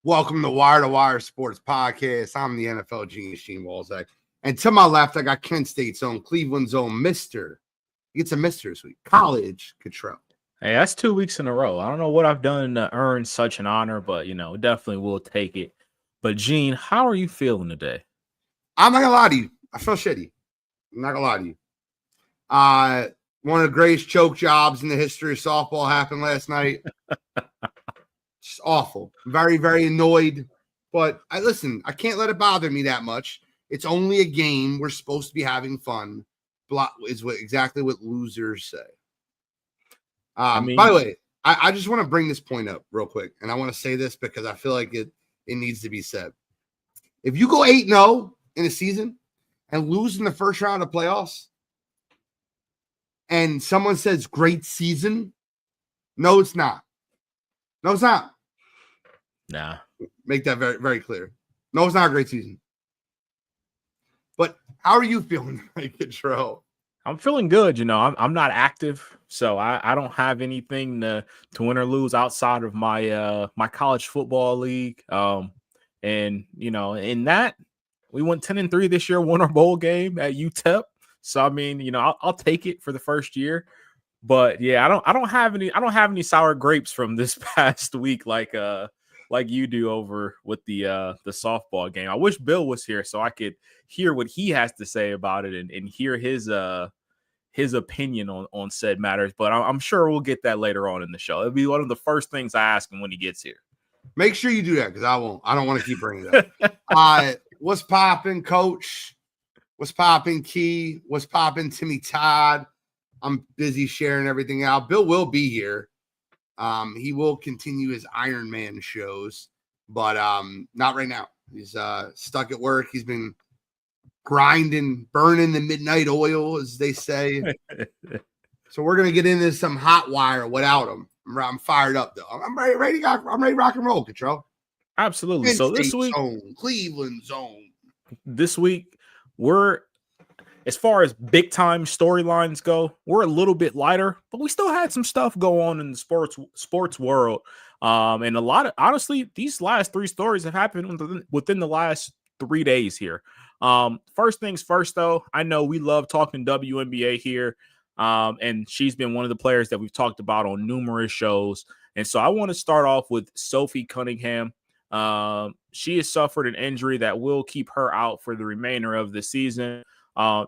Welcome to Wire2Wire Sports Podcast. I'm the NFL genius, Gene Walzak. And to my left, I got Kent State's own, Cleveland's own Mr. He gets a Mr. this week, College Cottrell. Hey, that's 2 weeks in a row. I don't know what I've done to earn such an honor, but, definitely will take it. But, Gene, how are you feeling today? I'm not going to lie to you. I feel shitty. I'm not going to lie to you. One of the greatest choke jobs in the history of softball happened last night. Just awful. Very, very annoyed. But I can't let it bother me that much. It's only a game. We're supposed to be having fun. Is exactly what losers say. By the way, I just want to bring this point up real quick. And I want to say this because I feel like it needs to be said. If you go 8-0 in a season and lose in the first round of playoffs, and someone says great season, no, it's not. No, it's not. Nah. Make that very, very clear. No, it's not a great season. But how are you feeling, Cottrell? I'm feeling good. I'm not active, so I don't have anything to win or lose outside of my my college football league. In that we went 10-3 this year, won our bowl game at UTEP. So I'll take it for the first year. But yeah, I don't have any sour grapes from this past week like you do over with the softball game. I wish Bill was here so I could hear what he has to say about it and hear his opinion on said matters. But I'm sure we'll get that later on in the show. It'll be one of the first things I ask him when he gets here. Make sure you do that because I won't. I don't want to keep bringing it up. What's popping, Coach? What's popping, Key? What's popping, Timmy Todd? I'm busy sharing everything out. Bill will be here. He will continue his Iron Man shows, but not right now. He's stuck at work. He's been grinding, burning the midnight oil, as they say. So we're gonna get into some hot wire without him. I'm fired up though. I'm ready to rock and roll, Cottrell. Absolutely. So this week, Cleveland zone. This week, we're, as far as big time storylines go, we're a little bit lighter, but we still had some stuff go on in the sports world. And a lot of, honestly, these last three stories have happened within the last 3 days here. First things first, though, I know we love talking WNBA here. And she's been one of the players that we've talked about on numerous shows. And so I want to start off with Sophie Cunningham. She has suffered an injury that will keep her out for the remainder of the season.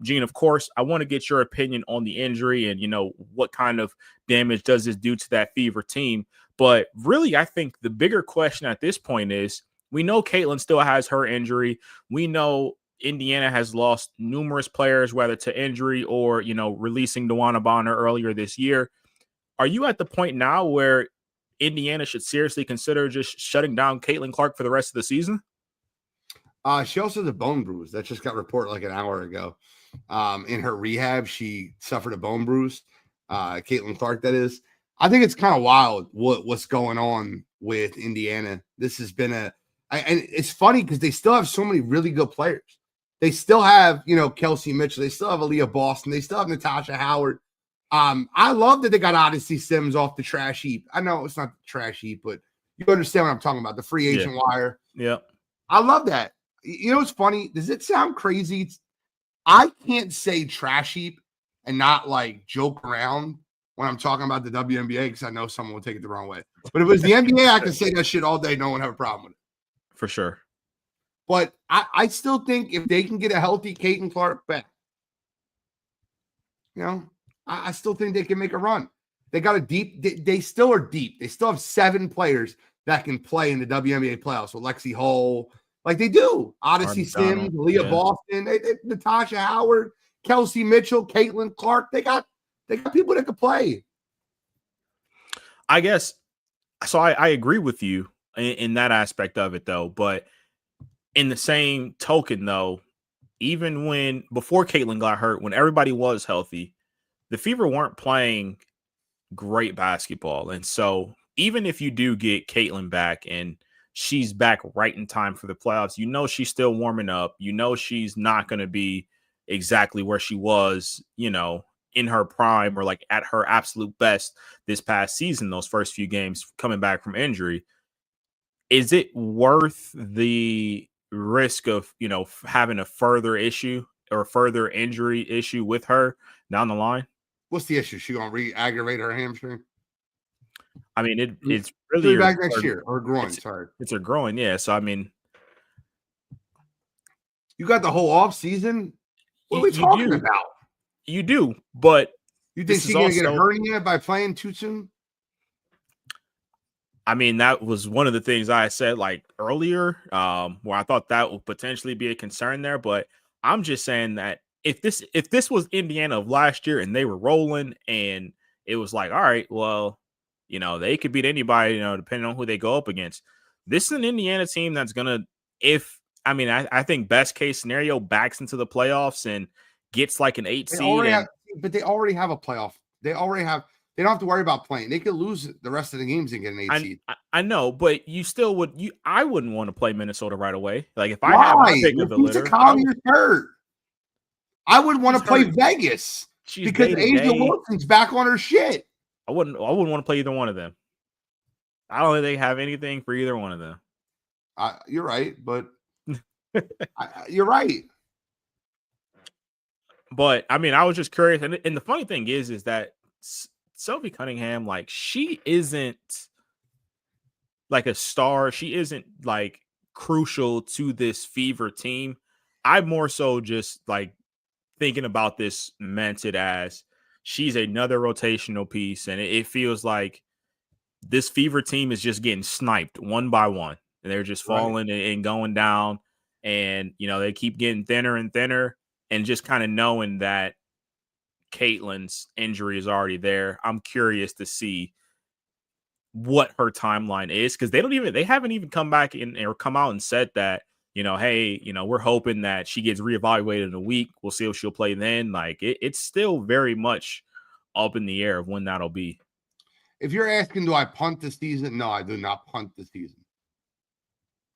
Gene, of course, I want to get your opinion on the injury and, what kind of damage does this do to that Fever team? But really, I think the bigger question at this point is we know Caitlin still has her injury. We know Indiana has lost numerous players, whether to injury or, releasing DeWanna Bonner earlier this year. Are you at the point now where Indiana should seriously consider just shutting down Caitlin Clark for the rest of the season? She also has a bone bruise that just got reported like an hour ago. In her rehab, she suffered a bone bruise. Caitlin Clark, that is. I think it's kind of wild what's going on with Indiana. This has been and it's funny because they still have so many really good players. They still have, Kelsey Mitchell. They still have Aaliyah Boston. They still have Natasha Howard. I love that they got Odyssey Sims off the trash heap. I know it's not the trash heap, but you understand what I'm talking about, the free agent wire. Yeah. I love that. What's funny? Does it sound crazy? I can't say trash heap and not joke around when I'm talking about the WNBA because I know someone will take it the wrong way. But if it was the NBA, I could say that shit all day. No one have a problem with it. For sure. But I still think if they can get a healthy Caitlin Clark back, I still think they can make a run. They got a deep. They still are deep. They still have 7 players that can play in the WNBA playoffs with Lexi Hull. Like they do. Odyssey Sims, Leah Boston, Natasha Howard, Kelsey Mitchell, Caitlin Clark. They got people that can play. I guess. So I agree with you in that aspect of it, though. But in the same token, though, even before Caitlin got hurt, when everybody was healthy, the Fever weren't playing great basketball. And so even if you do get Caitlin back and she's back right in time for the playoffs, she's still warming up. She's not going to be exactly where she was, in her prime or at her absolute best this past season, those first few games coming back from injury. Is it worth the risk of, having a further issue or further injury issue with her down the line? What's the issue? She gonna re-aggravate her hamstring? I mean, it's really She'll be back next year. Or groin, it's, sorry. it's her groin, yeah. So I mean, you got the whole off season. What are we talking about? You do, but you think she's gonna get a hernia by playing too soon? I mean, that was one of the things I said like earlier, where I thought that would potentially be a concern there. But I'm just saying that if this was Indiana of last year and they were rolling and it was like, all right, well, they could beat anybody, depending on who they go up against. This is an Indiana team that's gonna, I think best case scenario backs into the playoffs and gets like an 8 seed. But they already have a playoff. They don't have to worry about playing. They could lose the rest of the games and get an 8 seed. I know, but you still would. I wouldn't want to play Minnesota right away. Like if I had my pick of the litter, hurt. I would want to play Vegas because Asia Wilson's back on her shit. I wouldn't want to play either one of them. I don't think they have anything for either one of them. You're right, but you're right. But I mean, I was just curious, and the funny thing is that Sophie Cunningham, like, she isn't like a star. She isn't like crucial to this Fever team. I'm more so just like thinking about this meant it as she's another rotational piece, and it feels like this Fever team is just getting sniped one by one, and they're just falling and going down, and they keep getting thinner and thinner, and just kind of knowing that Caitlin's injury is already there. I'm curious to see what her timeline is, because they haven't even come back or come out and said that, hey, we're hoping that she gets reevaluated in a week. We'll see if she'll play then. Like it's still very much up in the air of when that'll be. If you're asking, do I punt the season? No, I do not punt the season.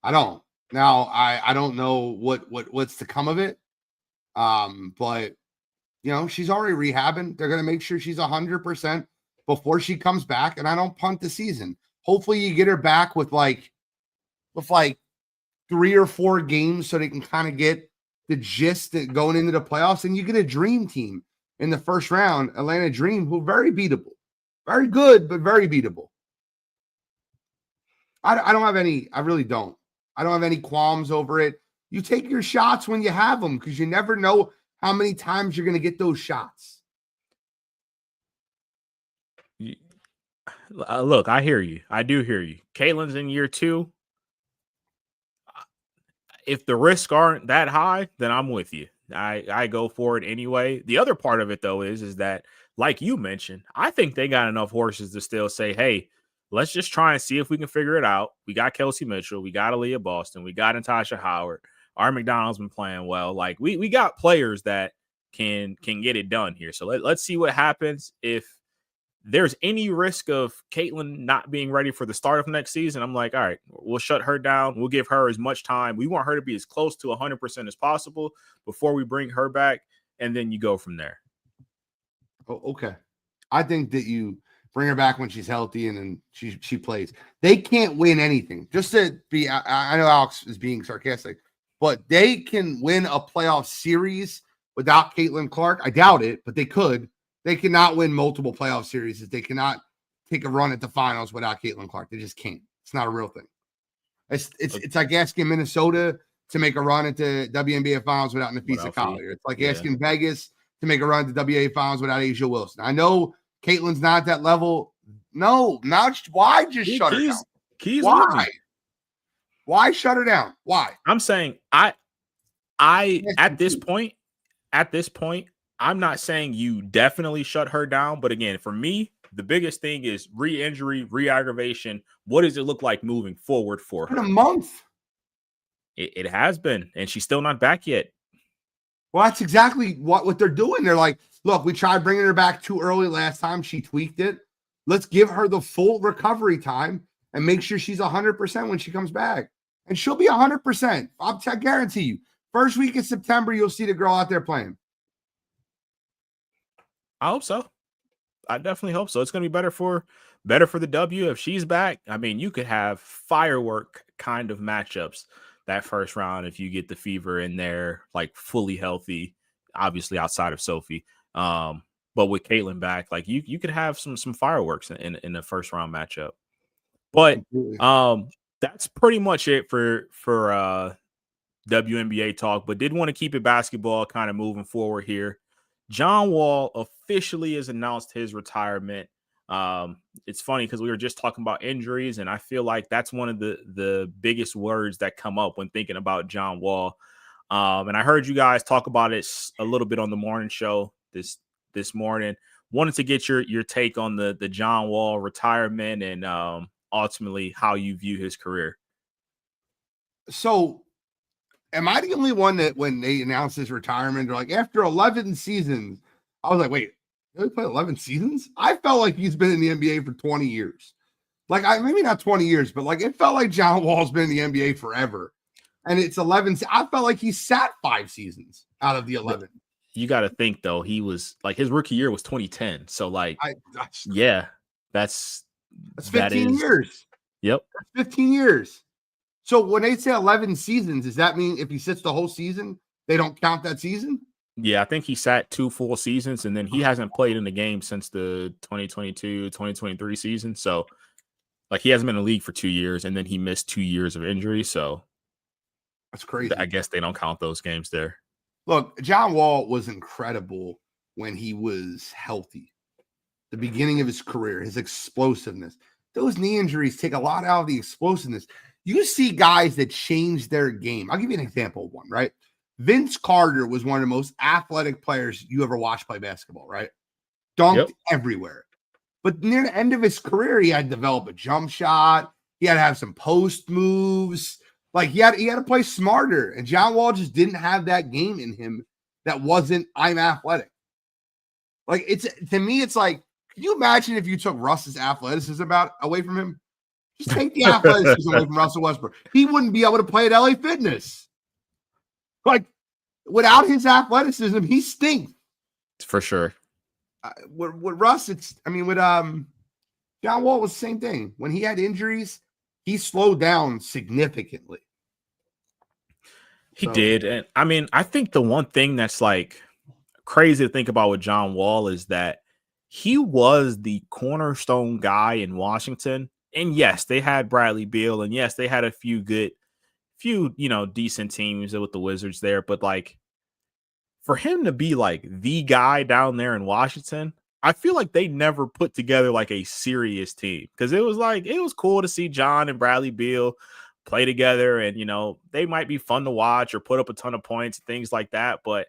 I don't. Now I don't know what's to come of it. But she's already rehabbing. They're going to make sure she's 100% before she comes back. And I don't punt the season. Hopefully you get her back with like 3 or 4 games so they can kind of get the gist that going into the playoffs. And you get a dream team in the first round, Atlanta Dream, who are very beatable, very good, but very beatable. I don't have any, I really don't. I don't have any qualms over it. You take your shots when you have them, because you never know how many times you're going to get those shots. Look, I hear you. I do hear you. Caitlin's in year 2. If the risks aren't that high, then I'm with you. I go for it anyway. The other part of it, though, is that, like you mentioned, I think they got enough horses to still say, hey, let's just try and see if we can figure it out. We got Kelsey Mitchell. We got Aaliyah Boston. We got Natasha Howard. Our McDonald's been playing well. Like we got players that can get it done here. So let's see what happens. If there's any risk of Caitlin not being ready for the start of next season, I'm like, all right, we'll shut her down. We'll give her as much time. We want her to be as close to 100% as possible before we bring her back, and then you go from there. Oh, okay. I think that you bring her back when she's healthy and then she plays. They can't win anything. Just to be, I know Alex is being sarcastic, but they can win a playoff series without Caitlin Clark. I doubt it, but they could. They cannot win multiple playoff series. They cannot take a run at the finals without Caitlin Clark. They just can't. It's not a real thing. It's like asking Minnesota to make a run at the WNBA finals without Nafisa Collier. It's like asking Vegas to make a run at the WNBA finals without Asia Wilson. I know Caitlin's not at that level. No, why just shut her down? Why? Why shut her down? Why? I'm saying I at this point, I'm not saying you definitely shut her down, but again, for me, the biggest thing is re-injury, re-aggravation. What does it look like moving forward for her? In a month. It has been, and she's still not back yet. Well, that's exactly what they're doing. They're like, look, we tried bringing her back too early last time. She tweaked it. Let's give her the full recovery time and make sure she's 100% when she comes back. And she'll be 100%. I guarantee you. First week of September, you'll see the girl out there playing. I hope so. I definitely hope so. It's going to be better for better for the W if she's back. I mean, you could have firework kind of matchups that first round if you get the Fever in there, like fully healthy, obviously outside of Sophie. But with Caitlin back, like you could have some fireworks in the first round matchup. But that's pretty much it for WNBA talk. But did want to keep it basketball kind of moving forward here. John Wall officially has announced his retirement. It's funny because we were just talking about injuries, and I feel like that's one of the biggest words that come up when thinking about John Wall. And I heard you guys talk about it a little bit on the morning show this morning. Wanted to get your take on the John Wall retirement and ultimately how you view his career. So, am I the only one that when they announced his retirement, they're like, after 11 seasons, I was like, wait, he played 11 seasons? I felt like he's been in the NBA for 20 years. Like, maybe not 20 years, but like it felt like John Wall's been in the NBA forever. And it's 11. I felt like he sat 5 seasons out of the 11. You got to think, though, he was like his rookie year was 2010. So, like, that's 15 years. Yep. That's 15 years. So when they say 11 seasons, does that mean if he sits the whole season, they don't count that season? Yeah, I think he sat 2 full seasons, and then he hasn't played in the game since the 2022-2023 season. So, like, he hasn't been in the league for 2 years, and then he missed 2 years of injury. So that's crazy. I guess they don't count those games there. Look, John Wall was incredible when he was healthy. The beginning of his career, his explosiveness. Those knee injuries take a lot out of the explosiveness. You see guys that change their game. I'll give you an example of one, right? Vince Carter was one of the most athletic players you ever watched play basketball, right? Dunked everywhere. But near the end of his career, he had to develop a jump shot. He had to have some post moves. Like he had to play smarter. And John Wall just didn't have that game in him that wasn't I'm athletic. Like to me, it's like, can you imagine if you took Russ's athleticism away from him? Just take the athleticism away from Russell Westbrook. He wouldn't be able to play at LA Fitness. Like, without his athleticism, he stinks. For sure. With Russ, with John Wall was the same thing. When he had injuries, he slowed down significantly. He did. And I mean, I think the one thing that's like crazy to think about with John Wall is that he was the cornerstone guy in Washington. And yes, they had Bradley Beal, and yes, they had a few decent teams with the Wizards there. But like, for him to be like the guy down there in Washington, I feel like they never put together like a serious team, because it was cool to see John and Bradley Beal play together, and they might be fun to watch or put up a ton of points and things like that. But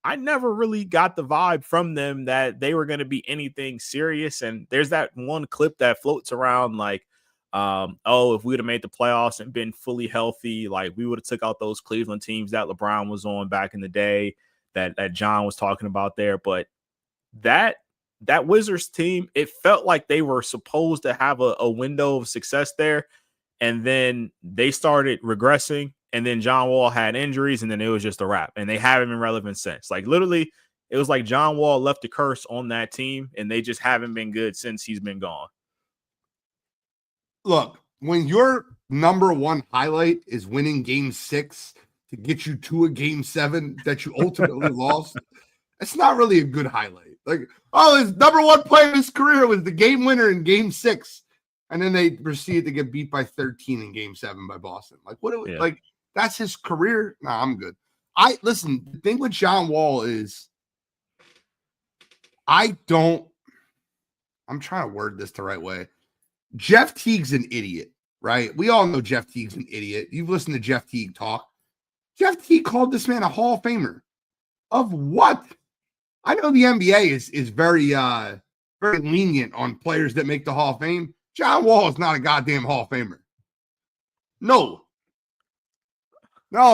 I never really got the vibe from them that they were going to be anything serious. And there's that one clip that floats around like, if we would have made the playoffs and been fully healthy, like we would have took out those Cleveland teams that LeBron was on back in the day that John was talking about there. But that Wizards team, it felt like they were supposed to have a window of success there. And then they started regressing. And then John Wall had injuries, and then it was just a wrap. And they haven't been relevant since. Like, literally, it was like John Wall left a curse on that team, and they just haven't been good since he's been gone. Look, when your number one highlight is winning game 6 to get you to a game 7 that you ultimately lost, it's not really a good highlight. Like, his number one play of his career was the game winner in game 6. And then they proceeded to get beat by 13 in game 7 by Boston. Like, like, that's his career. Nah, I'm good. Listen, the thing with John Wall is I'm trying to word this the right way. Jeff Teague's an idiot, right? We all know Jeff Teague's an idiot. You've listened to Jeff Teague talk. Jeff Teague called this man a Hall of Famer. Of what? I know the NBA is very very lenient on players that make the Hall of Fame. John Wall is not a goddamn Hall of Famer. No,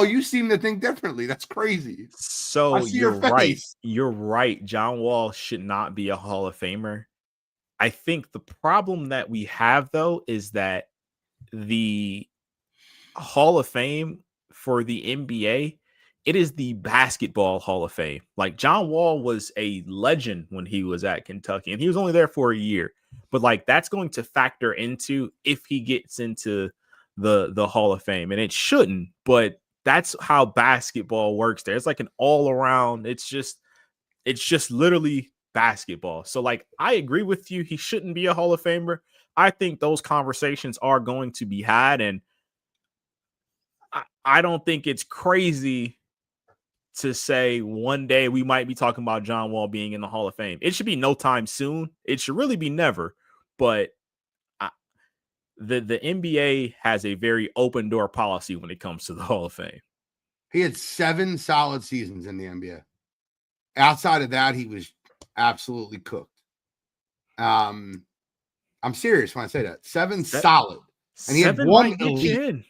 you seem to think differently. That's crazy. So you're right. You're right. John Wall should not be a Hall of Famer. I think the problem that we have, though, is that the Hall of Fame for the NBA it is the basketball Hall of Fame. Like John Wall was a legend when he was at Kentucky, and he was only there for a year. But like that's going to factor into if he gets into the Hall of Fame, and it shouldn't. But that's how basketball works. There, it's like an all around. It's just literally basketball. So like I agree with you. He shouldn't be a Hall of Famer. I think those conversations are going to be had, and I don't think it's crazy to say one day we might be talking about John Wall being in the Hall of Fame. It should be no time soon. It should really be never. But the NBA has a very open door policy when it comes to the Hall of Fame. He had 7 solid seasons in the NBA. Outside of that, he was absolutely cooked. I'm serious when I say that. 7 solid. And he had 1 elite.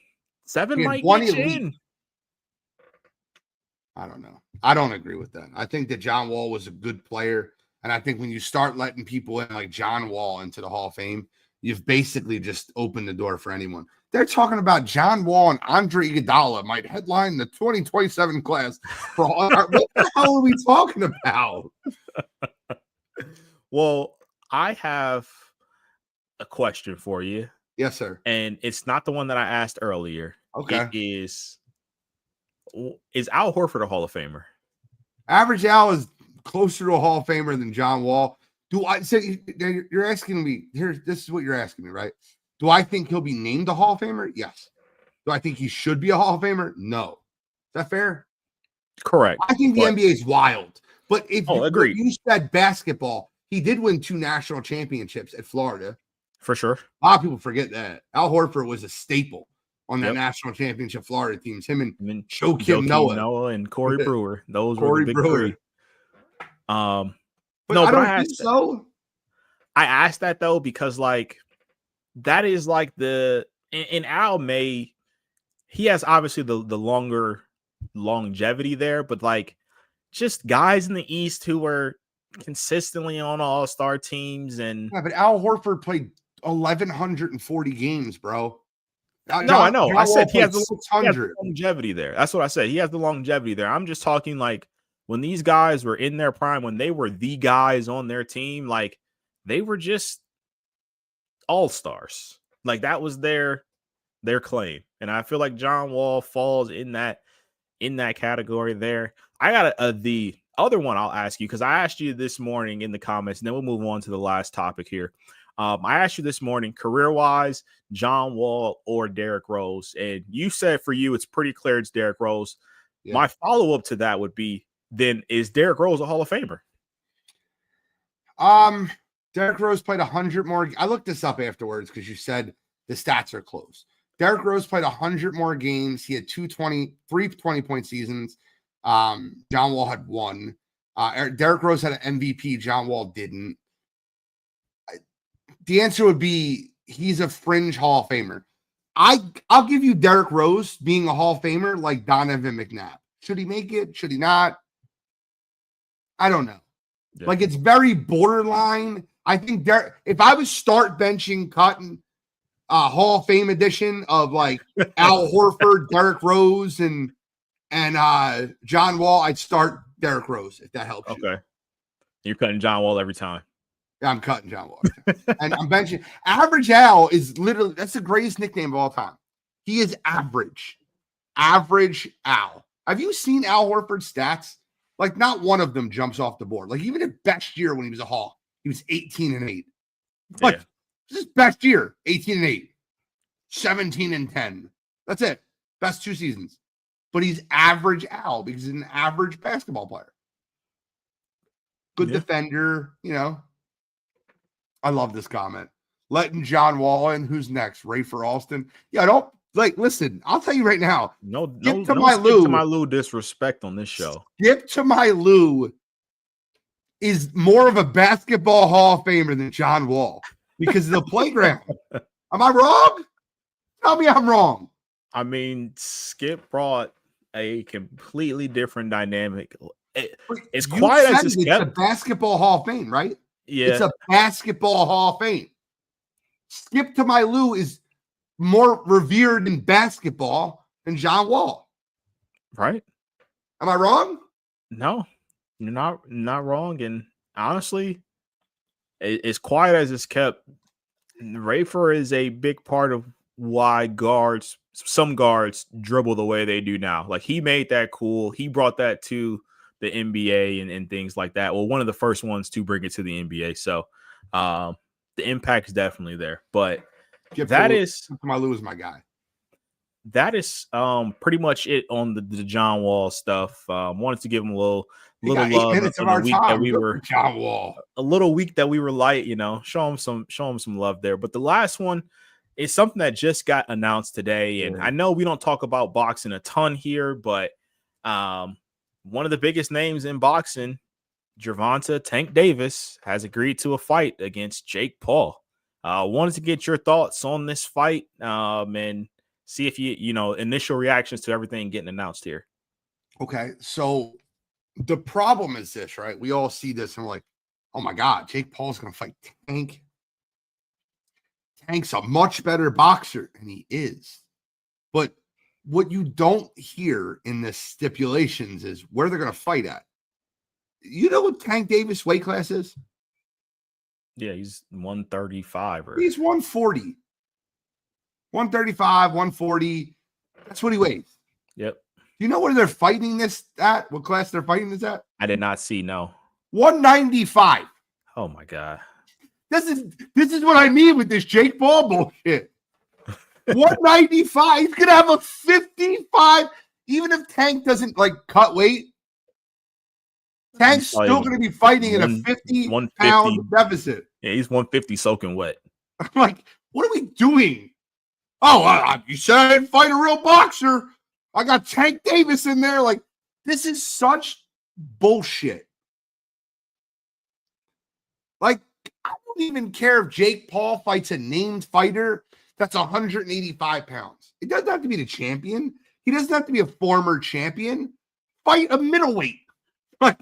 7 might get you in. I don't know. I don't agree with that. I think that John Wall was a good player. And I think when you start letting people in like John Wall into the Hall of Fame, you've basically just opened the door for anyone. They're talking about John Wall and Andre Iguodala might headline the 2027 class. What the hell are we talking about? Well, I have a question for you. Yes, sir. And it's not the one that I asked earlier. Okay. It is Al Horford a Hall of Famer? Average Al is closer to a Hall of Famer than John Wall. Do I say you're asking me here? This is what you're asking me, right? Do I think he'll be named a Hall of Famer? Yes. Do I think he should be a Hall of Famer? No. Is that fair? Correct. I think the NBA is wild. But if agreed. You said basketball, he did win 2 national championships at Florida. For sure. A lot of people forget that. Al Horford was a staple on the national championship Florida teams. Him and Joakim Noah and Corey Brewer. Those Corey were the big Brewer. 3. But I don't think so. I asked that though because like that is like in Al May, he has obviously the longer longevity there, but like just guys in the East who were consistently on all-star teams. And but Al Horford played 1,140 games, bro. No, I know. I said he has the longevity there. That's what I said. He has the longevity there. I'm just talking like when these guys were in their prime, when they were the guys on their team, like they were just all-stars. Like that was their claim. And I feel like John Wall falls in that category there. I got the other one I'll ask you, because I asked you this morning in the comments, and then we'll move on to the last topic here. I asked you this morning, career-wise, John Wall or Derrick Rose, and you said for you it's pretty clear it's Derrick Rose. Yeah. My follow-up to that would be, then is Derrick Rose a Hall of Famer? Derrick Rose played 100 more. I looked this up afterwards because you said the stats are close. Derrick Rose played 100 more3 20-point seasons. John Wall had 1. Derrick Rose had an MVP. John Wall didn't. The answer would be he's a fringe Hall of Famer. I'll give you Derrick Rose being a Hall of Famer like Donovan McNabb. Should he make it? Should he not? I don't know. Yeah. Like it's very borderline. I think if I was start benching cutting Hall of Fame edition of like Al Horford, Derrick Rose, and John Wall, I'd start Derrick Rose if that helps you. Okay. You're cutting John Wall every time. Yeah, I'm cutting John Wall. And I'm benching. Average Al is literally, that's the greatest nickname of all time. He is average. Average Al. Have you seen Al Horford's stats? Like, not one of them jumps off the board. Like, even his best year when he was a Hawk, he was 18-8. Like, this is best year, 18-8. 17-10. That's it. Best 2 seasons. But he's average Al because he's an average basketball player. Good defender, you know. I love this comment. Letting John Wall in. Who's next? Ray for Alston. Yeah, don't like. Listen, I'll tell you right now. No skip to my Lou disrespect on this show. Skip to my Lou is more of a basketball Hall of Famer than John Wall because of the playground. Am I wrong? Tell me I'm wrong. I mean, Skip brought a completely different dynamic. It's quiet as it's a basketball Hall of Fame, right? Yeah. It's a basketball Hall of Fame. Skip to my Lou is more revered in basketball than John Wall. Right. Am I wrong? No, you're not wrong. And honestly, as quiet as it's kept, Rafer is a big part of why some guards dribble the way they do now. Like, he made that cool. He brought that to the NBA and things like that. Well, one of the first ones to bring it to the NBA. So the impact is definitely there. But that is my guy. That is pretty much it on the John Wall stuff. Wanted to give him a little love on the week that we were John Wall. A little week that we were light, show him some love there. But the last one is something that just got announced today. And I know we don't talk about boxing a ton here, but one of the biggest names in boxing, Gervonta Tank Davis, has agreed to a fight against Jake Paul. Wanted to get your thoughts on this fight and see if initial reactions to everything getting announced here. Okay, so the problem is this, right? We all see this and we're like, oh my God, Jake Paul's going to fight Tank. Tank's a much better boxer, and he is. But what you don't hear in the stipulations is where they're going to fight at. You know what Tank Davis' weight class is? Yeah, he's 135. He's 140. 135, 140. That's what he weighs. Yep. Do you know where they're fighting this at? What class they're fighting this at? I did not see, no. 195. Oh my God. This is what I mean with this Jake Paul bullshit. 195. He's gonna have a 55. Even if Tank doesn't cut weight, Tank's still gonna be fighting in a 50-pound deficit. Yeah, he's 150 soaking wet. I'm like, what are we doing? Oh, you said I didn't fight a real boxer. I got Tank Davis in there. Like, this is such bullshit. Like, I don't even care if Jake Paul fights a named fighter that's 185 pounds. It doesn't have to be the champion. He doesn't have to be a former champion. Fight a middleweight. Like,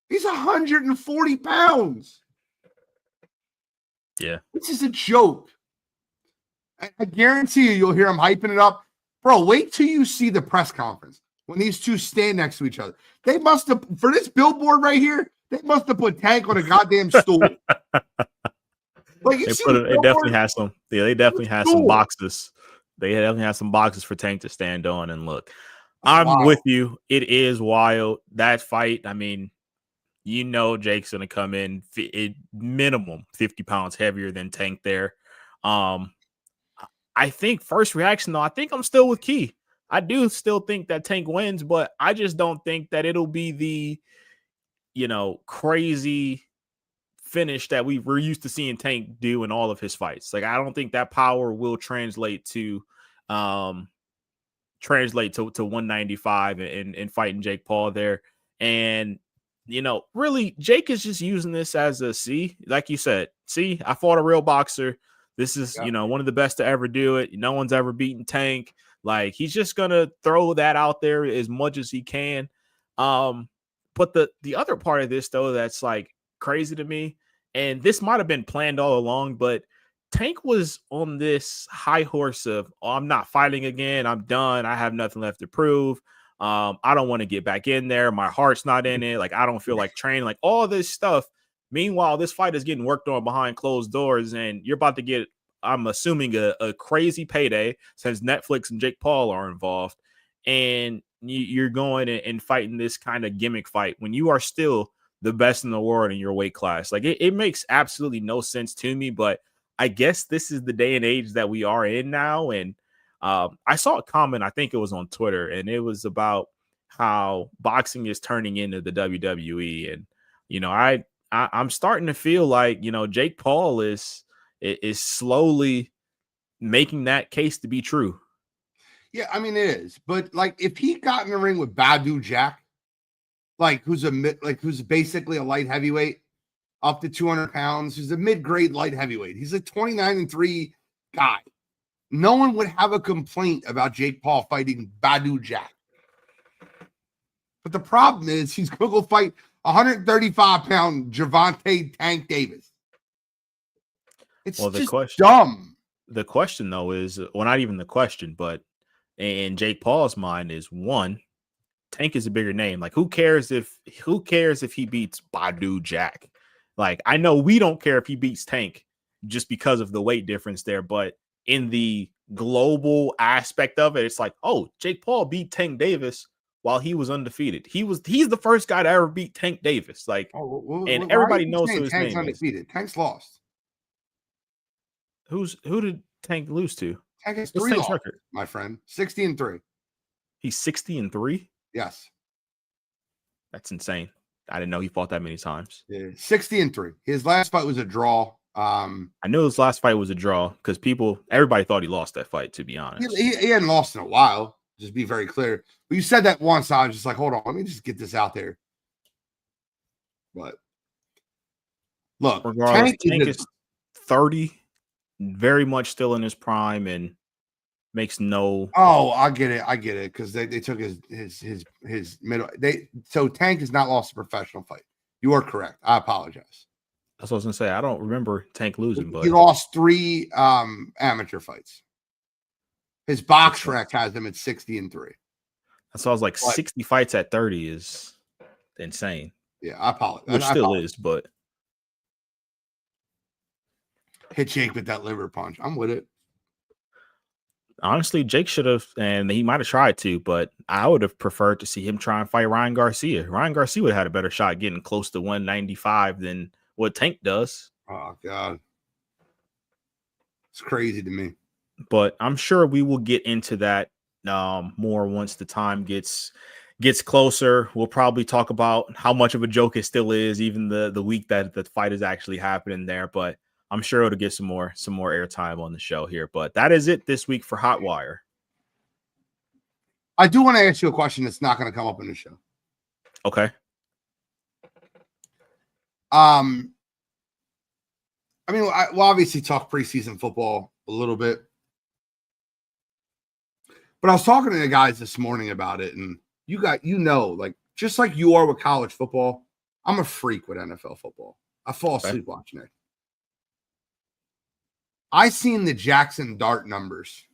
he's 140 pounds. Yeah. This is a joke. I guarantee you'll hear him hyping it up. Bro, wait till you see the press conference when these two stand next to each other. They must have, for this billboard right here, they must have put Tank on a goddamn stool. Like, it definitely has some. Yeah, they definitely have some boxes. They definitely have some boxes for Tank to stand on and look. I'm with you. It is wild. That fight, I mean, Jake's going to come in minimum 50 pounds heavier than Tank there. I think first reaction, though, I think I'm still with Key. I do still think that Tank wins, but I just don't think that it'll be the, crazy finish that we're used to seeing Tank do in all of his fights. Like, I don't think that power will translate to 195 and fighting Jake Paul there. And, really, Jake is just using this as a like you said, I fought a real boxer. This is, one of the best to ever do it. No one's ever beaten Tank. Like, he's just going to throw that out there as much as he can. But the other part of this, though, that's like crazy to me, and this might have been planned all along, but Tank was on this high horse of, I'm not fighting again. I'm done. I have nothing left to prove. I don't want to get back in there. My heart's not in it. Like, I don't feel like training, like all this stuff. Meanwhile, this fight is getting worked on behind closed doors, and you're about to get, I'm assuming, a crazy payday since Netflix and Jake Paul are involved. And you're going and fighting this kind of gimmick fight when you are still the best in the world in your weight class. Like, it makes absolutely no sense to me, but I guess this is the day and age that we are in now. And I saw a comment, I think it was on Twitter, and it was about how boxing is turning into the WWE. And, I'm starting to feel like, Jake Paul is slowly making that case to be true. Yeah, I mean, it is. But, like, if he got in the ring with Badu Jack, who's basically a light heavyweight up to 200 pounds, who's a mid-grade light heavyweight. He's a 29-3 guy. No one would have a complaint about Jake Paul fighting Badu Jack. But the problem is he's going to go fight 135-pound Gervonta Tank Davis. It's just dumb. The question, though, is, well, not even the question, but in Jake Paul's mind is, one, Tank is a bigger name. Like, who cares if he beats Badu Jack? Like, I know we don't care if he beats Tank just because of the weight difference there, but in the global aspect of it, it's like, oh, Jake Paul beat Tank Davis while he was undefeated. He's the first guy to ever beat Tank Davis. Like, and everybody knows who his Tank's name undefeated. is. Tank's lost. Who did Tank lose to? Tank has What's 3 Tank's losses, record? my friend. 60-3. He's 60-3. Yes. That's insane. I didn't know he fought that many times. Yeah. 60-3. His last fight was a draw. I knew his last fight was a draw because everybody thought he lost that fight, to be honest. He hadn't lost in a while. Just be very clear. But you said that once. I was just like, hold on, let me just get this out there. But look, regardless, Tank is 30, very much still in his prime, and makes no. Oh, I get it. Because they took his middle. So Tank has not lost a professional fight. You are correct. I apologize. That's what I was gonna say. I don't remember Tank losing, but he lost 3 amateur fights. His box rec has him at 60-3. So I was like, 60 fights at 30 is insane. Yeah, I apologize. Which still is, but hit Jake with that liver punch. I'm with it. Honestly, Jake should have, and he might have tried to, but I would have preferred to see him try and fight Ryan Garcia. Ryan Garcia would have had a better shot getting close to 195 than what Tank does. Oh, God. It's crazy to me. But I'm sure we will get into that more once the time gets closer. We'll probably talk about how much of a joke it still is, even the week that the fight is actually happening there. But I'm sure it'll get some more airtime on the show here. But that is it this week for Hot Wire. I do want to ask you a question that's not going to come up in the show. Okay. I mean, we'll obviously talk preseason football a little bit. But I was talking to the guys this morning about it, and like, just like you are with college football, I'm a freak with NFL football. I fall asleep watching it. I seen the Jackson Dart numbers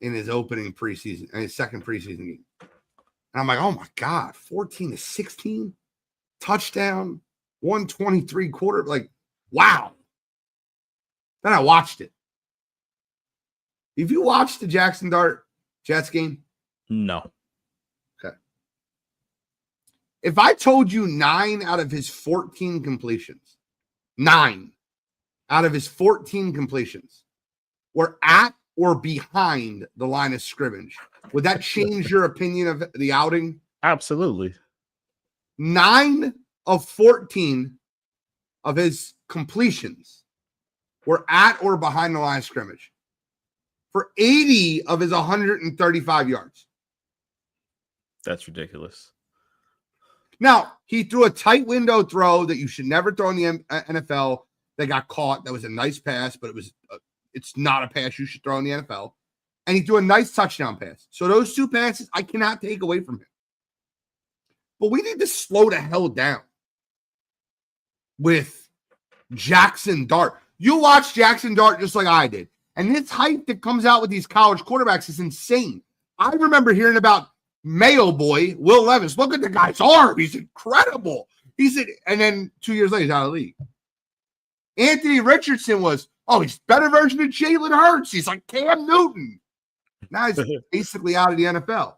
in his opening preseason and his second preseason game. And I'm like, oh my God, 14-16, touchdown, 123 quarter. Like, wow. Then I watched it. Have you watched the Jackson Dart Jets game? No. Okay. If I told you 9 out of his 14 completions, 9 out of his 14 completions were at or behind the line of scrimmage, would that change your opinion of the outing? Absolutely. 9 of 14 of his completions were at or behind the line of scrimmage for 80 of his 135 yards. That's ridiculous. Now, he threw a tight window throw that you should never throw in the NFL that got caught. That was a nice pass, but it's not a pass you should throw in the NFL. And he threw a nice touchdown pass. So those 2 passes I cannot take away from him. But we need to slow the hell down with Jackson Dart. You watch Jackson Dart just like I did. And this hype that comes out with these college quarterbacks is insane. I remember hearing about Mayo boy, Will Levis. Look at the guy's arm. He's incredible. And then 2 years later, he's out of the league. Anthony Richardson was, he's a better version of Jalen Hurts. He's like Cam Newton. Now he's basically out of the NFL.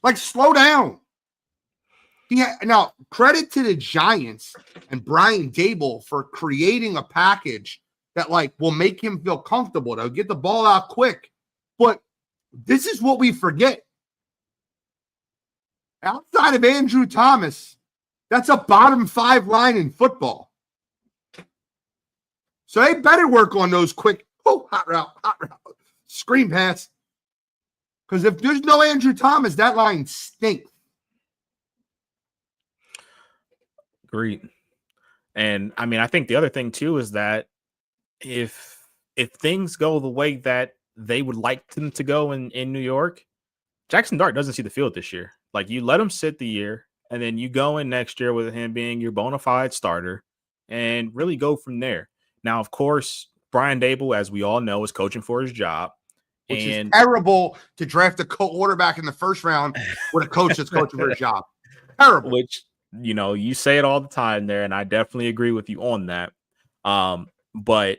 Like, slow down. Now, credit to the Giants and Brian Dable for creating a package that, like, will make him feel comfortable. They'll get the ball out quick. But this is what we forget. Outside of Andrew Thomas, that's a bottom 5 line in football. So they better work on those quick, hot route, screen pass. Because if there's no Andrew Thomas, that line stinks. Agreed. And I mean, I think the other thing too is that if things go the way that they would like them to go in New York, Jackson Dart doesn't see the field this year. Like, you let him sit the year, and then you go in next year with him being your bona fide starter and really go from there. Now, of course, Brian Dable, as we all know, is coaching for his job. which is And terrible to draft a quarterback in the first round with a coach that's coaching for a job. Terrible. which, you say it all the time there, and I definitely agree with you on that. But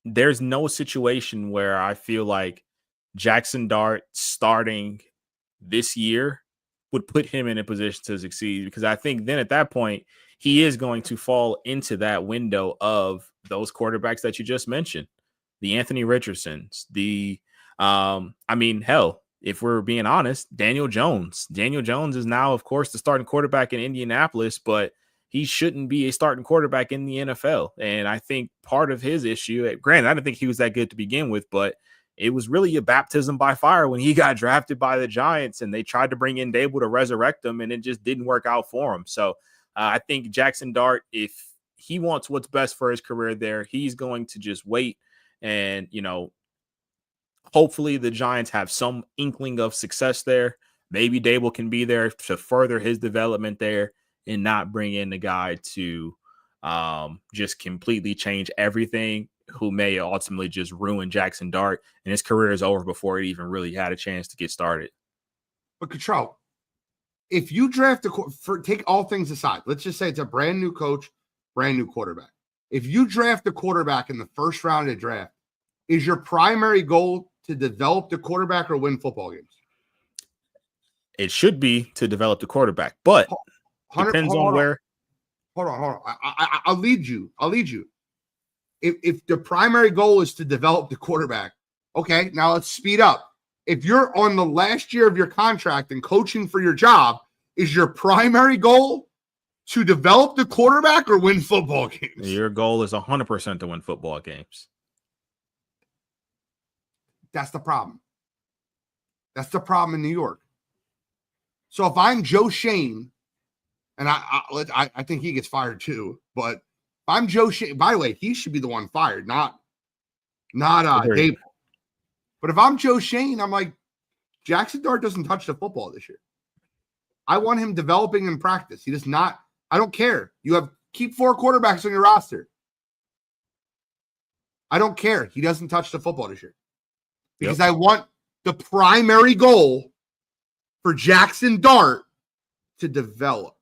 there's no situation where I feel like Jackson Dart starting this year would put him in a position to succeed, because I think then at that point he is going to fall into that window of those quarterbacks that you just mentioned, the Anthony Richardsons, hell, if we're being honest, Daniel Jones. Daniel Jones is now, of course, the starting quarterback in Indianapolis, but he shouldn't be a starting quarterback in the NFL. And I think part of his issue, granted, I didn't think he was that good to begin with, but it was really a baptism by fire when he got drafted by the Giants and they tried to bring in Dable to resurrect him, and it just didn't work out for him. So I think Jackson Dart, if he wants what's best for his career there, he's going to just wait. And, hopefully the Giants have some inkling of success there. Maybe Dable can be there to further his development there and not bring in the guy to just completely change everything, who may ultimately just ruin Jackson Dart, and his career is over before he even really had a chance to get started. But Control, if you draft take all things aside, let's just say it's a brand new coach, brand new quarterback. If you draft a quarterback in the first round of the draft, is your primary goal to develop the quarterback or win football games? It should be to develop the quarterback, but depends on where. Hold on. I'll lead you. If the primary goal is to develop the quarterback, okay, now let's speed up. If you're on the last year of your contract and coaching for your job, is your primary goal to develop the quarterback or win football games? Your goal is 100% to win football games. That's the problem. That's the problem in New York. So if I'm Joe Shane, and I think he gets fired too, but if I'm Joe Shane, by the way, he should be the one fired, not Dable. But if I'm Joe Shane, I'm like, Jackson Dart doesn't touch the football this year. I want him developing in practice. He does not. I don't care. Keep 4 quarterbacks on your roster. I don't care. He doesn't touch the football this year. Because I want the primary goal for Jackson Dart to develop.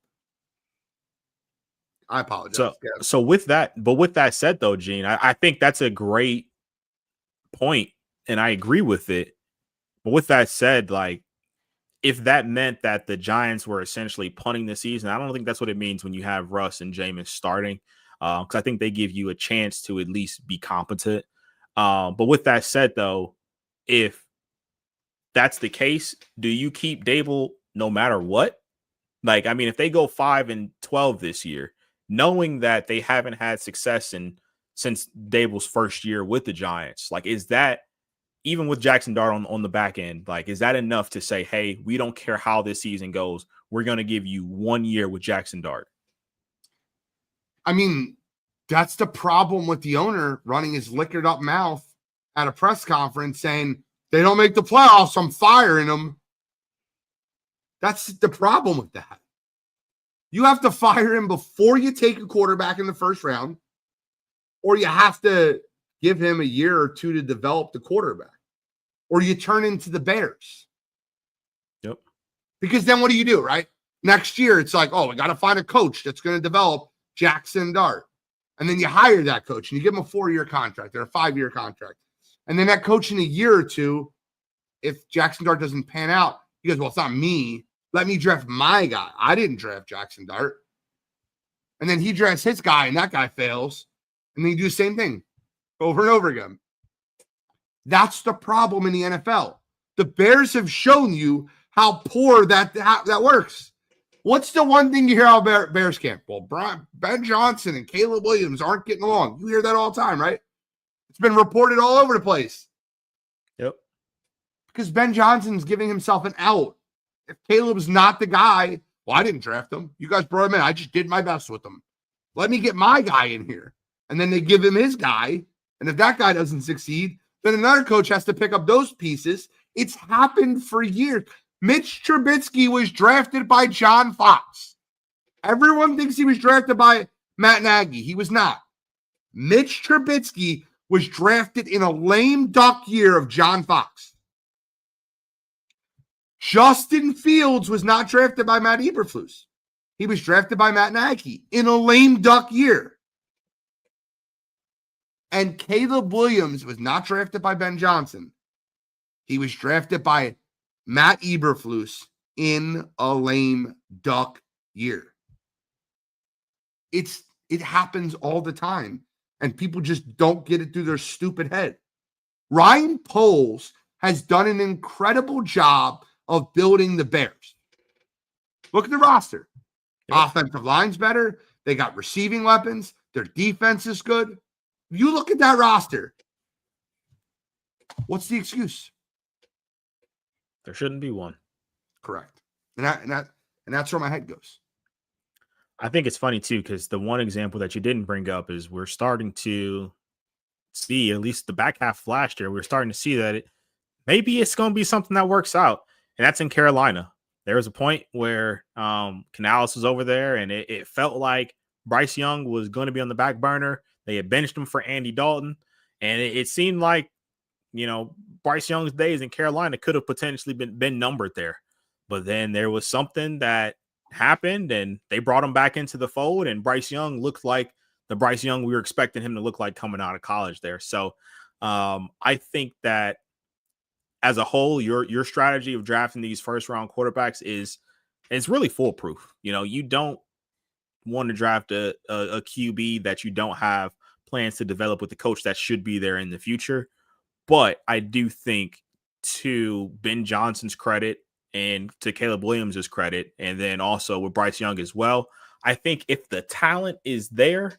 I apologize. So with that said, though, Gene, I think that's a great point, and I agree with it. But with that said, like, if that meant that the Giants were essentially punting the season, I don't think that's what it means when you have Russ and Jameis starting, because I think they give you a chance to at least be competent. But with that said, though, if that's the case, do you keep Dable no matter what? Like, I mean, if they go 5-12 this year, knowing that they haven't had success since Dable's first year with the Giants, like, is that, even with Jackson Dart on the back end, like, is that enough to say, hey, we don't care how this season goes, we're going to give you 1 year with Jackson Dart? I mean, that's the problem with the owner running his liquored up mouth at a press conference saying they don't make the playoffs, I'm firing them. That's the problem with that. You have to fire him before you take a quarterback in the first round, or you have to give him a year or two to develop the quarterback, or you turn into the Bears. Yep. Because then what do, right? Next year, it's like, oh, we got to find a coach that's going to develop Jackson Dart. And then you hire that coach and you give him a 4-year contract or a 5-year contract. And then that coach in a year or two, if Jackson Dart doesn't pan out, he goes, well, it's not me. Let me draft my guy. I didn't draft Jackson Dart. And then he drafts his guy and that guy fails. And then you do the same thing over and over again. That's the problem in the NFL. The Bears have shown you how poor that works. What's the one thing you hear out of Bears camp? Well, Ben Johnson and Caleb Williams aren't getting along. You hear that all the time, right? It's been reported all over the place. Yep. Because Ben Johnson's giving himself an out. If Caleb's not the guy, well, I didn't draft him. You guys brought him in. I just did my best with him. Let me get my guy in here. And then they give him his guy. And if that guy doesn't succeed, then another coach has to pick up those pieces. It's happened for years. Mitch Trubisky was drafted by John Fox. Everyone thinks he was drafted by Matt Nagy. He was not. Mitch Trubisky was drafted in a lame duck year of John Fox. Justin Fields was not drafted by Matt Eberflus. He was drafted by Matt Nagy in a lame duck year. And Caleb Williams was not drafted by Ben Johnson. He was drafted by Matt Eberflus in a lame duck year. It happens all the time, and people just don't get it through their stupid head. Ryan Poles has done an incredible job of building the Bears. Look at the roster. Yep. Offensive line's better. They got receiving weapons. Their defense is good. If you look at that roster, what's the excuse? There shouldn't be one. Correct. And that's where my head goes. I think it's funny too, because the one example that you didn't bring up is we're starting to see, at least the back half of last year, we're starting to see that maybe it's going to be something that works out. And that's in Carolina. There was a point where Canales was over there, and it felt like Bryce Young was going to be on the back burner. They had benched him for Andy Dalton, and it seemed like, Bryce Young's days in Carolina could have potentially been numbered there. But then there was something that happened, and they brought him back into the fold, and Bryce Young looked like the Bryce Young we were expecting him to look like coming out of college there. So I think that as a whole, your strategy of drafting these first round quarterbacks is really foolproof. You don't want to draft a QB that you don't have plans to develop with the coach that should be there in the future. But I do think, to Ben Johnson's credit and to Caleb Williams' credit, and then also with Bryce Young as well, I think if the talent is there,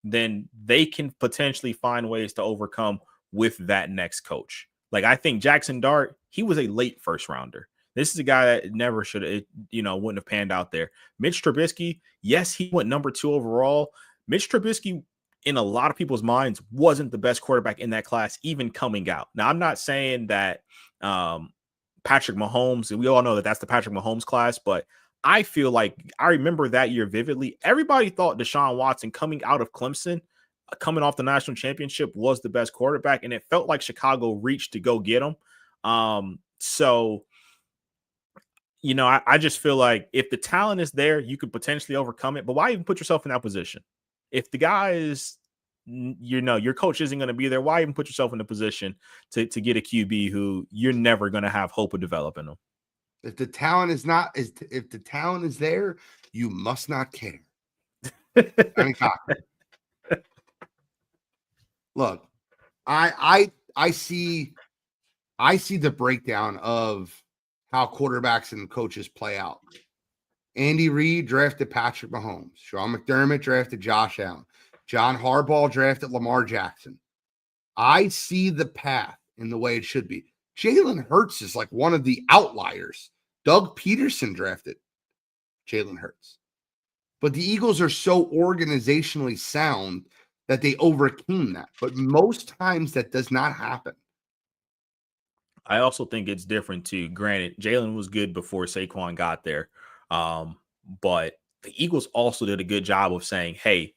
then they can potentially find ways to overcome with that next coach. Like, I think Jackson Dart, he was a late first rounder. This is a guy that never should have, wouldn't have panned out there. Mitch Trubisky, yes, he went number 2 overall. Mitch Trubisky, in a lot of people's minds, wasn't the best quarterback in that class, even coming out. Now, I'm not saying that Patrick Mahomes, and we all know that that's the Patrick Mahomes class, but I feel like I remember that year vividly. Everybody thought Deshaun Watson, coming out of Clemson, coming off the national championship, was the best quarterback, and it felt like Chicago reached to go get him. So, I just feel like if the talent is there, you could potentially overcome it. But why even put yourself in that position? If the guy is, your coach isn't going to be there, why even put yourself in a position to get a QB who you're never going to have hope of developing them? If the talent if the talent is there, you must not care. Look, I see the breakdown of how quarterbacks and coaches play out. Andy Reid drafted Patrick Mahomes. Sean McDermott drafted Josh Allen. John Harbaugh drafted Lamar Jackson. I see the path in the way it should be. Jalen Hurts is like one of the outliers. Doug Peterson drafted Jalen Hurts. But the Eagles are so organizationally sound that they overcame that. But most times that does not happen. I also think it's different too. Granted, Jalen was good before Saquon got there. But the Eagles also did a good job of saying, hey,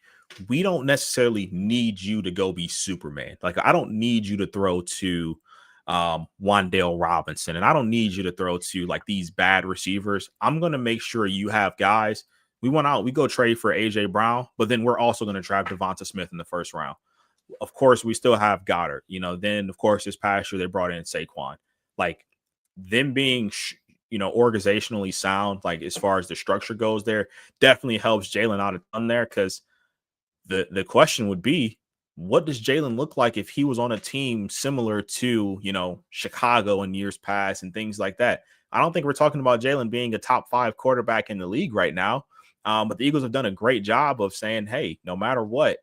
we don't necessarily need you to go be Superman. Like, I don't need you to throw to Wan'Dale Robinson, and I don't need you to throw to like these bad receivers. I'm going to make sure you have guys. We go trade for AJ Brown, but then we're also going to draft Devonta Smith in the first round. Of course, we still have Goddard. Then of course this past year they brought in Saquon. Like, them being organizationally sound, like as far as the structure goes, there definitely helps Jalen out a ton there, because the question would be, what does Jalen look like if he was on a team similar to, Chicago in years past and things like that? I don't think we're talking about Jalen being a top 5 quarterback in the league right now. But the Eagles have done a great job of saying, hey, no matter what,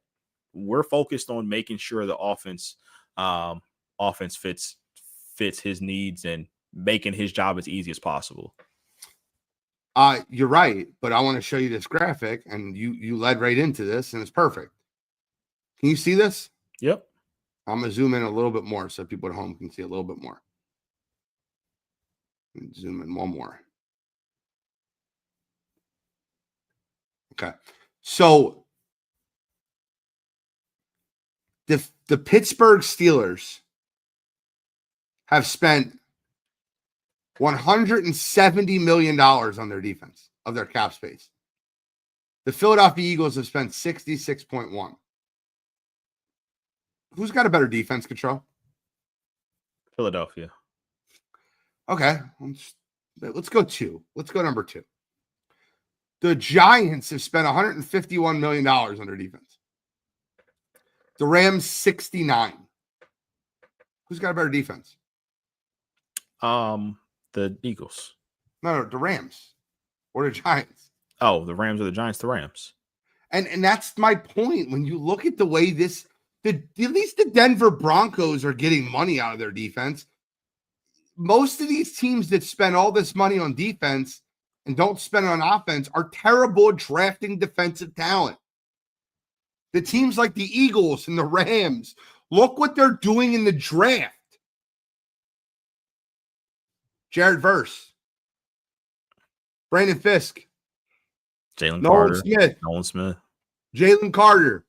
we're focused on making sure the offense fits his needs and making his job as easy as possible. You're right, but I want to show you this graphic, and you led right into this, and it's perfect. Can you see this? Yep. I'm gonna zoom in a little bit more so people at home can see a little bit more. Zoom in one more. Okay, so the Pittsburgh Steelers have spent $170 million on their defense of their cap space. The Philadelphia Eagles have spent 66.1. Who's got a better defense, Control? Philadelphia. Okay, let's go two. Let's go number two. The Giants have spent $151 million on their defense. The Rams, 69. Who's got a better defense? The Eagles. No, the Rams or the Giants. Oh, the Rams or the Giants? The Rams. And that's my point. When you look at the way at least the Denver Broncos are getting money out of their defense. Most of these teams that spend all this money on defense and don't spend it on offense are terrible at drafting defensive talent. The teams like the Eagles and the Rams, look what they're doing in the draft. Jared Verse, Brandon Fisk, Jalen Carter, Nolan Smith, Jalen Carter,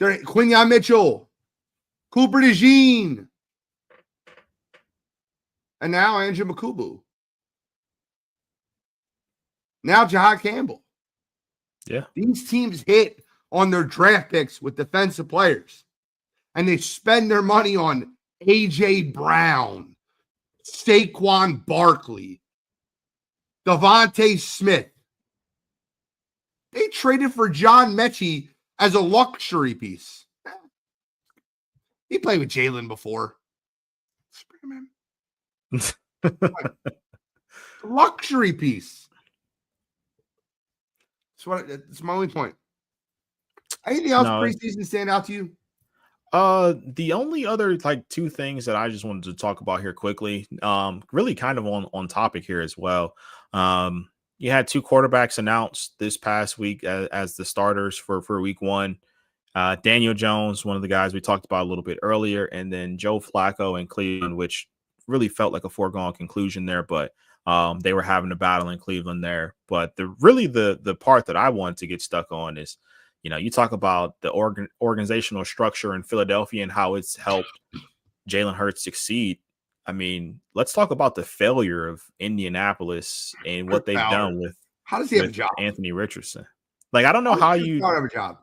Quinyon Mitchell, Cooper DeJean, and now Andrew Makubu. Now Jahad Campbell. Yeah. These teams hit on their draft picks with defensive players, and they spend their money on A.J. Brown, Saquon Barkley, Devontae Smith. They traded for John Mechie as a luxury piece. He played with Jalen before. Luxury piece. That's my only point. Anything else preseason stand out to you? The only other two things that I just wanted to talk about here quickly, really kind of on topic here as well. You had two quarterbacks announced this past week as the starters for week one. Daniel Jones, one of the guys we talked about a little bit earlier, and then Joe Flacco in Cleveland, which really felt like a foregone conclusion there, but they were having a battle in Cleveland there. But the part that I wanted to get stuck on is, you talk about the organizational structure in Philadelphia and how it's helped Jalen Hurts succeed. I mean, let's talk about the failure of Indianapolis and what they've done with how does he have a job? Anthony Richardson. I don't know how you have a job.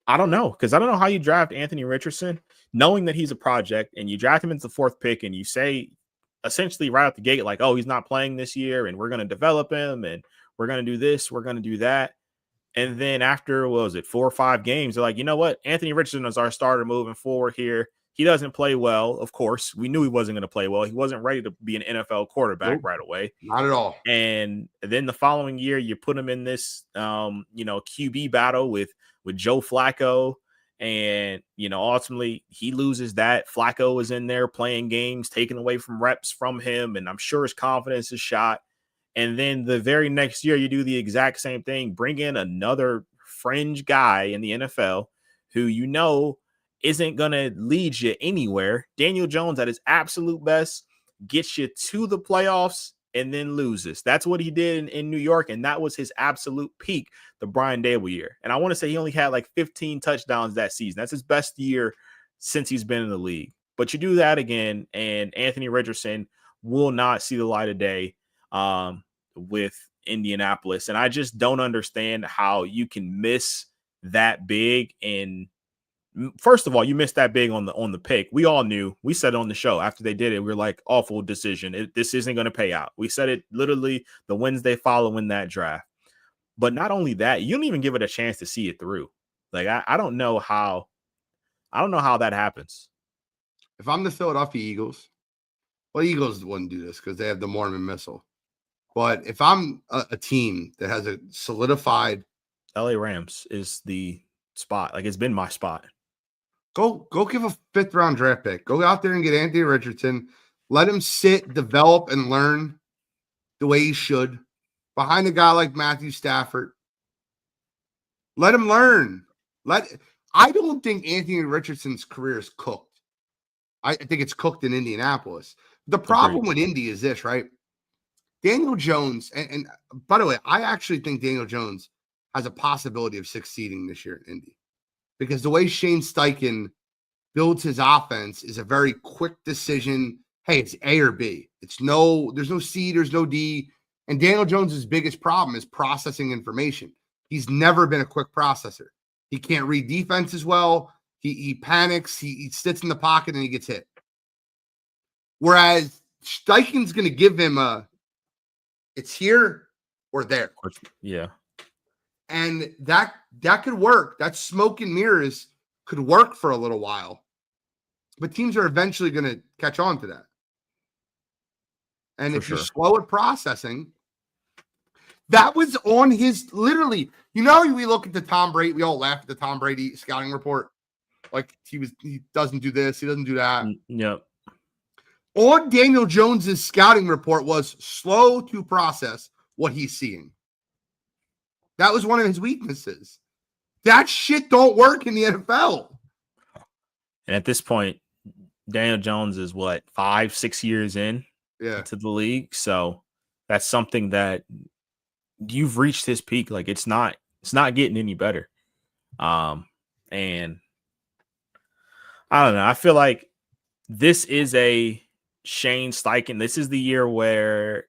I don't know, because I don't know how you draft Anthony Richardson knowing that he's a project, and you draft him as the fourth pick, and you say essentially right out the gate, oh, he's not playing this year, and we're going to develop him, and we're going to do this, we're going to do that. And then after, 4 or 5 games, they're like, you know what? Anthony Richardson is our starter moving forward here. He doesn't play well. Of course, we knew he wasn't going to play well. He wasn't ready to be an NFL quarterback right away. Not at all. And then the following year, you put him in this, QB battle with Joe Flacco. And, ultimately he loses that. Flacco is in there playing games, taking away from reps from him. And I'm sure his confidence is shot. And then the very next year, you do the exact same thing. Bring in another fringe guy in the NFL who isn't going to lead you anywhere. Daniel Jones at his absolute best gets you to the playoffs and then loses. That's what he did in New York, and that was his absolute peak, the Brian Daboll year. And I want to say he only had 15 touchdowns that season. That's his best year since he's been in the league. But you do that again, and Anthony Richardson will not see the light of day with Indianapolis. And I just don't understand how you can miss that big. And first of all, you missed that big on the pick. We all knew. We said it on the show after they did it. We were like, awful decision. This isn't going to pay out. We said it literally the Wednesday following that draft. But not only that, you don't even give it a chance to see it through. I don't know how that happens. If I'm the Philadelphia Eagles, well, Eagles wouldn't do this because they have the Mormon missile. But if I'm a team that has a solidified, LA Rams is the spot. It's been my spot. Go give a 5th round draft pick. Go out there and get Anthony Richardson. Let him sit, develop, and learn the way he should behind a guy like Matthew Stafford. Let him learn. I don't think Anthony Richardson's career is cooked. I think it's cooked in Indianapolis. The problem with Indy is this, right? Daniel Jones, and by the way, I actually think Daniel Jones has a possibility of succeeding this year in Indy because the way Shane Steichen builds his offense is a very quick decision, hey, it's A or B. There's no C, there's no D. And Daniel Jones's biggest problem is processing information. He's never been a quick processor. He can't read defense as well. He panics. He sits in the pocket and he gets hit. Whereas Steichen's going to give him it's here or there. Yeah. And that could work. That smoke and mirrors could work for a little while. But teams are eventually going to catch on to that. And if you're slow at processing, that was on his literally, we look at the Tom Brady, we all laugh at the Tom Brady scouting report. Like he doesn't do this, he doesn't do that. Yep. On Daniel Jones's scouting report was slow to process what he's seeing. That was one of his weaknesses. That shit don't work in the NFL. And at this point, Daniel Jones is 5-6 years in to the league. So that's something that you've reached his peak. Like it's not getting any better. And I don't know. I feel like this is a Shane Steichen. This is the year where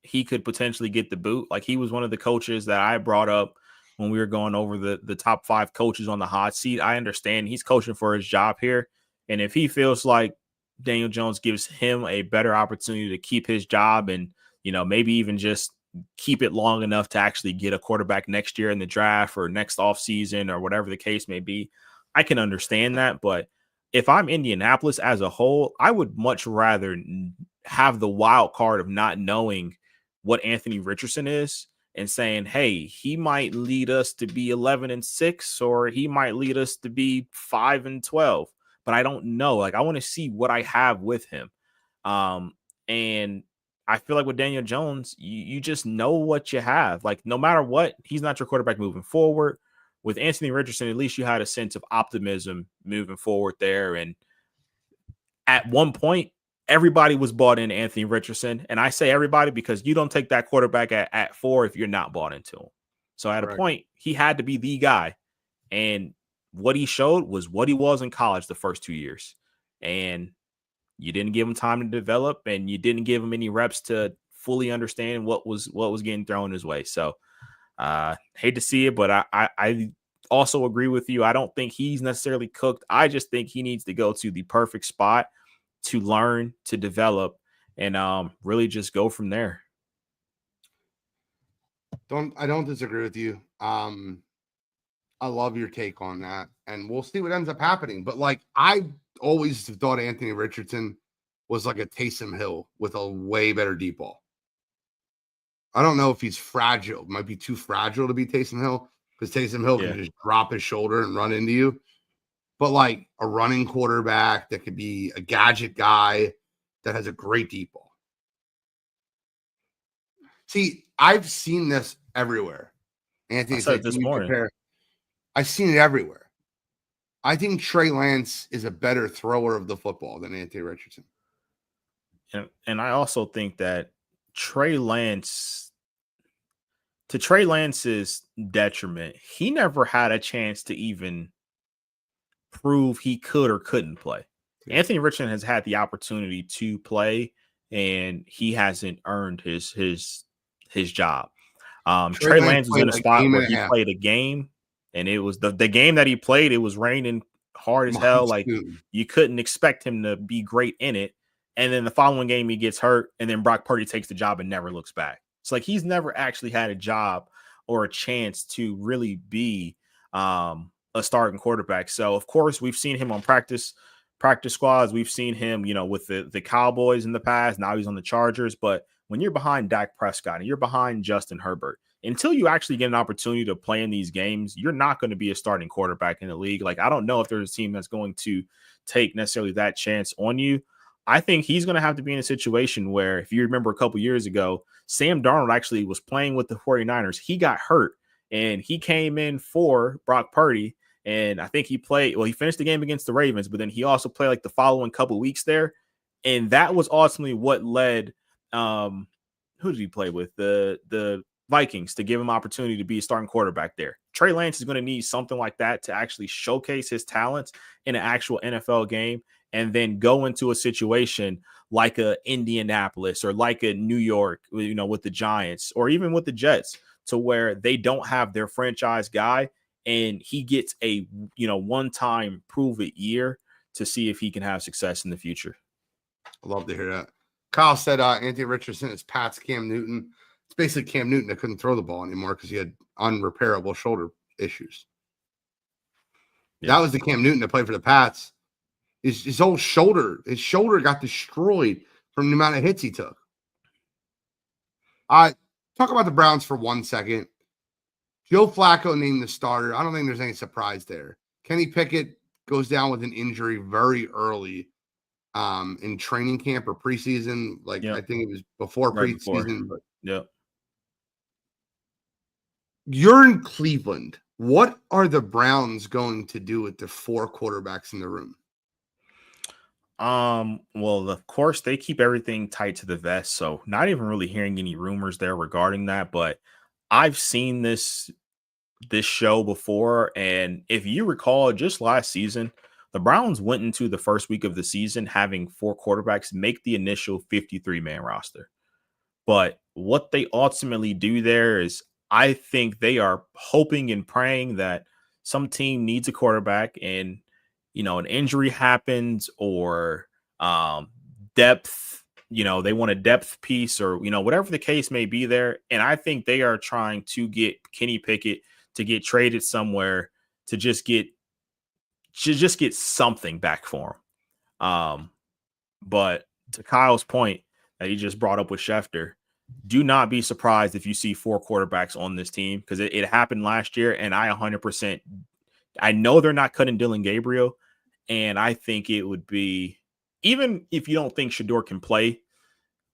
he could potentially get the boot. Like he was one of the coaches that I brought up when we were going over the top 5 coaches on the hot seat. I understand he's coaching for his job here. And if he feels like Daniel Jones gives him a better opportunity to keep his job and, maybe even just keep it long enough to actually get a quarterback next year in the draft or next offseason or whatever the case may be, I can understand that. But if I'm Indianapolis as a whole, I would much rather have the wild card of not knowing what Anthony Richardson is and saying, hey, he might lead us to be 11-6 or he might lead us to be 5-12, but I don't know. Like, I want to see what I have with him. And I feel like with Daniel Jones, you just know what you have. Like, no matter what, he's not your quarterback moving forward. With Anthony Richardson, at least you had a sense of optimism moving forward there. And at one point, everybody was bought into Anthony Richardson. And I say everybody because you don't take that quarterback at 4 if you're not bought into him. So at a point, he had to be the guy. And what he showed was what he was in college the first 2 years. And you didn't give him time to develop, and you didn't give him any reps to fully understand what was getting thrown his way. So hate to see it, but I also agree with you. I don't think he's necessarily cooked. I just think he needs to go to the perfect spot to learn, to develop, and really just go from there. I don't disagree with you. I love your take on that, and we'll see what ends up happening. But like, I always thought Anthony Richardson was like a Taysom Hill with a way better deep ball. I don't know if he's fragile. Might be too fragile to be Taysom Hill because Taysom Hill can just drop his shoulder and run into you. But like a running quarterback that could be a gadget guy that has a great deep ball. See, I've seen this everywhere. Anthony, I said it this morning. I've seen it everywhere. I think Trey Lance is a better thrower of the football than Anthony Richardson. And I also think that Trey Lance, to Trey Lance's detriment, he never had a chance to even prove he could or couldn't play. Yeah. Anthony Richardson has had the opportunity to play, and he hasn't earned his job. Trey Lance was in a spot where he played a game, and it was the game that he played. It was raining hard as hell. Like, you couldn't expect him to be great in it. And then the following game, he gets hurt, and then Brock Purdy takes the job and never looks back. It's like he's never actually had a job or a chance to really be a starting quarterback. So, of course, we've seen him on practice squads. We've seen him, with the Cowboys in the past. Now he's on the Chargers. But when you're behind Dak Prescott and you're behind Justin Herbert, until you actually get an opportunity to play in these games, you're not going to be a starting quarterback in the league. Like, I don't know if there's a team that's going to take necessarily that chance on you. I think he's going to have to be in a situation where, if you remember a couple years ago, Sam Darnold actually was playing with the 49ers. He got hurt, and he came in for Brock Purdy, and I think he finished the game against the Ravens, but then he also played like the following couple weeks there, and that was ultimately what led who did he play with? The Vikings to give him opportunity to be a starting quarterback there. Trey Lance is going to need something like that to actually showcase his talents in an actual NFL game. and then go into a situation like a Indianapolis or like a New York, with the Giants or even with the Jets, to where they don't have their franchise guy and he gets a, one-time prove it year to see if he can have success in the future. I love to hear that. Kyle said Anthony Richardson is Pat's Cam Newton. It's basically Cam Newton that couldn't throw the ball anymore because he had unrepairable shoulder issues. Yeah. That was the Cam Newton that played for the Pats. His whole shoulder, got destroyed from the amount of hits he took. Talk about the Browns for 1 second. Joe Flacco named the starter. I don't think there's any surprise there. Kenny Pickett goes down with an injury very early in training camp or preseason. I think it was before preseason. But you're in Cleveland. What are the Browns going to do with the 4 quarterbacks in the room? Well, of course, they keep everything tight to the vest, so not even really hearing any rumors there regarding that. But I've seen this show before, and if you recall, just last season, the Browns went into the first week of the season having 4 quarterbacks make the initial 53-man roster. But what they ultimately do there is, I think they are hoping and praying that some team needs a quarterback and, an injury happens or depth, they want a depth piece or, whatever the case may be there. And I think they are trying to get Kenny Pickett to get traded somewhere to just get something back for him. But to Kyle's point that he just brought up with Schefter, do not be surprised if you see 4 quarterbacks on this team, because it happened last year. And I know they're not cutting Dylan Gabriel. And I think it would be, even if you don't think Shedeur can play,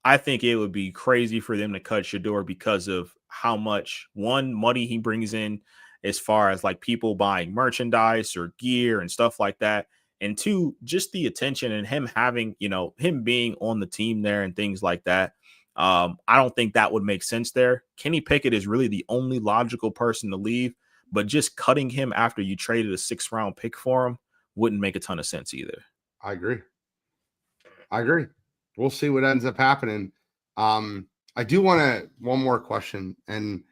I think it would be crazy for them to cut Shedeur because of how much, one, money he brings in as far as like people buying merchandise or gear and stuff like that. And 2, just the attention and him having, him being on the team there and things like that. I don't think that would make sense there. Kenny Pickett is really the only logical person to leave, but just cutting him after you traded a 6th-round pick for him wouldn't make a ton of sense either. I agree. We'll see what ends up happening. I do want one more question, and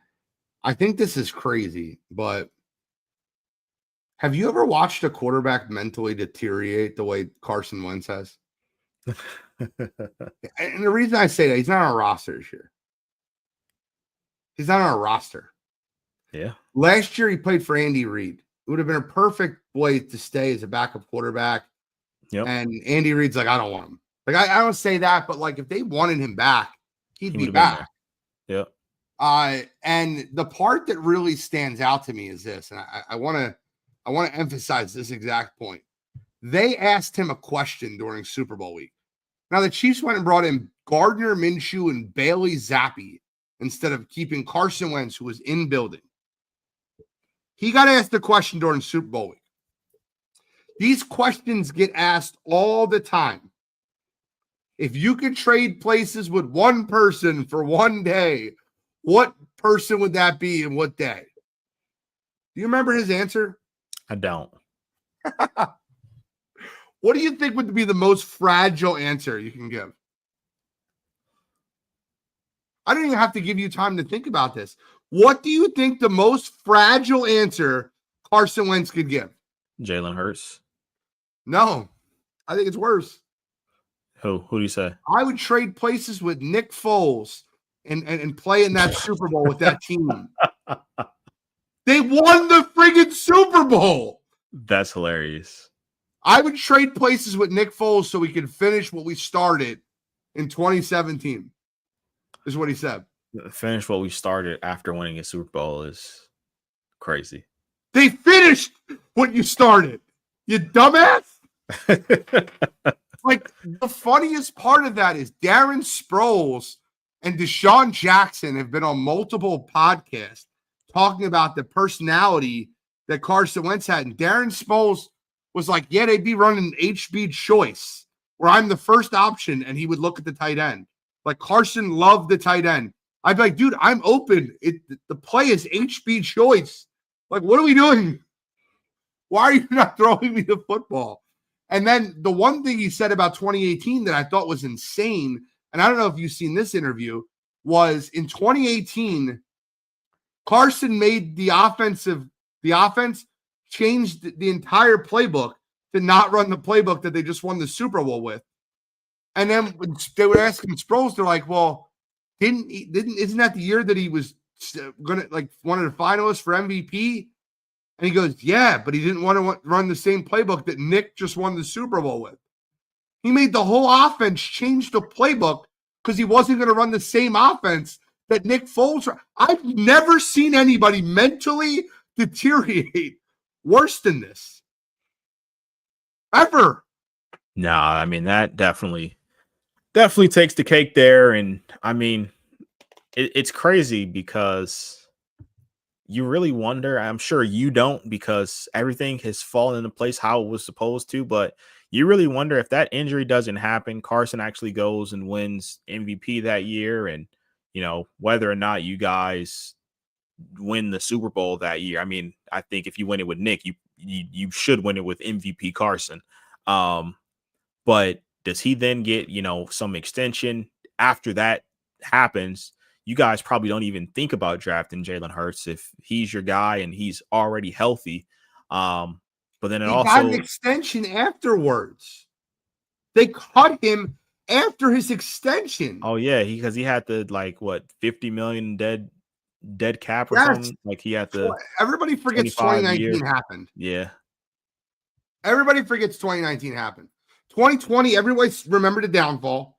I think this is crazy, but have you ever watched a quarterback mentally deteriorate the way Carson Wentz has? And the reason I say that, he's not on a roster this year. He's not on a roster. Yeah. Last year, he played for Andy Reid. It would have been a perfect way to stay as a backup quarterback. Yep. And Andy Reid's like, I don't want him. I don't say that, but if they wanted him back, he'd be back. Yep. And the part that really stands out to me is this, and I want to emphasize this exact point. They asked him a question during Super Bowl week. Now, the Chiefs went and brought in Gardner Minshew and Bailey Zappi instead of keeping Carson Wentz, who was in building. He got asked the question during Super Bowl week. These questions get asked all the time. If you could trade places with one person for one day, what person would that be and what day? Do you remember his answer? I don't. What do you think would be the most fragile answer you can give? I don't even have to give you time to think about this. What do you think the most fragile answer Carson Wentz could give? Jalen Hurts. No, I think it's worse. Who do you say? I would trade places with Nick Foles and play in that Super Bowl with that team. They won the friggin' Super Bowl. That's hilarious. I would trade places with Nick Foles so we could finish what we started in 2017, is what he said. Finish what we started after winning a Super Bowl is crazy. They finished what you started, you dumbass. The funniest part of that is Darren Sproles and Deshaun Jackson have been on multiple podcasts talking about the personality that Carson Wentz had. And Darren Sproles was like, yeah, they'd be running HB choice where I'm the first option. And he would look at the tight end. Carson loved the tight end. I'd be like, dude, I'm open. The play is HB choice. What are we doing? Why are you not throwing me the football? And then the one thing he said about 2018 that I thought was insane, and I don't know if you've seen this interview, was in 2018, Carson made the offense changed the entire playbook to not run the playbook that they just won the Super Bowl with. And then when they were asking Sproles, they're like, well, isn't that the year that he was gonna like one of the finalists for MVP? And he goes, yeah, but he didn't want to run the same playbook that Nick just won the Super Bowl with. He made the whole offense change the playbook because he wasn't going to run the same offense that Nick Foles. I've never seen anybody mentally deteriorate worse than this. Ever. No, I mean, that definitely takes the cake there. And I mean, it's crazy because you really wonder. I'm sure you don't, because everything has fallen into place how it was supposed to, but you really wonder if that injury doesn't happen, Carson actually goes and wins MVP that year, and whether or not you guys win the Super Bowl that year. I mean, I think if you win it with Nick, you should win it with MVP Carson. But does he then get some extension after that happens? You guys probably don't even think about drafting Jalen Hurts if he's your guy and he's already healthy. But then it got an extension afterwards. They cut him after his extension. Oh yeah, because he had the $50 million dead cap or something. Like he had the. Everybody forgets 2019 happened. Yeah. Everybody forgets 2019 happened. 2020, everybody remembered the downfall.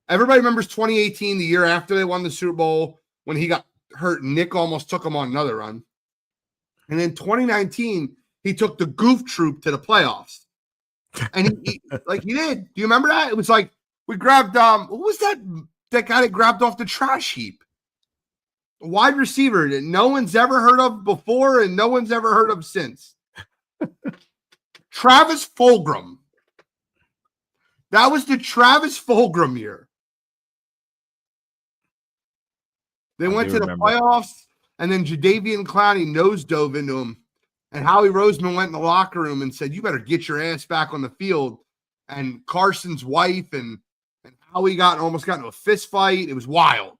Everybody remembers 2018, the year after they won the Super Bowl, when he got hurt. Nick almost took him on another run. And then 2019, he took the goof troop to the playoffs. And he did. Do you remember that? It was like we grabbed what was that guy that grabbed off the trash heap? A wide receiver that no one's ever heard of before and no one's ever heard of since. Travis Fulgham. That was the Travis Fulgham year. They went to the playoffs, and then Jadeveon Clowney nose dove into him. And Howie Roseman went in the locker room and said, you better get your ass back on the field. And Carson's wife and Howie almost got into a fist fight. It was wild.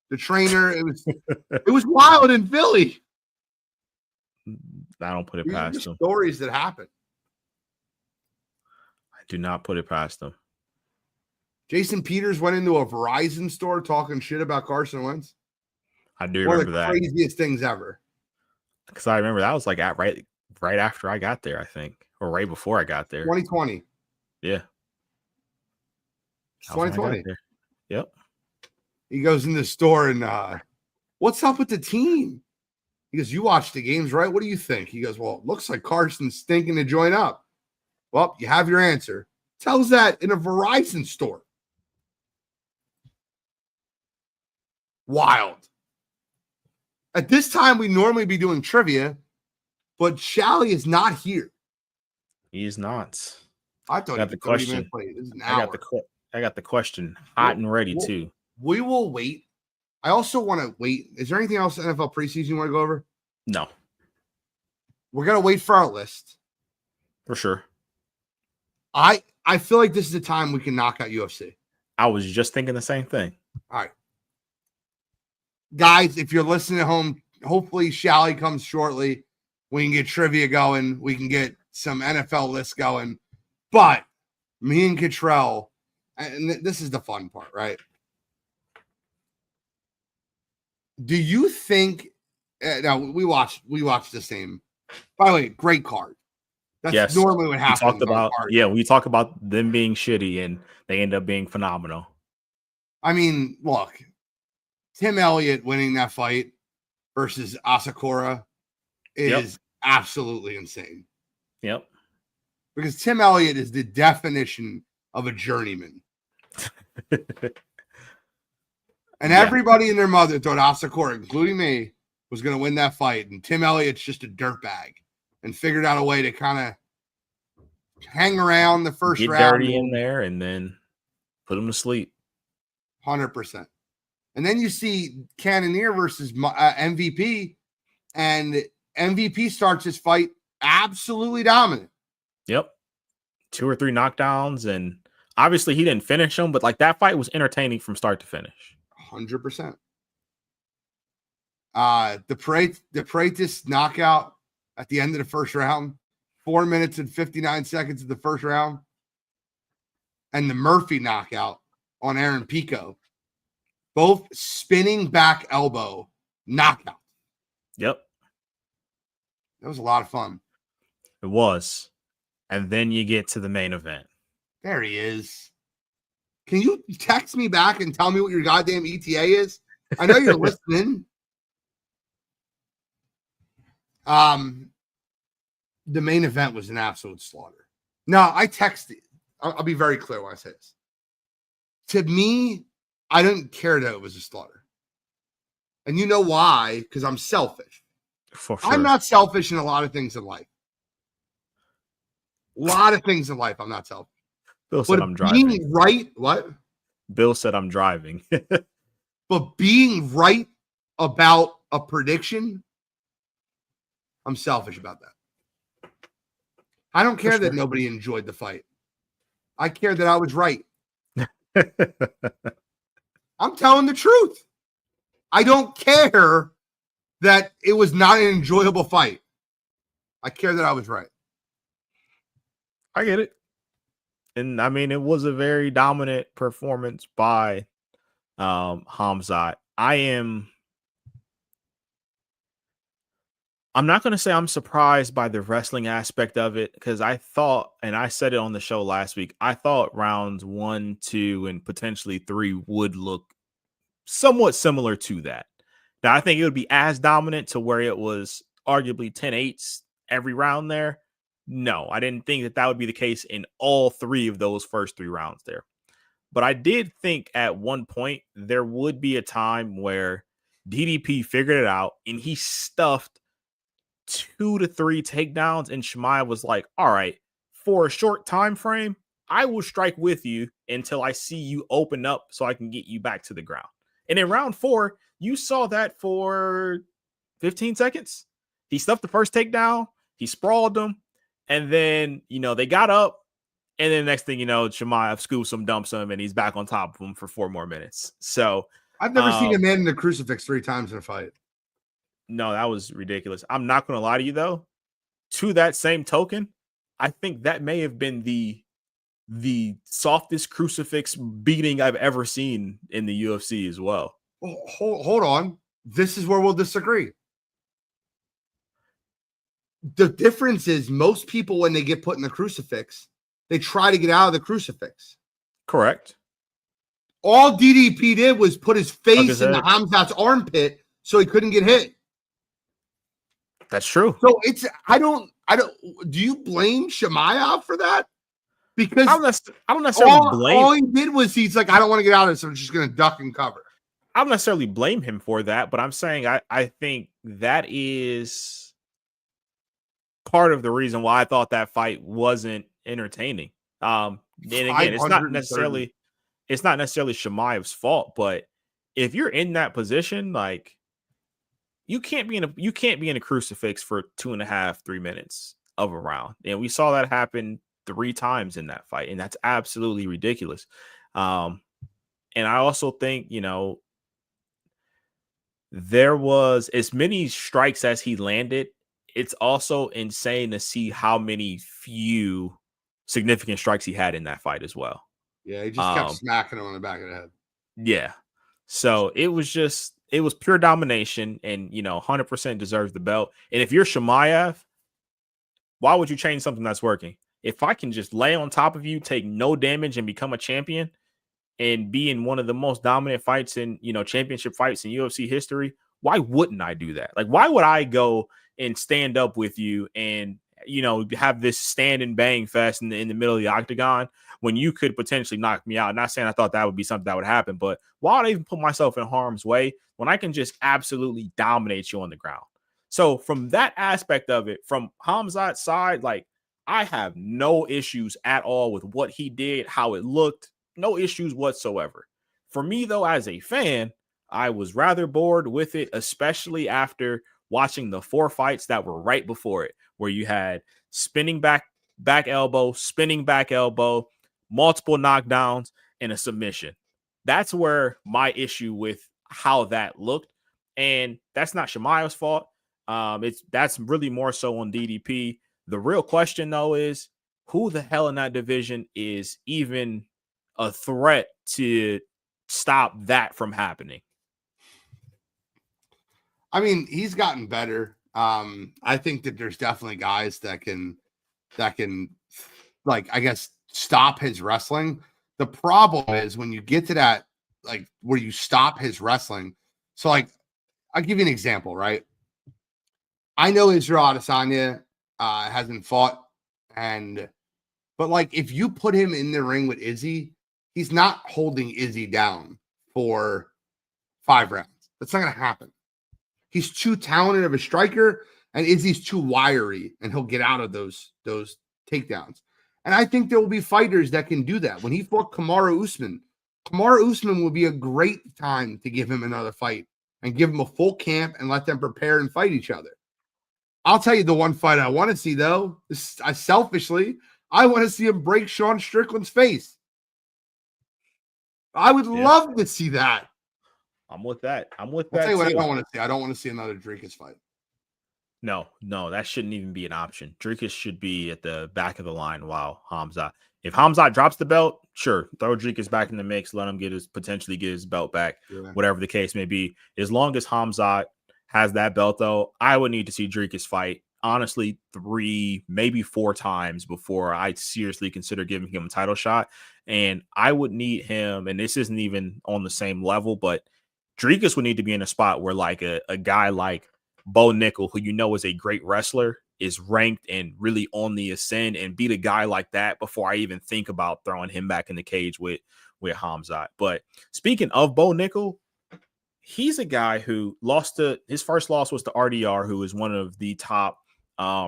The trainer, it was wild in Philly. I don't put it past them. Stories that happen. I do not put it past them. Jason Peters went into a Verizon store talking shit about Carson Wentz. I do remember that. One of the craziest things ever. Because I remember that was like right after I got there, I think, or right before I got there. 2020. Yeah. 2020. Yep. He goes in the store and what's up with the team? He goes, you watch the games, right? What do you think? He goes, well, it looks like Carson's stinking to join up. Well, you have your answer. Tells that in a Verizon store. Wild. At this time, we normally be doing trivia, but Shally is not here. He is not. I thought got the question. I got the question hot and ready too. We will wait. I also want to wait. Is there anything else NFL preseason you want to go over? No. We're gonna wait for our list. For sure. I feel like this is the time we can knock out UFC. I was just thinking the same thing. All right. Guys, if you're listening at home, hopefully Shally comes shortly. We can get trivia going. We can get some NFL lists going. But me and Cottrell, and this is the fun part, right? Do you think now we watched the same. By the way, great card. That's normally what happens. We talk about them being shitty and they end up being phenomenal. I mean, look, Tim Elliott winning that fight versus Asakura is absolutely insane. Yep. Because Tim Elliott is the definition of a journeyman. And everybody and their mother thought Asakura, including me, was going to win that fight. And Tim Elliott's just a dirtbag and figured out a way to kind of hang around the first round. Get dirty in there and then put him to sleep. 100%. And then you see Cannonier versus MVP, and MVP starts his fight absolutely dominant. Yep. 2 or 3 knockdowns, and obviously he didn't finish them, but like that fight was entertaining from start to finish. 100%. The Freitas knockout at the end of the first round, 4 minutes and 59 seconds of the first round, and the Murphy knockout on Aaron Pico, both spinning back elbow knockout. Yep. That was a lot of fun. It was. And then you get to the main event. There he is. Can you text me back and tell me what your goddamn ETA is? I know you're listening. The main event was an absolute slaughter. No, I texted. I'll be very clear when I say this. To me, I didn't care that it was a slaughter. And you know why? Because I'm selfish. For sure. I'm not selfish in a lot of things in life. A lot of things in life, I'm not selfish. Bill said I'm driving. What? Bill said I'm driving. But being right about a prediction, I'm selfish about that. I don't care that nobody enjoyed the fight. I care that I was right. I'm telling the truth. I don't care that it was not an enjoyable fight. I care that I was right. I get it. And I mean, it was a very dominant performance by Khamzat. I'm not going to say I'm surprised by the wrestling aspect of it, because I thought, and I said it on the show last week, I thought rounds 1, 2, and potentially 3 would look somewhat similar to that. Now, I think it would be as dominant to where it was arguably 10-8s every round there. No, I didn't think that would be the case in all 3 of those first 3 rounds there. But I did think at one point there would be a time where DDP figured it out and he stuffed 2 to 3 takedowns, and Chimaev was like, all right, for a short time frame, I will strike with you until I see you open up so I can get you back to the ground. And in round 4, you saw that for 15 seconds. He stuffed the first takedown, he sprawled them, and then, they got up, and then the next thing you know, Chimaev scoops him, dumps him, and he's back on top of him for 4 more minutes. So I've never seen a man in a crucifix 3 times in a fight. No, that was ridiculous. I'm not going to lie to you, though. To that same token, I think that may have been the softest crucifix beating I've ever seen in the UFC as well. Well, hold on. This is where we'll disagree. The difference is most people, when they get put in the crucifix, they try to get out of the crucifix. Correct. All DDP did was put his face in the Khamzat's armpit so he couldn't get hit. That's true. So I don't. Do you blame Chimaev for that? Because I don't necessarily blame. All he did was he's like, I don't want to get out of this, so I'm just going to duck and cover. I don't necessarily blame him for that, but I'm saying I think that is part of the reason why I thought that fight wasn't entertaining. And again, it's not necessarily Chimaev's fault, but if you're in that position, like, you can't be in a crucifix for 2.5, 3 minutes of a round. And we saw that happen 3 times in that fight, and that's absolutely ridiculous. And I also think, there was as many strikes as he landed. It's also insane to see how many few significant strikes he had in that fight as well. Yeah, he just kept smacking him on the back of the head. Yeah. So it was pure domination, and 100% deserves the belt. And if you're Chimaev, why would you change something that's working? If I can just lay on top of you, take no damage, and become a champion, and be in one of the most dominant fights in championship fights in UFC history, why wouldn't I do that? Like, why would I go and stand up with you and have this stand and bang fest in the middle of the octagon when you could potentially knock me out? Not saying I thought that would be something that would happen, but why would I even put myself in harm's way when I can just absolutely dominate you on the ground? So from that aspect of it, from Khamzat's side, like, I have no issues at all with what he did, how it looked, no issues whatsoever. For me, though, as a fan, I was rather bored with it, especially after watching the 4 fights that were right before it, where you had spinning back back elbow, spinning back elbow, multiple knockdowns, and a submission. That's where my issue with how that looked. And that's not Chimaev's fault. That's really more so on DDP. The real question, though, is who the hell in that division is even a threat to stop that from happening? I mean, he's gotten better. I think that there's definitely guys that can like, I guess, stop his wrestling. The problem is when you get to that, like, where you stop his wrestling. So, like, I'll give you an example, right? I know Israel Adesanya hasn't fought, but like, if you put him in the ring with Izzy, he's not holding Izzy down for 5 rounds. That's not going to happen. He's too talented of a striker, and Izzy's too wiry, and he'll get out of those takedowns. And I think there will be fighters that can do that. When he fought Kamaru Usman would be a great time to give him another fight and give him a full camp and let them prepare and fight each other. I'll tell you the one fight I want to see, though. Selfishly, I want to see him break Sean Strickland's face. I would love to see that. I'm with that. I'll tell you what I don't want to see. I don't want to see another Dricus fight. No, that shouldn't even be an option. Dricus should be at the back of the line while Hamzat. If Hamzat drops the belt, sure, throw Dricus back in the mix, let him potentially get his belt back, whatever the case may be. As long as Hamzat has that belt, though, I would need to see Dricus fight, honestly, 3, maybe 4 times before I'd seriously consider giving him a title shot. And I would need him, and this isn't even on the same level, but Dricus would need to be in a spot where, like, a guy like Bo Nickel, who you know is a great wrestler, is ranked and really on the ascend, and beat a guy like that before I even think about throwing him back in the cage with Hamzat. But speaking of Bo Nickel, he's a guy who his first loss was to RDR, who is one of the top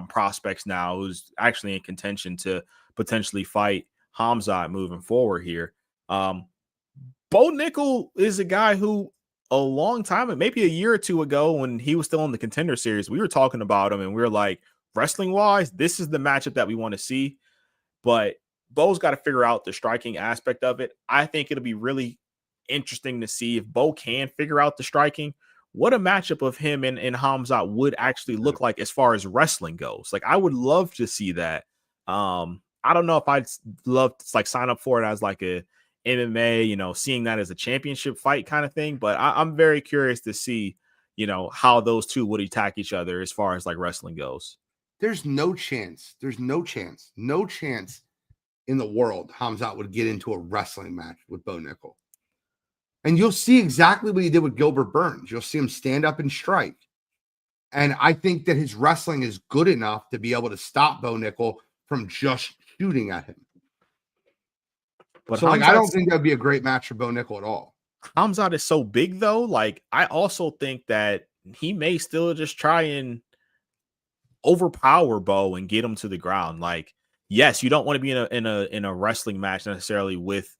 prospects now, who's actually in contention to potentially fight Hamzat moving forward here. Bo Nickel is a guy who, a long time, maybe a year or 2 ago, when he was still in the Contender Series, we were talking about him and we were like, wrestling wise, this is the matchup that we want to see. But Bo's got to figure out the striking aspect of it. I think it'll be really interesting to see if Bo can figure out the striking, what a matchup of him and Hamzat would actually look like as far as wrestling goes. Like, I would love to see that. I don't know if I'd love to, like, sign up for it as like a MMA, seeing that as a championship fight kind of thing. But I'm very curious to see, how those two would attack each other as far as like wrestling goes. There's no chance in the world Hamzat would get into a wrestling match with Bo Nickel. And you'll see exactly what he did with Gilbert Burns. You'll see him stand up and strike. And I think that his wrestling is good enough to be able to stop Bo Nickel from just shooting at him. But so, I don't think that'd be a great match for Bo Nickel at all. Hamzat is so big, though. Like, I also think that he may still just try and overpower Bo and get him to the ground. Like, yes, you don't want to be in a wrestling match necessarily with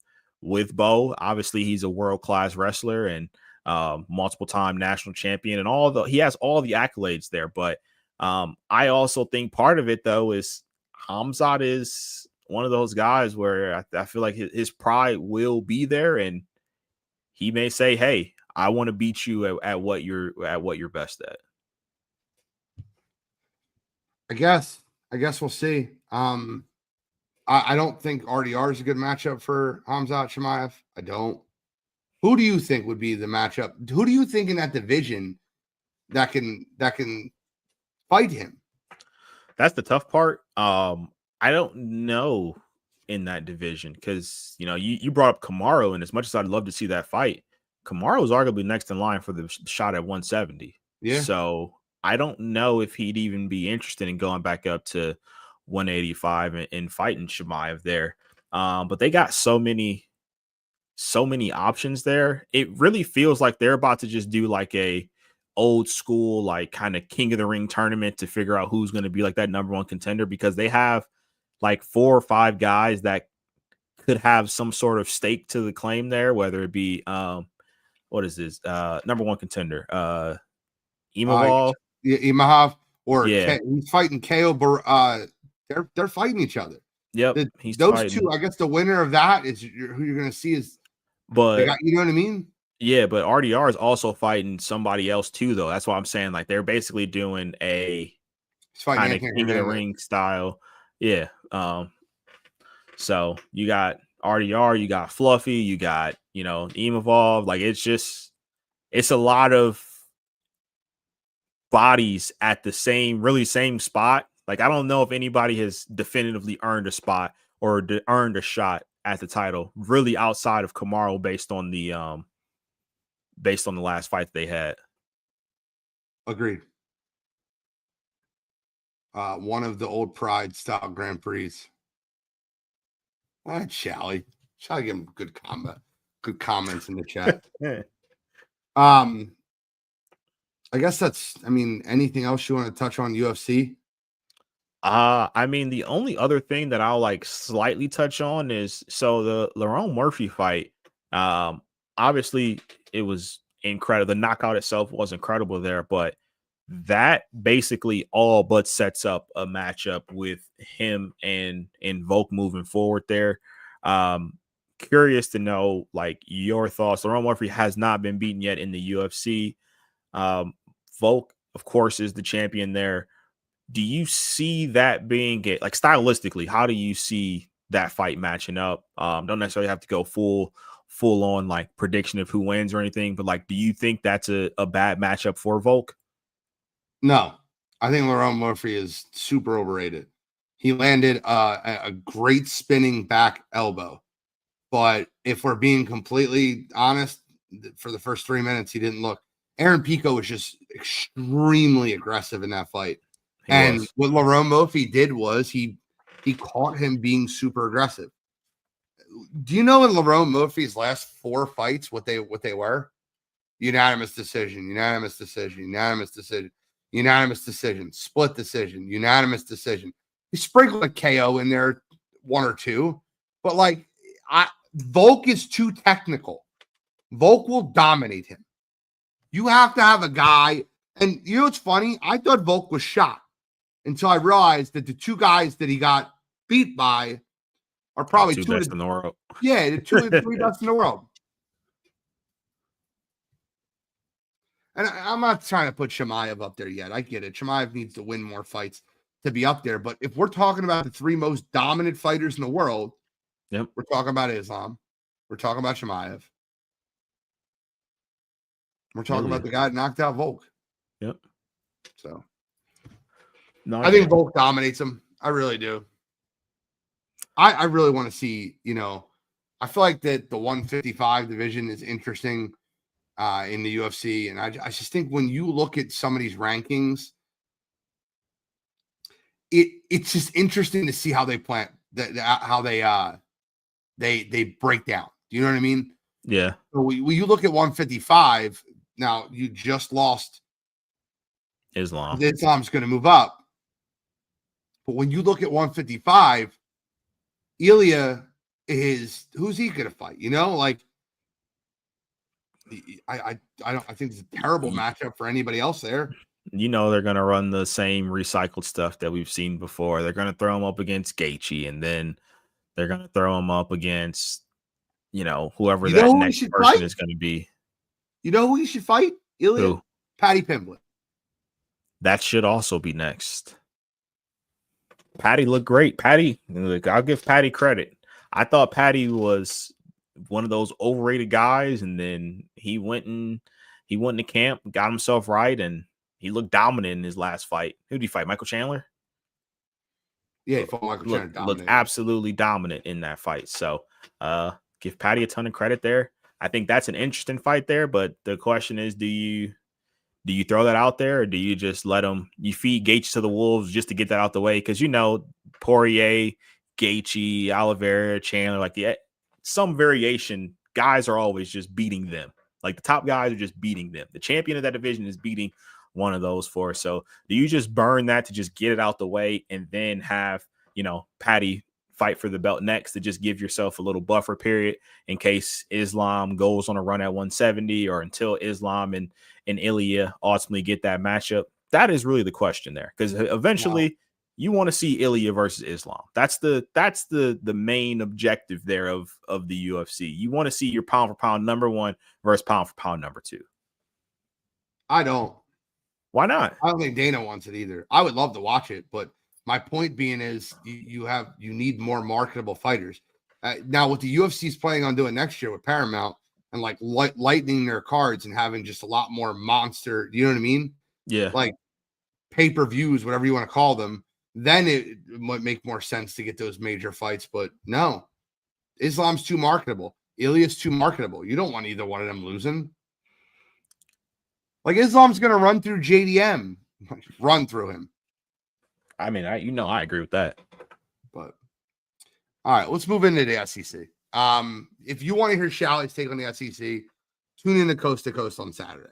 Bo. Obviously, he's a world-class wrestler and multiple-time national champion, and he has all the accolades there. But I also think part of it, though, is Hamzat is one of those guys where I feel like his pride will be there, and he may say, "Hey, I want to beat you at what you're best at." I guess we'll see. I don't think RDR is a good matchup for Hamzat Chimaev. I don't. Who do you think would be the matchup? Who do you think in that division that can fight him? That's the tough part. I don't know in that division because you brought up Kamaru, and as much as I'd love to see that fight, Kamaru is arguably next in line for the shot at 170. Yeah. So I don't know if he'd even be interested in going back up to 185 and fighting Chimaev there. But they got so many options there. It really feels like they're about to just do like a old school, like kind of King of the Ring tournament to figure out who's going to be like that number one contender, because they have like 4 or 5 guys that could have some sort of stake to the claim there, whether it be what is this number one contender, Imavov, Imavov, or he's fighting KO They're fighting each other. Yep, Those fighting. two, I guess the winner of that is who you're going to see is. But you know what I mean? Yeah, but RDR is also fighting somebody else too, though. That's why I'm saying like they're basically doing a kind of King of the Ring style. Yeah. So you got RDR, you got Fluffy, you got Evolve. Like it's a lot of bodies at the same spot. Like I don't know if anybody has definitively earned a spot or earned a shot at the title, really outside of Kamaru based on the last fight they had. Agreed. One of the old Pride style Grand Prix. All right, Shally give him good comments in the chat. I guess anything else you want to touch on UFC? The only other thing that I'll like slightly touch on is the Lerone Murphy fight. Obviously it was incredible. The knockout itself was incredible there, but that basically all but sets up a matchup with him and Volk moving forward there. Curious to know like your thoughts. Lerone Murphy has not been beaten yet in the UFC. Volk, of course, is the champion there. Do you see that being like stylistically? How do you see that fight matching up? Don't necessarily have to go full on like prediction of who wins or anything, but like, do you think that's a bad matchup for Volk? No, I think Lerone Murphy is super overrated. He landed a great spinning back elbow, but if we're being completely honest, for the first 3 minutes, he didn't look. Aaron Pico was just extremely aggressive in that fight. What Lerone Murphy did was he caught him being super aggressive. Do you know in Lerone Murphy's last 4 fights what they were? Unanimous decision, unanimous decision, unanimous decision, unanimous decision, split decision, unanimous decision. He sprinkled a KO in there, 1 or 2, but like Volk is too technical. Volk will dominate him. You have to have a guy, and you know what's funny? I thought Volk was shot until I realized that the 2 guys that he got beat by are probably 2 best in the world. Yeah, the 2 and 3 best in the world. And I'm not trying to put Chimaev up there yet. I get it. Chimaev needs to win more fights to be up there. But if we're talking about the 3 most dominant fighters in the world, yep, we're talking about Islam. We're talking about Chimaev. We're talking about the guy that knocked out Volk. Yep. So I think Volk dominates him. I really do. I really want to see, I feel like that the 155 division is interesting in the UFC. And I just think when you look at some of these rankings, it's just interesting to see how they plan, how they break down. Do you know what I mean? Yeah. So when you look at 155, now you just lost Islam. Islam's going to move up. But when you look at 155, Ilya who's he going to fight? I think it's a terrible matchup for anybody else there. They're going to run the same recycled stuff that we've seen before. They're going to throw him up against Gaethje, and then they're going to throw him up against, whoever that next person is going to be. You know who he should fight? Ilya? Who? Paddy Pimblett. That should also be next. Paddy looked great. Paddy, I'll give Paddy credit. I thought Paddy was one of those overrated guys, and then he went to camp, got himself right, and he looked dominant in his last fight. Who did he fight? Michael Chandler? Yeah, he fought Michael Chandler. Looked absolutely dominant in that fight. So give Paddy a ton of credit there. I think that's an interesting fight there, but the question is, do you throw that out there, or do you just let you feed Gaethje to the wolves just to get that out the way? Because Poirier, Gaethje, Oliveira, Chandler, some variation, guys are always just beating them. Like the top guys are just beating them. The champion of that division is beating one of those 4. So do you just burn that to just get it out the way and then have, Paddy fight for the belt next to just give yourself a little buffer period in case Islam goes on a run at 170 or until Islam and Ilya ultimately get that matchup? That is really the question there, because eventually you want to see Ilya versus Islam. That's the main objective there of the UFC. You want to see your pound for pound number one versus pound for pound number two. I don't. Why not? I don't think Dana wants it either. I would love to watch it, but my point being is you need more marketable fighters. Now, what the UFC is planning on doing next year with Paramount and like lightening their cards and having just a lot more monster, you know what I mean? Yeah. Like pay-per-views, whatever you want to call them, then it might make more sense to get those major fights. But no, Islam's too marketable. Ilya's too marketable. You don't want either one of them losing. Like Islam's going to run through JDM, run through him. I mean, I agree with that. But all right, let's move into the SEC. If you want to hear Shally's take on the SEC, tune in to Coast on Saturday.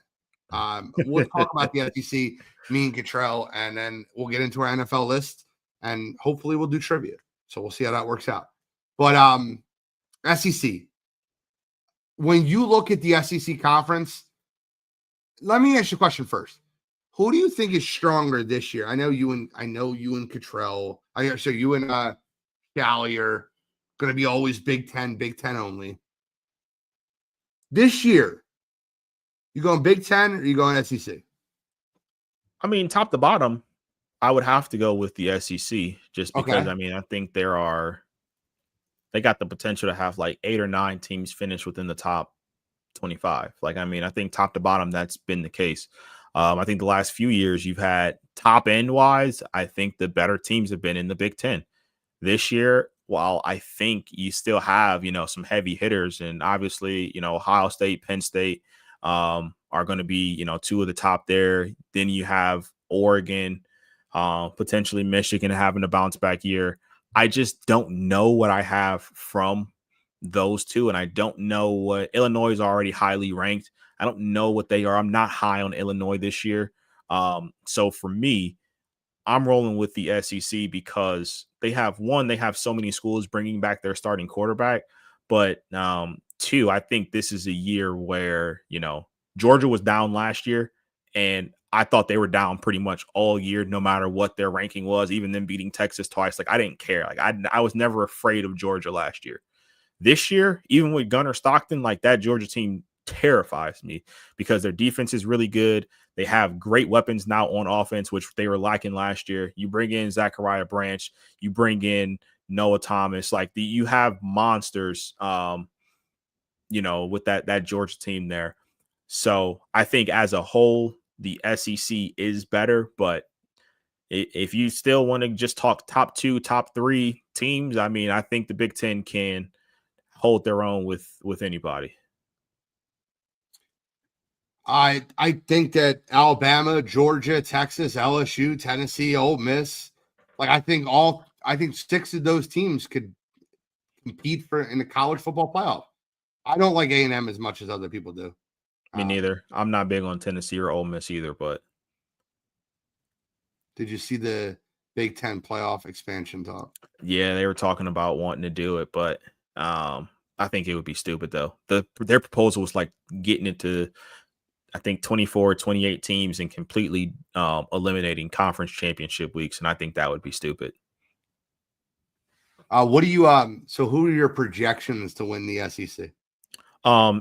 We'll talk about the SEC, me and Cottrell, and then we'll get into our NFL list, and hopefully we'll do trivia. So we'll see how that works out. But SEC, when you look at the SEC conference, let me ask you a question first. Who do you think is stronger this year? I know you and Cottrell. You and Shally are going to be always Big Ten only. This year, you going Big Ten or you going SEC? I mean, top to bottom, I would have to go with the SEC just because, I mean, I think they got the potential to have like 8 or 9 teams finish within the top 25. Like, I mean, I think top to bottom, that's been the case. I think the last few years you've had top end wise, I think the better teams have been in the Big Ten. This year, while I think you still have, some heavy hitters, and obviously, Ohio State, Penn State are going to be, 2 of the top there. Then you have Oregon, potentially Michigan having a bounce back year. I just don't know what I have from those 2, and I don't know what Illinois is already highly ranked. I don't know what they are. I'm not high on Illinois this year. So for me, I'm rolling with the SEC because they have so many schools bringing back their starting quarterback. But 2, I think this is a year where, Georgia was down last year, and I thought they were down pretty much all year, no matter what their ranking was, even them beating Texas twice. Like, I didn't care. Like, I was never afraid of Georgia last year. This year, even with Gunnar Stockton, like, that Georgia team terrifies me because their defense is really good. They have great weapons now on offense, which they were lacking last year. You bring in Zachariah Branch, you bring in Noah Thomas, you have monsters, with that Georgia team there. So I think as a whole, the SEC is better, but if you still want to just talk top 2, top 3 teams, I mean, I think the Big Ten can hold their own with anybody. I think that Alabama, Georgia, Texas, LSU, Tennessee, Ole Miss, I think 6 of those teams could compete in the college football playoff. I don't like A&M as much as other people do. Me neither. I'm not big on Tennessee or Ole Miss either, but did you see the Big Ten playoff expansion talk? Yeah, they were talking about wanting to do it, but I think it would be stupid though. Their proposal was like getting it to, I think, 24, 28 teams and completely eliminating conference championship weeks, and I think that would be stupid. What do you so who are your projections to win the SEC?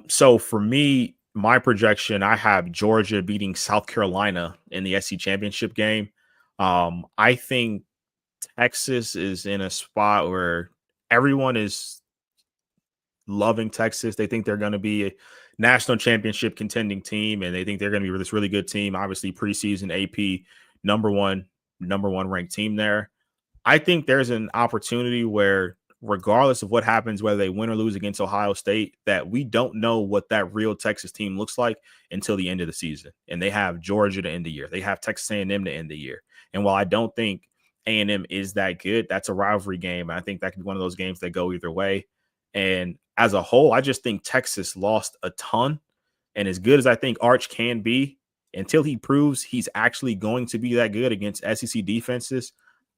So for me, my projection, I have Georgia beating South Carolina in the SEC championship game. I think Texas is in a spot where everyone is loving Texas. They think they're going to be a national championship contending team, and they think they're going to be this really good team. Obviously, preseason AP number one ranked team there. I think there's an opportunity where, regardless of what happens, whether they win or lose against Ohio State, that we don't know what that real Texas team looks like until the end of the season. And they have Georgia to end the year. They have Texas A&M to end the year. And while I don't think A&M is that good, that's a rivalry game. And I think that could be one of those games that go either way. And as a whole, I just think Texas lost a ton. And as good as I think Arch can be, until he proves he's actually going to be that good against SEC defenses,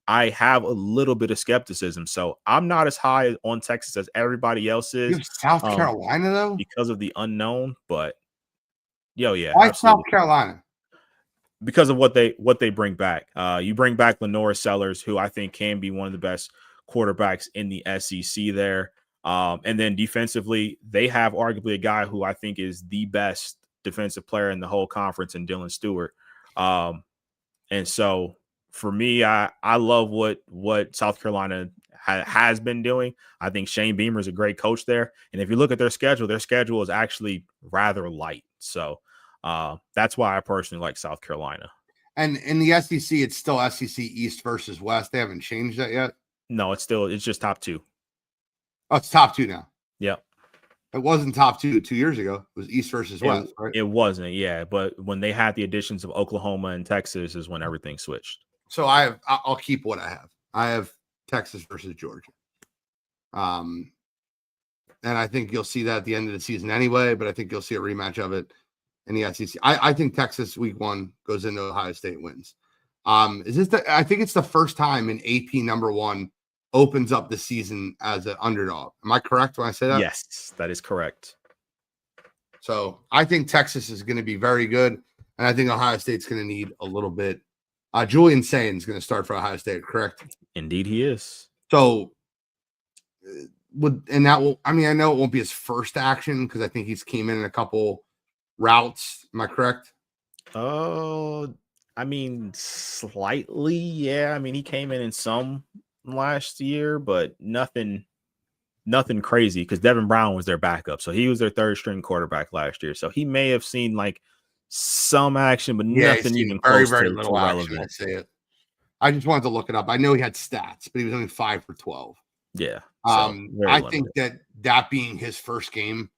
I have a little bit of skepticism. So I'm not as high on Texas as everybody else is. South Carolina, though? Because of the unknown, but yeah. Why South Carolina? because of what they bring back. You bring back Lenore Sellers, who I think can be one of the best quarterbacks in the SEC there. And then defensively, they have arguably a guy who I think is the best defensive player in the whole conference in Dylan Stewart. And so for me, I love what South Carolina has been doing. I think Shane Beamer is a great coach there. And if you look at their schedule is actually rather light. So that's why I personally like South Carolina. And in the SEC, it's still SEC East versus West. They haven't changed that yet. No, it's just top two. Oh, it's top two now. Yep. It wasn't top 2 years ago. It was East versus West, right? It wasn't, yeah. But when they had the additions of Oklahoma and Texas is when everything switched. So I'll keep what I have. I have Texas versus Georgia. And I think you'll see that at the end of the season anyway, but I think you'll see a rematch of it in the SEC. I think Texas week 1 goes into Ohio State wins. I think it's the first time in AP number 1 opens up the season as an underdog. Am I correct when I say that? Yes, that is correct. So I think Texas is going to be very good, and I think Ohio State's going to need a little bit. Julian Sayin is going to start for Ohio State, correct? Indeed, he is. So, I know it won't be his first action because I think he's came in a couple routes. Am I correct? Oh, slightly, yeah. He came in some last year, but nothing crazy because Devin Brown was their backup. So he was their third string quarterback last year. So he may have seen like some action, but nothing even close very to little action. I say it. I just wanted to look it up. I know he had stats, but he was only 5 for 12. Yeah. I think that being his first game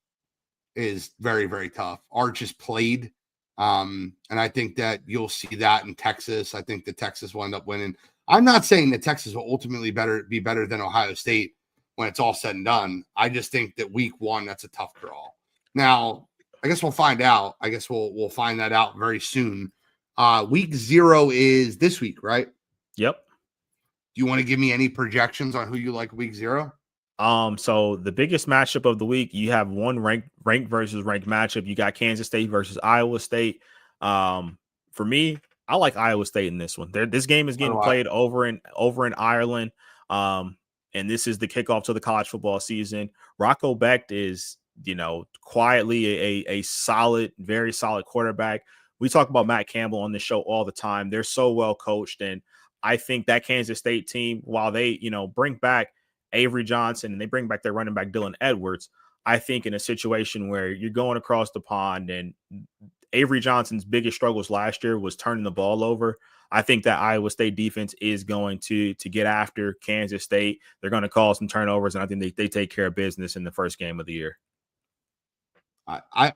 is very, very tough. Arch has played. And I think that you'll see that in Texas. I think that Texas will end up winning. I'm not saying that Texas will ultimately be better than Ohio State when it's all said and done. I just think that week 1, that's a tough draw. Now, I guess we'll find out. I guess we'll find that out very soon. Week 0 is this week, right? Yep. Do you want to give me any projections on who you like week 0? So the biggest matchup of the week, you have one ranked versus ranked matchup. You got Kansas State versus Iowa State. For me, I like Iowa State in this one. This game is getting played over in Ireland. And this is the kickoff to the college football season. Rocco Becht is, quietly a solid, very solid quarterback. We talk about Matt Campbell on the show all the time. They're so well coached. And I think that Kansas State team, while they, bring back Avery Johnson and they bring back their running back Dylan Edwards, I think in a situation where you're going across the pond and Avery Johnson's biggest struggles last year was turning the ball over. I think that Iowa State defense is going to get after Kansas State. They're going to cause some turnovers, and I think they take care of business in the first game of the year. I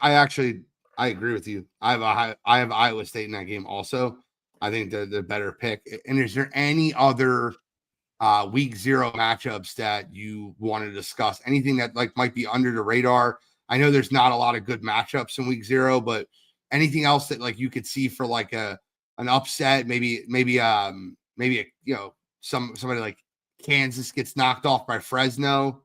agree with you. I have Iowa State in that game also. I think they're the better pick. And is there any other week 0 matchups that you want to discuss? Anything that might be under the radar? I know there's not a lot of good matchups in week 0, but anything else that you could see for an upset, maybe somebody like Kansas gets knocked off by Fresno.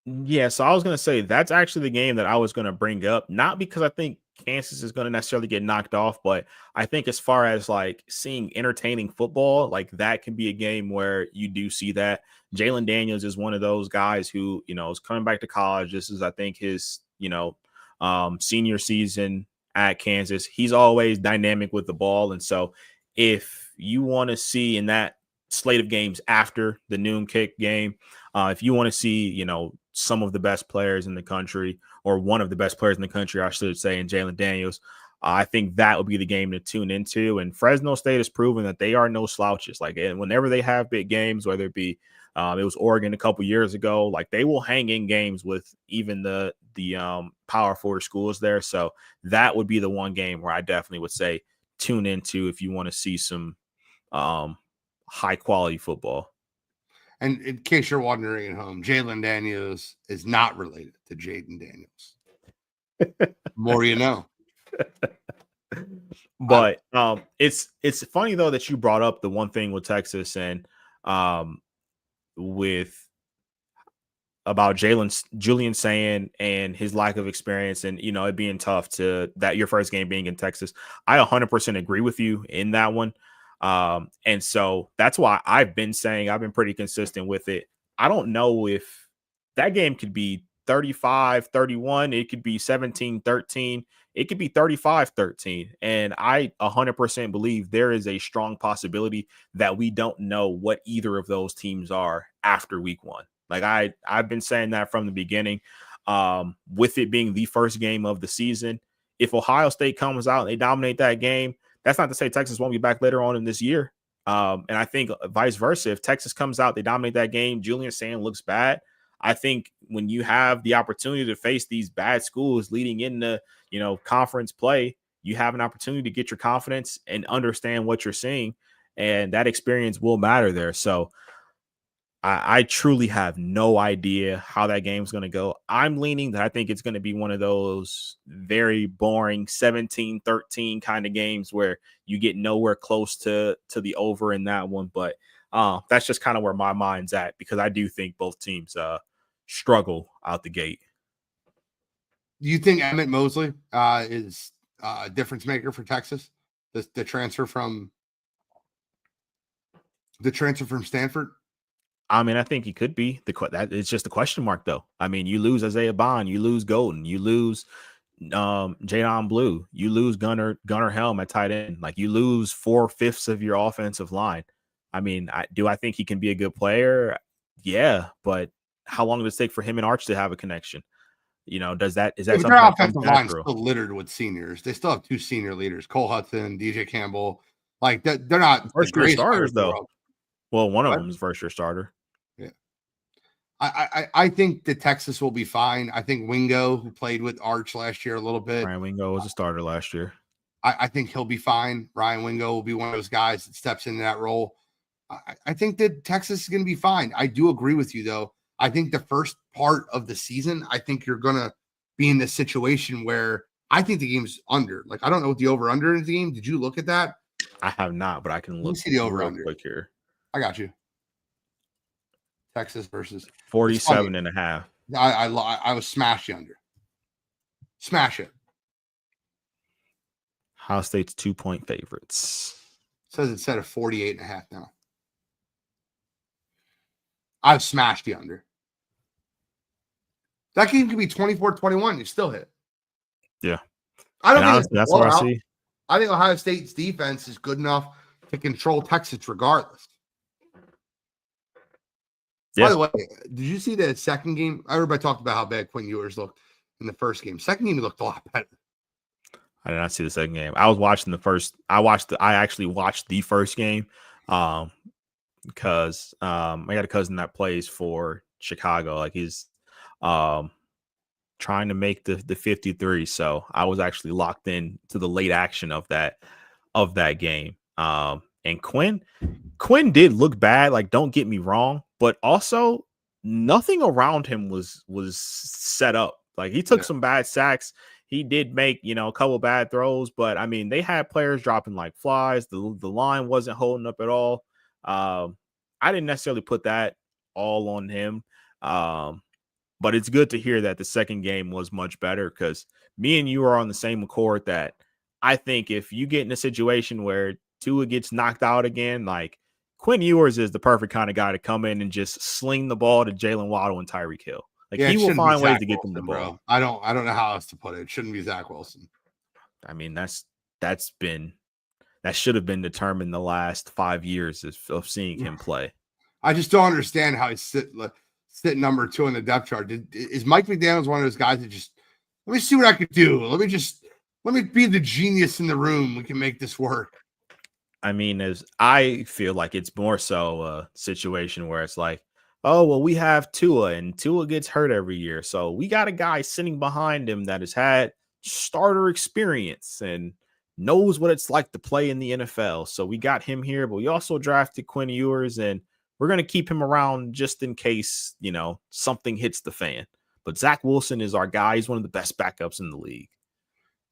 Yeah, so I was going to say that's actually the game that I was going to bring up, not because I think Kansas is going to necessarily get knocked off, but I think as far as seeing entertaining football, that can be a game where you do see that. Jalen Daniels is one of those guys who, is coming back to college. This is, I think, his, senior season at Kansas. He's always dynamic with the ball. And so if you want to see in that slate of games after the noon kick game, if you want to see, some of the best players in the country, or one of the best players in the country, I should say, in Jalen Daniels, I think that would be the game to tune into. And Fresno State has proven that they are no slouches. Whenever they have big games, whether it be it was Oregon a couple years ago, they will hang in games with even the Power 4 schools there. So that would be the one game where I definitely would say tune into if you want to see some high quality football. And in case you're wondering at home, Jalen Daniels is not related to Jaden Daniels. More you know. But it's funny though that you brought up the one thing with Texas and with Julian saying and his lack of experience and, it being tough to that your first game being in Texas. I 100% agree with you in that one. And so that's why I've been pretty consistent with it. I don't know if that game could be 35-31. It could be 17-13. It could be 35-13. And I 100% believe there is a strong possibility that we don't know what either of those teams are after week 1. Like I've been saying that from the beginning, with it being the first game of the season. If Ohio State comes out and they dominate that game, that's not to say Texas won't be back later on in this year. And I think vice versa, if Texas comes out, they dominate that game, Julian Sand looks bad. I think when you have the opportunity to face these bad schools leading into, conference play, you have an opportunity to get your confidence and understand what you're seeing. And that experience will matter there. So I truly have no idea how that game's going to go. I'm leaning that I think it's going to be one of those very boring 17-13 kind of games where you get nowhere close to the over in that one. But that's just kind of where my mind's at, because I do think both teams struggle out the gate. Do you think Emmett Mosley is a difference maker for Texas? The transfer from Stanford? I mean, I think he could be. That it's just a question mark, though. I mean, you lose Isaiah Bond, you lose Golden, you lose Jadon Blue, you lose Gunnar Helm at tight end. Like, you lose 4/5 of your offensive line. I mean, do I think he can be a good player? Yeah, but how long does it take for him and Arch to have a connection? Is that something their offensive line still littered with seniors? They still have 2 senior leaders, Cole Hudson, DJ Campbell. Like, they're not first year starters, though. Well, one of them is first year starter. Yeah. I think that Texas will be fine. I think Wingo, who played with Arch last year a little bit. Ryan Wingo was a starter last year. I think he'll be fine. Ryan Wingo will be one of those guys that steps into that role. I think that Texas is going to be fine. I do agree with you, though. I think the first part of the season, I think you're going to be in this situation where I think the game's under. Like, I don't know what the over-under is the game. Did you look at that? I have not, but I can look. See the over-under quick here. I got you. Texas versus 47.5. I was smash the under. Smash it. Ohio State's 2-point favorites. Says it's set at 48.5 now. I've smashed the under. That game could be 24-21. You still hit. Yeah. I don't think honestly, that's what I see. I think Ohio State's defense is good enough to control Texas regardless. Yeah. By the way, did you see the second game? Everybody talked about how bad Quinn Ewers looked in the first game. Second game, he looked a lot better. I did not see the second game. I was watching the first. I actually watched the first game because I got a cousin that plays for Chicago. Like, he's trying to make the 53. So I was actually locked in to the late action of that game. And Quinn did look bad. Like, don't get me wrong, but also nothing around him was set up. Like, he took some bad sacks. He did make, a couple bad throws, but I mean, they had players dropping like flies. The line wasn't holding up at all. I didn't necessarily put that all on him. But it's good to hear that the second game was much better, because me and you are on the same accord that I think if you get in a situation where Tua gets knocked out again, like, Quinn Ewers is the perfect kind of guy to come in and just sling the ball to Jalen Waddle and Tyreek Hill. Like, he will find ways to get them the ball. Bro. I don't know how else to put it. It shouldn't be Zach Wilson. I mean, that should have been determined the last 5 years of seeing him play. I just don't understand how he's sitting number 2 in the depth chart. Is Mike McDaniels one of those guys that just, let me see what I could do. Let me be the genius in the room. We can make this work. I mean, I feel like it's more so a situation where it's like, oh, well, we have Tua, and Tua gets hurt every year. So we got a guy sitting behind him that has had starter experience and knows what it's like to play in the NFL. So we got him here, but we also drafted Quinn Ewers, and we're going to keep him around just in case, something hits the fan. But Zach Wilson is our guy. He's one of the best backups in the league.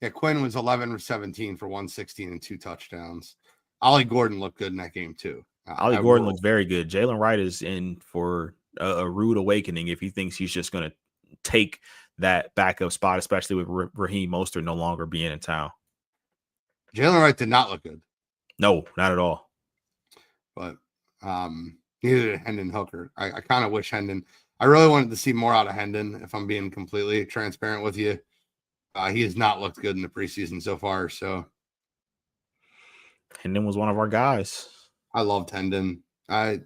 Yeah, Quinn was 11 or 17 for 116 and 2 touchdowns. Ollie Gordon looked good in that game too. Ollie Gordon looked very good. Jalen Wright is in for a rude awakening if he thinks he's just going to take that backup spot, especially with Raheem Mostert no longer being in town. Jalen Wright did not look good. No, not at all. But neither did Hendon Hooker. I kind of wish Hendon. I really wanted to see more out of Hendon, if I'm being completely transparent with you. He has not looked good in the preseason so far. So Hendon was one of our guys. I loved Hendon. I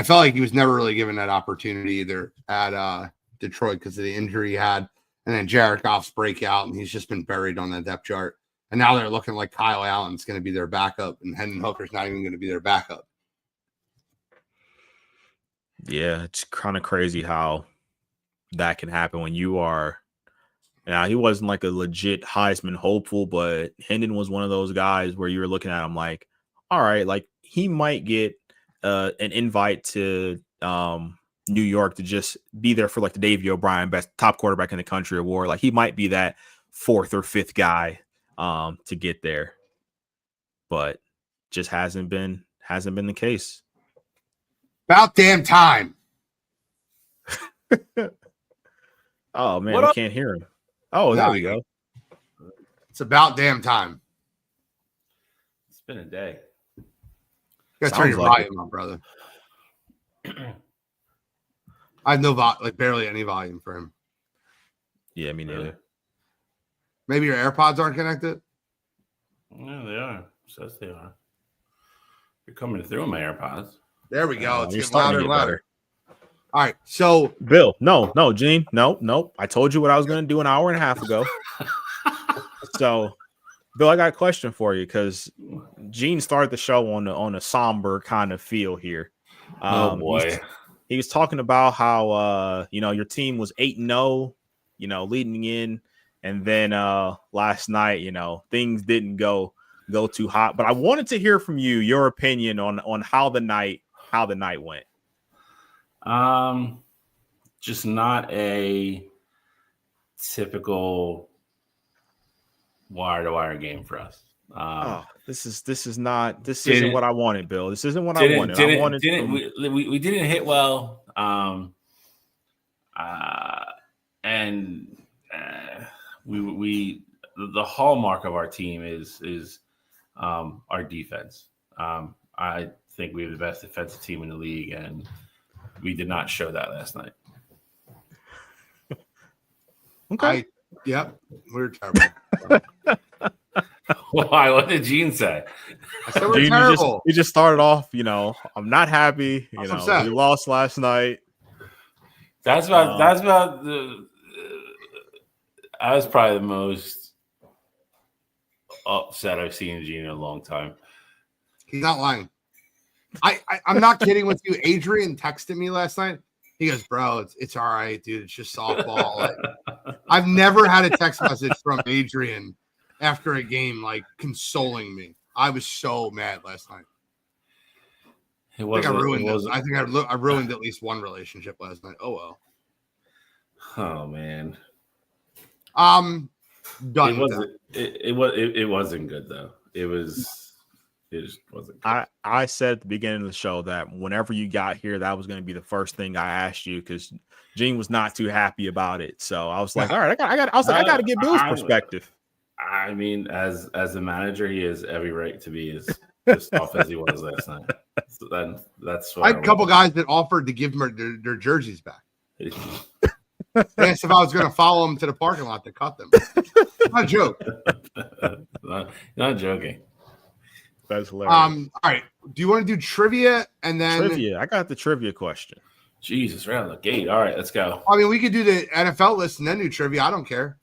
felt like he was never really given that opportunity either at Detroit because of the injury he had. And then Jared Goff's breakout, and he's just been buried on that depth chart. And now they're looking like Kyle Allen's going to be their backup, and Hendon Hooker's not even going to be their backup. Yeah, it's kind of crazy how that can happen when you are. Now, he wasn't like a legit Heisman hopeful, but Hendon was one of those guys where you were looking at him like, all right, like he might get an invite to New York to just be there for like the Davey O'Brien best top quarterback in the country award. Like he might be that 4th or 5th guy to get there, but just hasn't been the case. About damn time. Oh man, we can't hear him. Oh, there we go. It's about damn time. It's been a day. You gotta turn your volume on, brother. I have no barely any volume for him. Yeah, me neither. Really? Maybe your AirPods aren't connected? No, they are. Says they are. You're coming through on my AirPods. There we go. It's You're getting louder and louder. All right. So, Bill, no, Gene, no. I told you what I was going to do an hour and a half ago. So, Bill, I got a question for you because Gene started the show on a somber kind of feel here. Oh boy. He was talking about how your team was 8-0, leading in, and then last night, things didn't go too hot. But I wanted to hear from you your opinion on how the night went. Just not a typical wire-to-wire game for us. This isn't what I wanted, Bill. This isn't what I wanted. We didn't hit well. The hallmark of our team is our defense. I think we have the best defensive team in the league, and we did not show that last night. Okay. Yep. We're terrible. Why? What did Gene say? I said we're terrible. You just started off, I'm not happy. We lost last night. That's about the. I was probably the most upset I've seen Gene in a long time. He's not lying. I'm not kidding with you. Adrian texted me last night. He goes, bro, it's all right, dude. It's just softball. I've never had a text message from Adrian after a game consoling me. I was so mad last night. I think I ruined at least one relationship last night. Oh well. Oh man. Done. It wasn't good though. It just wasn't good. I said at the beginning of the show that whenever you got here, that was going to be the first thing I asked you because Gene was not too happy about it. So I was like, all right, I got to get Bill's perspective. I mean, as a manager, he has every right to be as pissed off as he was last night. So that's what I had a couple guys that offered to give them their jerseys back. They asked if I was going to follow them to the parking lot to cut them. Not a joke. Not joking. That's hilarious. All right. Do you want to do trivia and then trivia? I got the trivia question. Jesus, right on the gate. All right, let's go. I mean, we could do the NFL list and then do trivia. I don't care.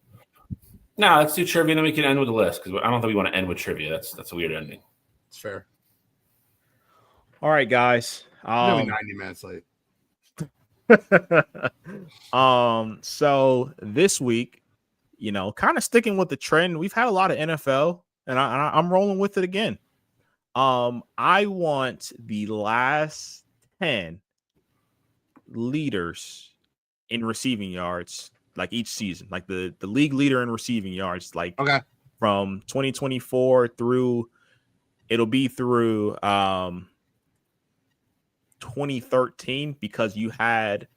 No, let's do trivia and then we can end with the list because I don't think we want to end with trivia. That's a weird ending. It's fair. All right, guys. 90 minutes late. So this week, kind of sticking with the trend, we've had a lot of NFL, and I'm rolling with it again. I want the last 10 leaders in receiving yards, like each season, like the league leader in receiving yards, okay, from 2024 through 2030. 2013 because you had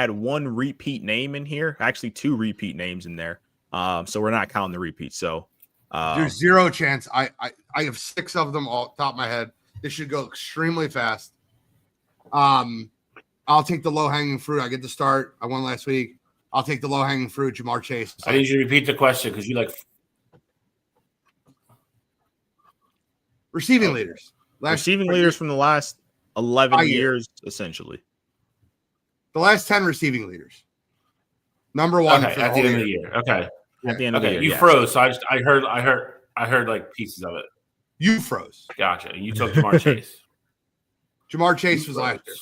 one repeat name in here, actually 2 repeat names in there. So we're not counting the repeats. So there's zero chance. I have 6 of them all top of my head. This should go extremely fast. I'll take the low-hanging fruit. I get to start. I won last week. I'll take the low-hanging fruit, Jamar Chase. I need you to repeat the question because you like receiving leaders. Receiving leaders from the last 11 years, essentially. The last 10 receiving leaders. Number 1 okay, for at the end of the year. Okay. At the end of the year. You froze, so I heard like pieces of it. You froze. Gotcha. And you took Jamar Chase. Jamar Chase was last year.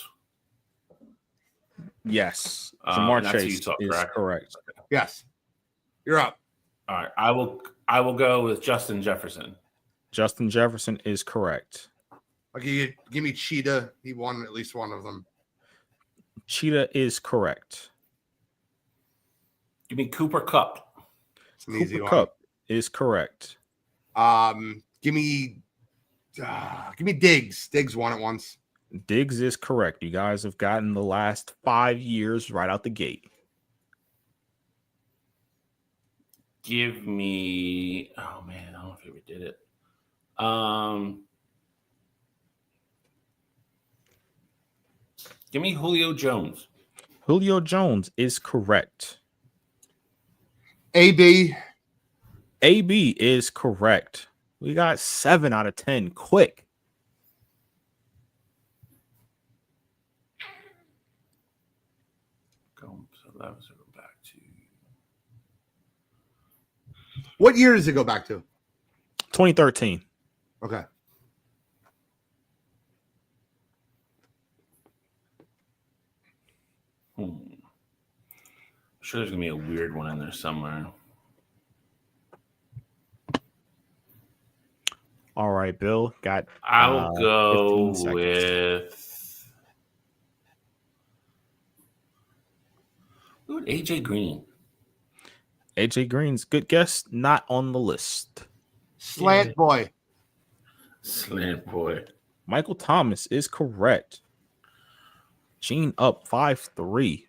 Yes. Jamar Chase is correct. Yes. You're up. All right. I will go with Justin Jefferson. Justin Jefferson is correct. Okay, give me Cheetah. He won at least one of them. Cheetah is correct. Give me Cooper Kupp. It's an easy one. Kupp is correct. Give me Diggs. Diggs won it once. Diggs is correct. You guys have gotten the last 5 years right out the gate. Give me. Oh man, I don't know if we ever did it. Give me Julio Jones. Julio Jones is correct. AB is correct. We got 7 out of 10. Quick. So that was back to. What year does it go back to? 2013. Okay. I'm sure there's gonna be a weird one in there somewhere. All right, Bill. I'll go with. Ooh, AJ Green. AJ Green's good guess. Not on the list. Slant boy. Michael Thomas is correct. Gene up 5-3.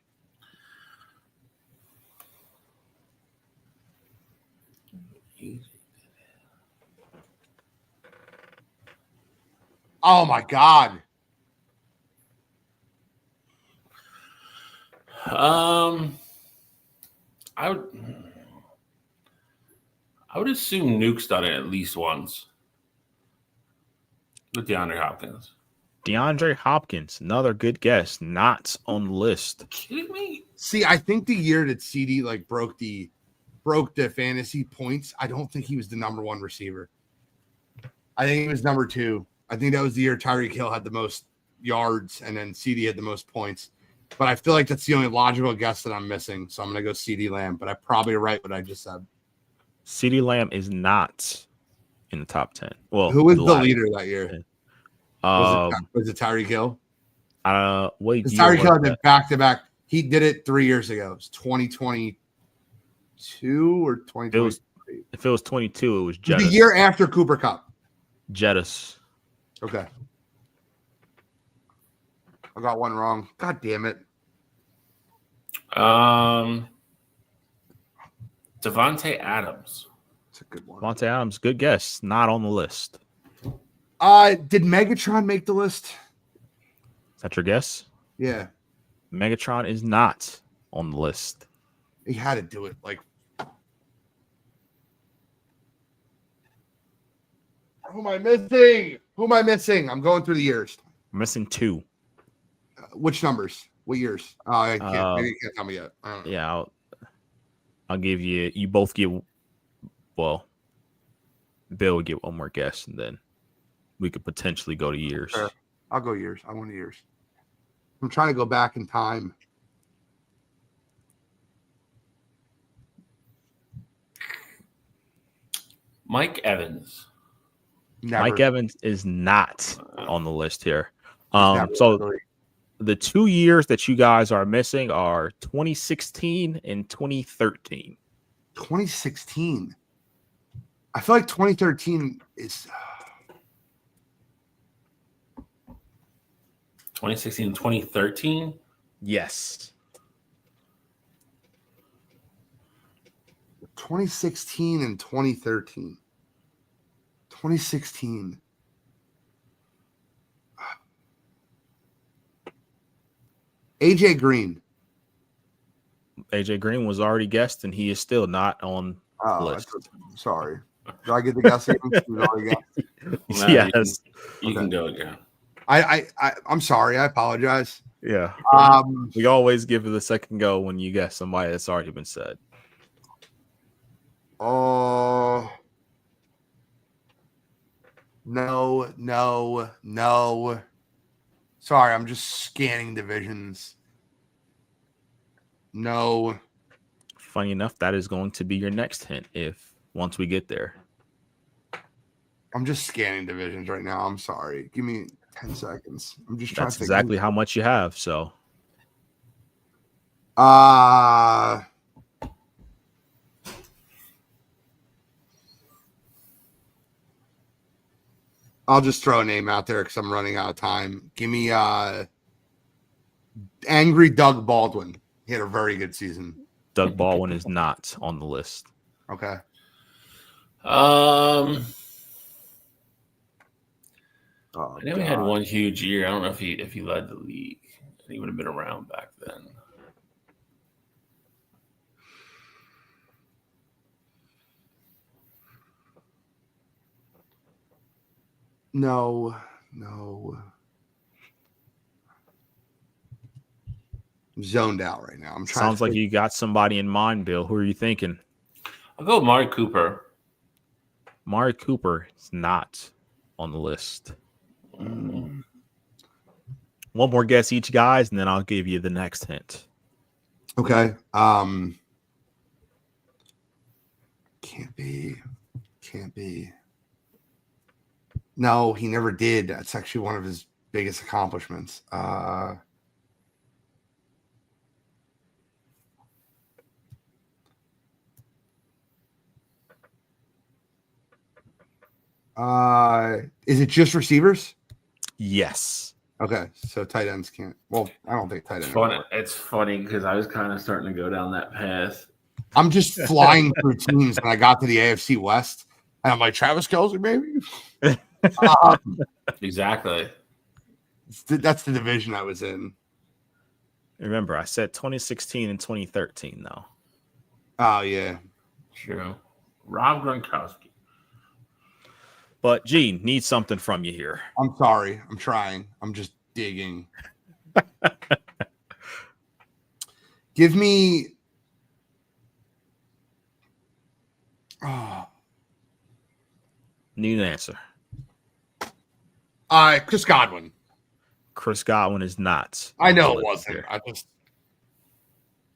Oh my God. I would assume Nuke's done it at least once with DeAndre Hopkins. DeAndre Hopkins, another good guess. Not on the list. Kidding me? See, I think the year that CD broke the fantasy points, I don't think he was the number 1 receiver. I think he was number 2. I think that was the year Tyreek Hill had the most yards and then CD had the most points. But I feel like that's the only logical guess that I'm missing. So I'm going to go CD Lamb, but I'm probably right what I just said. CD Lamb is not in the top 10. Well, who was the leader that year? Was it Tyreek Hill? Tyreek Hill did back-to-back. He did it 3 years ago. It was 2022 or 2023. If it was 22, it was Jettis. The year after Cooper Kupp. Jettis. Okay. I got one wrong. God damn it. Devontae Adams. That's a good one. Devontae Adams, good guess. Not on the list. Did Megatron make the list? Is that your guess? Yeah. Megatron is not on the list. He had to do it. Who am I missing? I'm going through the years. I'm missing 2. Which numbers? What years? I can't. Maybe you can't tell me yet. I don't know. Yeah, I'll give you. You both get. Well, Bill will get one more guess, and then we could potentially go to years. Sure. I'll go years. I want years. I'm trying to go back in time. Mike Evans. Never. Mike Evans is not on the list here. So the 2 years that you guys are missing are 2016 and 2013. 2016. I feel like 2013 is. 2016 and 2013? Yes. 2016 and 2013. 2016. AJ Green. AJ Green was already guessed, and he is still not on the list. Sorry. Do I get the guess again? He was already guessed. No, Yes. You can go again. I'm sorry. I apologize. Yeah. We always give it a second go when you guess somebody that's already been said. Oh. No. Sorry, I'm just scanning divisions. No. Funny enough, that is going to be your next hint once we get there. I'm just scanning divisions right now. I'm sorry. Give me 10 seconds. I'm just trying That's to think. exactly how much you have. So I'll just throw a name out there because I'm running out of time. Give me Angry Doug Baldwin. He had a very good season. Doug Baldwin is not on the list. Okay. I know he had one huge year. I don't know if he led the league. He would have been around back then. No. I'm zoned out right now. I'm trying. Sounds like you got somebody in mind, Bill. Who are you thinking? I'll go with Mari Cooper. Mari Cooper is not on the list. Mm. One more guess each, guys, and then I'll give you the next hint. Okay. Can't be. No, he never did. That's actually one of his biggest accomplishments. Is it just receivers? Yes. Okay, so tight ends can't. Well, I don't think tight ends. It's funny because I was kind of starting to go down that path. I'm just flying through teams, and I got to the AFC West, and I'm like, Travis Kelce, baby. Exactly. That's the division I was in. Remember, I said 2016 and 2013, though. Oh, yeah. True. Rob Gronkowski. But, Gene, need something from you here. I'm sorry. I'm trying. I'm just digging. Give me... Need an answer. Chris Godwin. Chris Godwin is not. I know it wasn't. Here. I just...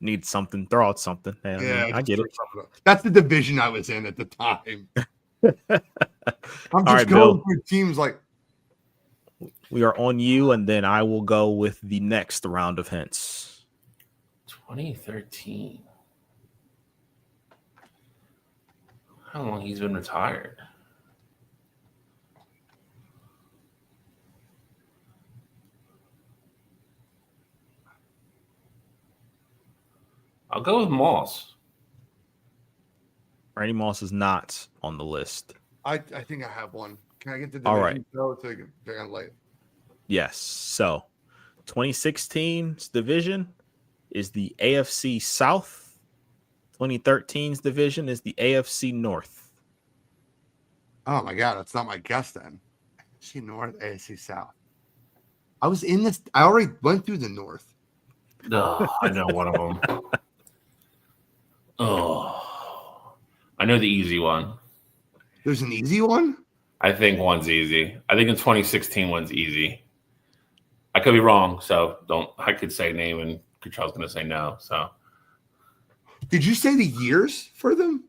Need something. Throw out something. I get it. That's the division I was in at the time. I'm just going Bill, through teams like we are on you, and then I will go with the next round of hints. 2013. How long he's been retired? I'll go with Moss. Randy Moss is not on the list. I think I have one. Can I get the division? All right. So they're gonna late. Yes. So 2016's division is the AFC South. 2013's division is the AFC North. Oh my God, that's not my guess then. AFC North, AFC South. I was in this. I already went through the North. Oh, I know one of them. I know the easy one. There's an easy one? I think one's easy. I think in 2016 one's easy. I could be wrong, so don't. I could say name and Kuchel's going to say no. So, did you say the years for them?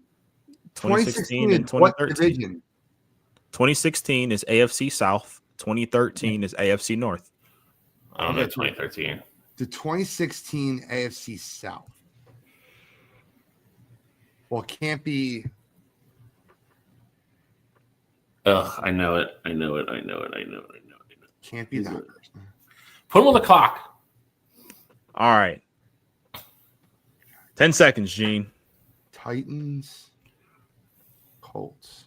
2016 and 2013. 2016 is AFC South. 2013 is AFC North. I don't know 2013. The 2016 AFC South. Well, it can't be. Ugh, I know it. Can't be that person. Put him on the clock. All right. 10 seconds, Gene. Titans, Colts.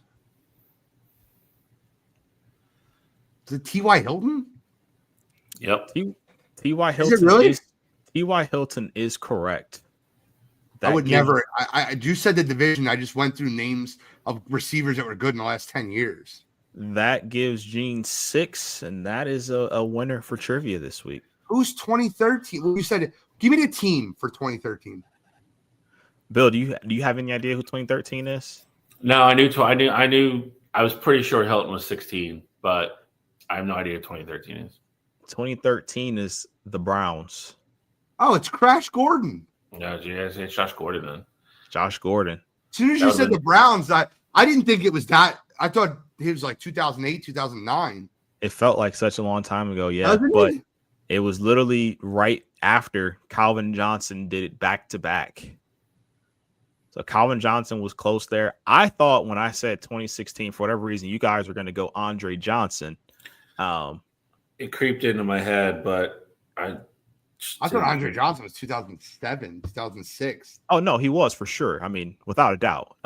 Is it T.Y. Hilton? Yep. T.Y. Is it Hilton really? T.Y. Hilton is correct. I would never. You said the division. I just went through names of receivers that were good in the last 10 years. That gives Gene 6, and that is a winner for trivia this week. Who's 2013? Well, you said, give me the team for 2013. Bill, do you have any idea who 2013 is? No, I knew. I was pretty sure Hilton was 16, but I have no idea what 2013 is. 2013 is the Browns. Oh, it's Crash Gordon. No, it's Josh Gordon then. Josh Gordon. As soon as you said the Browns, I didn't think it was that. I thought he was like 2008, 2009. It felt like such a long time ago, yeah. But it was literally right after Calvin Johnson did it back to back. So Calvin Johnson was close there. I thought when I said 2016, for whatever reason, you guys were going to go Andre Johnson. It creeped into my head, but I thought Andre Johnson was 2007, 2006. Oh, no, he was for sure. I mean, without a doubt.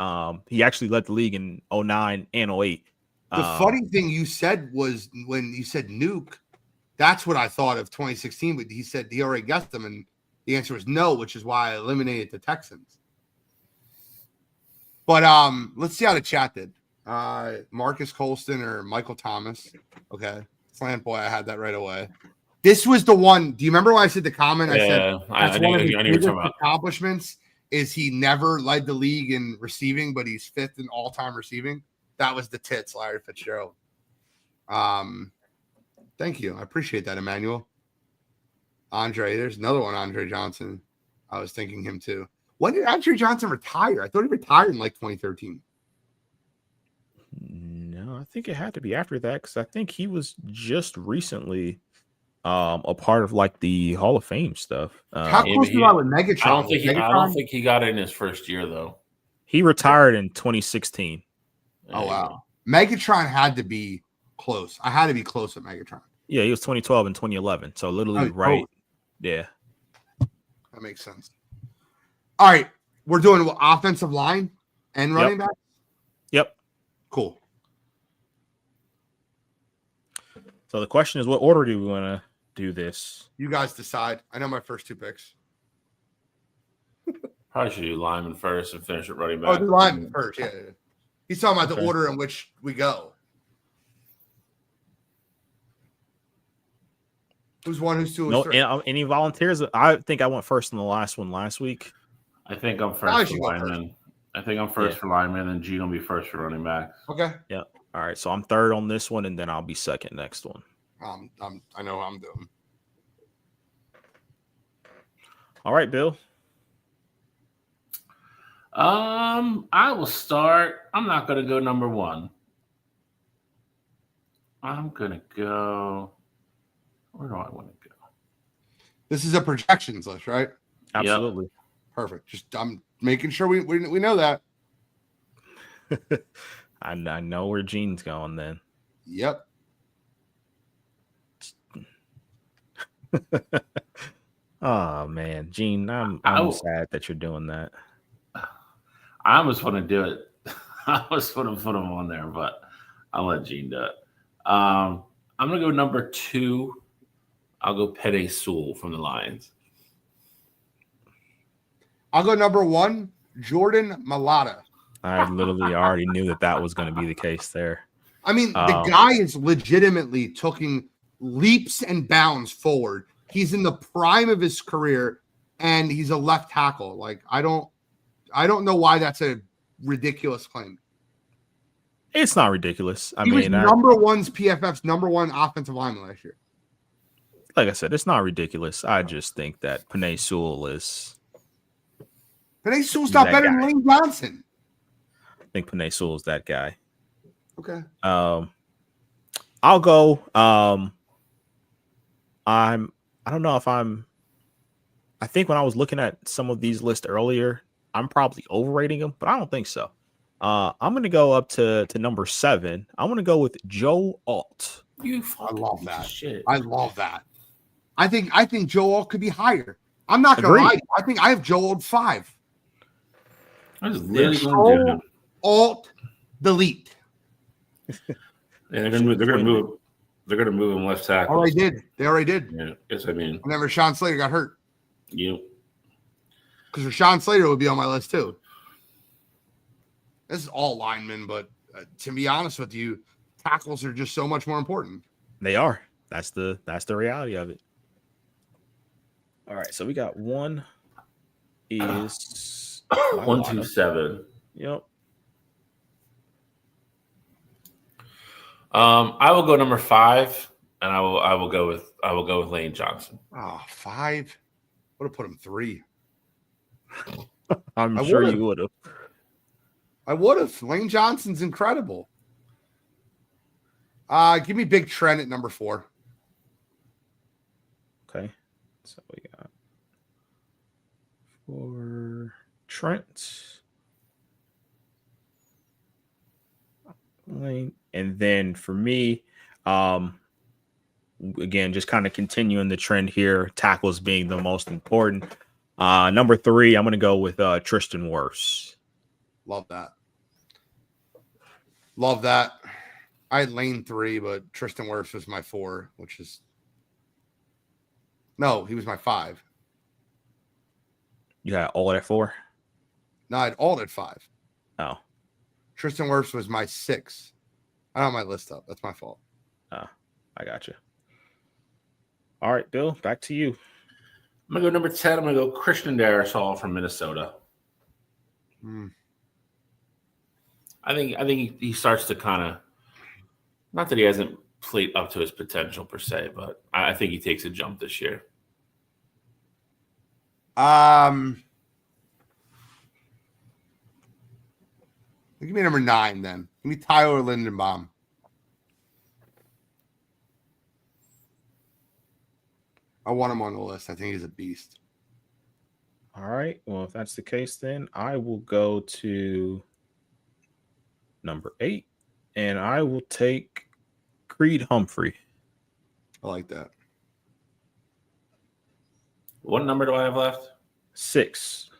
He actually led the league in 09 and 08. The funny thing you said was when you said Nuke, that's what I thought of 2016. But he said he already guessed them, and the answer was no, which is why I eliminated the Texans. But let's see how the chat did. Marcus Colston or Michael Thomas. Okay. Slant boy, I had that right away. This was the one. Do you remember when I said the comment? I said that's one of his biggest accomplishments is he never led the league in receiving, but he's 5th in all-time receiving. That was the tits, Larry Fitzgerald. Thank you. I appreciate that, Emmanuel. Andre, there's another one, Andre Johnson. I was thinking him too. When did Andre Johnson retire? I thought he retired in like 2013. No, I think it had to be after that because I think he was just recently a part of like the Hall of Fame stuff. How close do I with Megatron? I don't think he got it in his first year though. He retired in 2016. Oh wow, Megatron had to be close. I had to be close with Megatron. Yeah, he was 2012 and 2011, so literally right. Yeah, that makes sense. All right, we're doing offensive line and running back. Yep. Cool. So the question is, what order do we want to do this? You guys decide. I know my first 2 picks. Probably should do lineman first and finish with running back. Oh, do lineman first. Yeah. He's talking about the order in which we go. Who's 1, who's 2, who's 3? Any volunteers? I think I went first in the last one last week. I think I'm first for lineman. I think I'm first for lineman, and Gene will be first for running back. Okay. Yeah. All right. So I'm third on this one, and then I'll be second next one. I know what I'm doing. All right, Bill. I will start. I'm not going to go number 1. I'm going to go. Where do I want to go? This is a projections list, right? Absolutely. Yep. Perfect. Just I'm making sure we know that. I know where Gene's going then. Yep. Oh man, Gene, I'm sad that you're doing that. I almost want to do it. I almost want to put him on there, but I'll let Gene do it. I'm gonna go number 2. I'll go Penei Sewell from the Lions. I'll go number 1, Jordan Mailata. I literally already knew that was going to be the case there. I mean, the guy is legitimately taking leaps and bounds forward. He's in the prime of his career, and he's a left tackle. Like, I don't know why that's a ridiculous claim. It's not ridiculous. He was number 1's PFF's number 1 offensive lineman last year. Like I said, it's not ridiculous. I just think that Penei Sewell is. Penei Sewell's not better than Lane Johnson. I think Penei Sewell's that guy. Okay. I'll go. I don't know if I think when I was looking at some of these lists earlier, I'm probably overrating them, but I don't think so. I'm going to go up to number 7. I'm going to go with Joe Alt. I love that. Shit. I love that. I think Joe Alt could be higher. I'm not gonna lie. I think I have Joe Alt 5. I was literally going to do him. Alt delete. And they're gonna move him left tackle. They already did. Yeah, yes, I mean. And then Rashawn Slater got hurt. Yep. Because Rashawn Slater would be on my list too. This is all linemen, but to be honest with you, tackles are just so much more important. They are. That's the reality of it. All right, so we got one is 127. Yep. I will go number 5, and I will go with Lane Johnson. Oh, 5. Would have put him 3. I'm sure you would have. I would have. Lane Johnson's incredible. Give me Big Trent at number 4. Okay. So we got 4 Trent. Lane. And then for me, again, just kind of continuing the trend here, tackles being the most important. Number 3, I'm going to go with Tristan Wirfs. Love that. Love that. I had Lane 3, but Tristan Wirfs was my 4, which is no, he was my 5. You got all at 4? No, I had all at 5. Oh. Tristan Wirfs was my 6. I don't have my list up. That's my fault. Oh, I got you. All right, Bill, back to you. I'm going to go number 10. I'm going to go Christian Darrisaw from Minnesota. I think he starts to kind of, not that he hasn't played up to his potential per se, but I think he takes a jump this year. Give me number 9 then. Give me Tyler Lindenbaum. I want him on the list. I think he's a beast. All right. Well, if that's the case, then I will go to number 8, and I will take Creed Humphrey. I like that. What number do I have left? 6.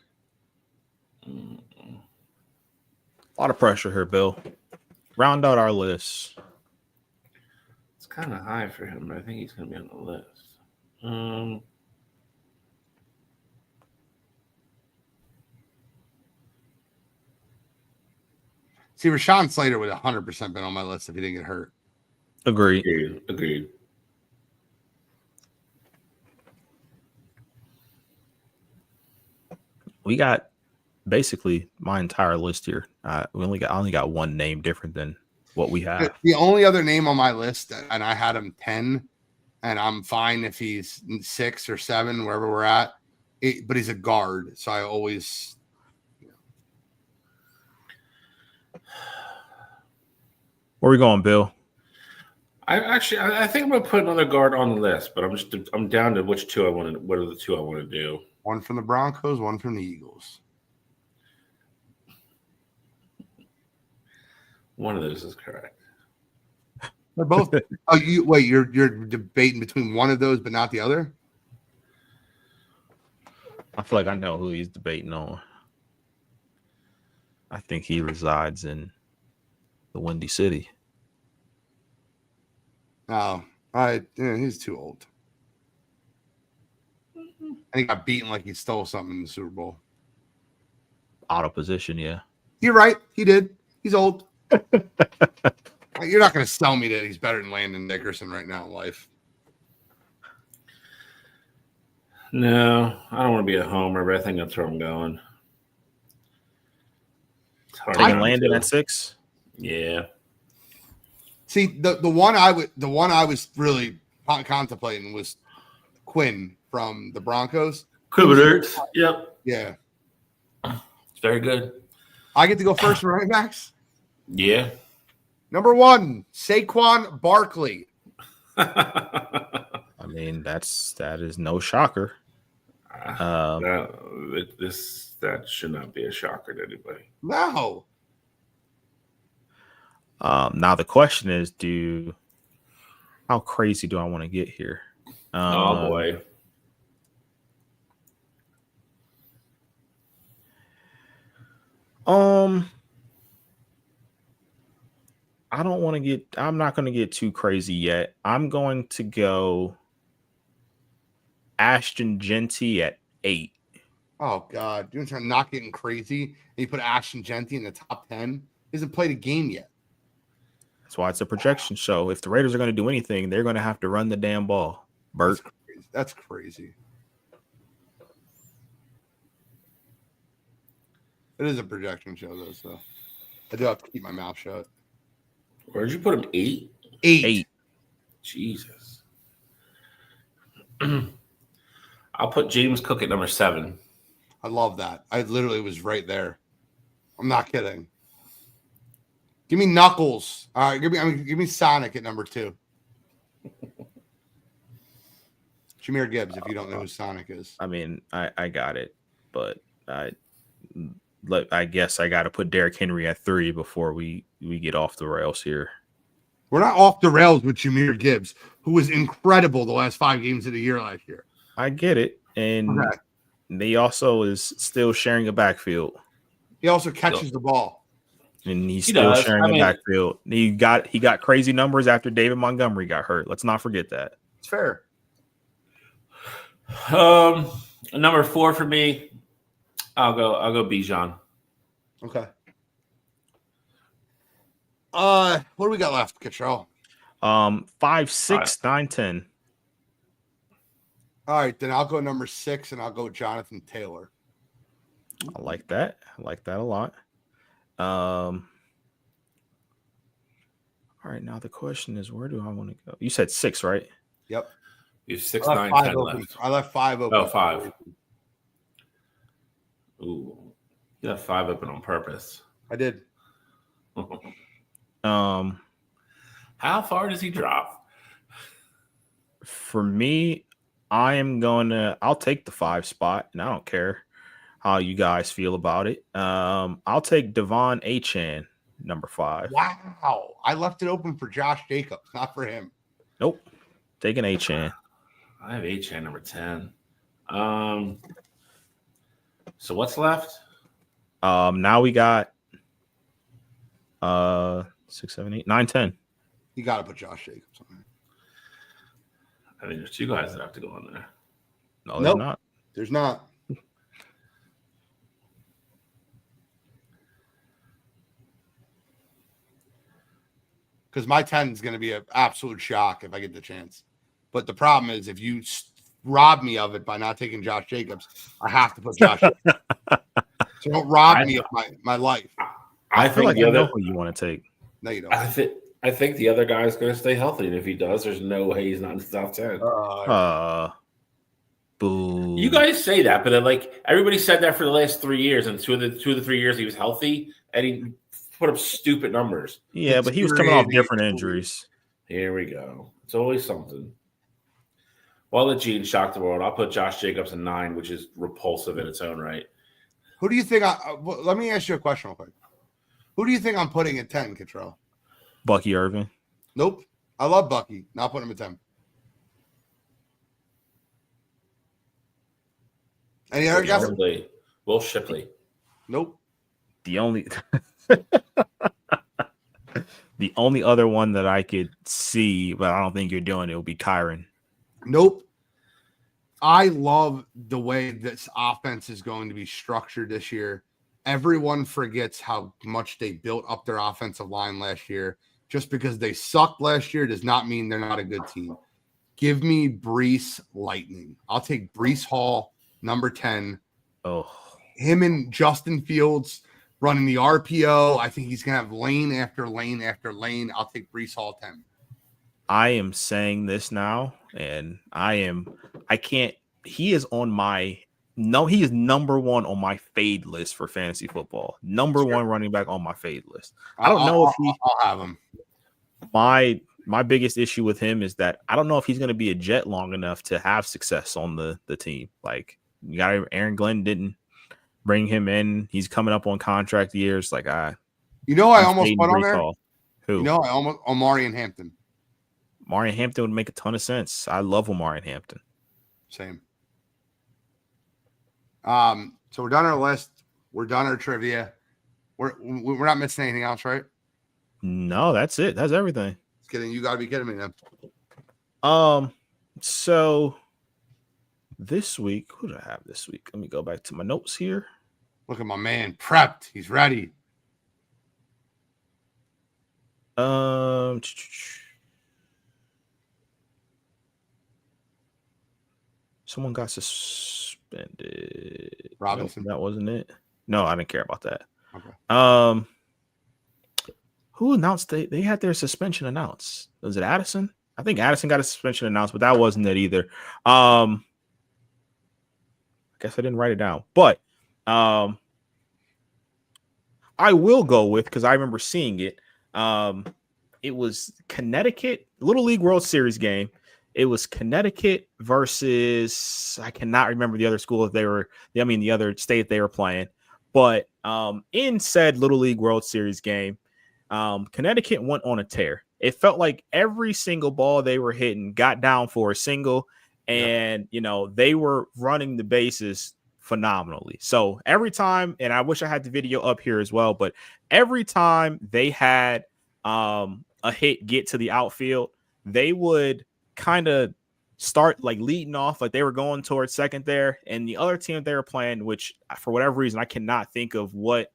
A lot of pressure here, Bill. Round out our list. It's kind of high for him, but I think he's going to be on the list. See, Rashawn Slater would 100% been on my list if he didn't get hurt. Agreed. We got basically my entire list here. I only got one name different than what we have. The only other name on my list, and I had him 10, and I'm fine if he's 6 or 7, wherever we're at. But he's a guard, so I always. Where are we going, Bill? I think I'm going to put another guard on the list, but I'm down to which 2 I want to. What are the 2 I want to do? One from the Broncos, one from the Eagles. One of those is correct. They're both. You're debating between one of those, but not the other. I feel like I know who he's debating on. I think he resides in the Windy City. Oh, he's too old. And he got beaten like he stole something in the Super Bowl. Out of position, yeah. You're right. He did. He's old. You're not going to sell me that he's better than Landon Dickerson right now in life. No, I don't want to be a homer, but I think that's where I'm going. Taking Landon at 6? Yeah. See, the one I was really contemplating was Quinn from the Broncos. Quibbiters. Yep. Yeah. It's very good. I get to go first for running backs? Yeah. Number 1, Saquon Barkley. I mean, that is no shocker. That should not be a shocker to anybody. No. Now the question is, how crazy do I want to get here? Oh boy. I'm not going to get too crazy yet. I'm going to go Ashton Genty at 8. Oh God, you're trying not getting crazy. And you put Ashton Genty in the top 10. He hasn't played a game yet. That's why it's a projection show. If the Raiders are going to do anything, they're going to have to run the damn ball. Bert. That's crazy. It is a projection show, though, so I do have to keep my mouth shut. Where'd you put him? 8? 8. Jesus. I'll put James Cook at number 7. I love that. I literally was right there. I'm not kidding. Give me Knuckles. All right, give me Sonic at number 2. Jahmyr Gibbs, if you don't know who Sonic is. I mean, I got it, but I guess I got to put Derrick Henry at 3 before we get off the rails here. We're not off the rails with Jahmyr Gibbs, who was incredible the last 5 games of the year last year. I get it, and he also is still sharing a backfield. He also catches the ball. And he's still sharing the backfield. He got crazy numbers after David Montgomery got hurt. Let's not forget that. It's fair. Number 4 for me. I'll go Bijan. Okay. What do we got left, Cottrell? 5, 6, 9, 10. All right, then I'll go number 6 and I'll go Jonathan Taylor. I like that. I like that a lot. All right, now the question is, where do I want to go? You said 6, right? Yep. You have 6, 9, 10 left. I left 5 open. Oh, 5. Ooh, you left 5 open on purpose. I did. How far does he drop? For me, I'll take the 5 spot, and I don't care how you guys feel about it. I'll take Devon Achane, number 5. Wow. I left it open for Josh Jacobs, not for him. Nope. Taking Achane. I have Achane number 10. So what's left? Now we got 6, 7, 8, 9, 10. You got to put Josh Jacobs on there. I think there's 2 guys that have to go on there. No, there's not. There's not. Because my 10 is going to be an absolute shock if I get the chance. But the problem is, if you rob me of it by not taking Josh Jacobs, I have to put Josh Jacobs. So don't rob me of my life. I feel like I know who you want to take. No, you don't. I think the other guy's going to stay healthy, and if he does, there's no way he's not in the top 10. Boo. You guys say that, but then, like, everybody said that for the last 3 years, and two of the 3 years he was healthy, and he put up stupid numbers. Yeah, but he was coming off different injuries. Here we go. It's always something. Well, let Gene shock the world. I'll put Josh Jacobs in 9, which is repulsive in its own right. Who do you think? Let me ask you a question real quick. Who do you think I'm putting at 10, Cottrell? Bucky Irving. Nope. I love Bucky. Not putting him at 10. Any other guesses? Will Shipley. Nope. The only other one that I could see, but I don't think you're doing it, will be Kyron. Nope. I love the way this offense is going to be structured this year. Everyone forgets how much they built up their offensive line last year. Just because they sucked last year does not mean they're not a good team. Give me Breece Lightning. I'll take Breece Hall, number 10. Oh, him and Justin Fields running the RPO. I think he's going to have lane after lane after lane. I'll take Breece Hall 10. I am saying this now, and he is number 1 on my fade list for fantasy football. Number 1 running back on my fade list. I don't know if I'll have him. My biggest issue with him is that I don't know if he's going to be a Jet long enough to have success on the team. Like, you got Aaron Glenn didn't bring him in. He's coming up on contract years. Like, I almost put on there. Who? Omari and Hampton. Marion Hampton would make a ton of sense. I love Marion Hampton. Same. So we're done our list. We're done our trivia. We're not missing anything else, right? No, that's it. That's everything. Just kidding. You got to be kidding me then. So this week, who did I have this week? Let me go back to my notes here. Look at my man, prepped. He's ready. Someone got suspended. Robinson. Nope, that wasn't it. No, I didn't care about that. Okay. Who announced they had their suspension announced? Was it Addison? I think Addison got a suspension announced, but that wasn't it either. I guess I didn't write it down, but I will go with, because I remember seeing it. It was Connecticut Little League World Series game. It was Connecticut versus, I cannot remember the other school if they were, the other state they were playing. But in said Little League World Series game, Connecticut went on a tear. It felt like every single ball they were hitting got down for a single, and they were running the bases phenomenally. So every time, and I wish I had the video up here as well, but every time they had a hit get to the outfield, they would kind of start like leading off, like they were going towards second there, and the other team they were playing, which for whatever reason I cannot think of what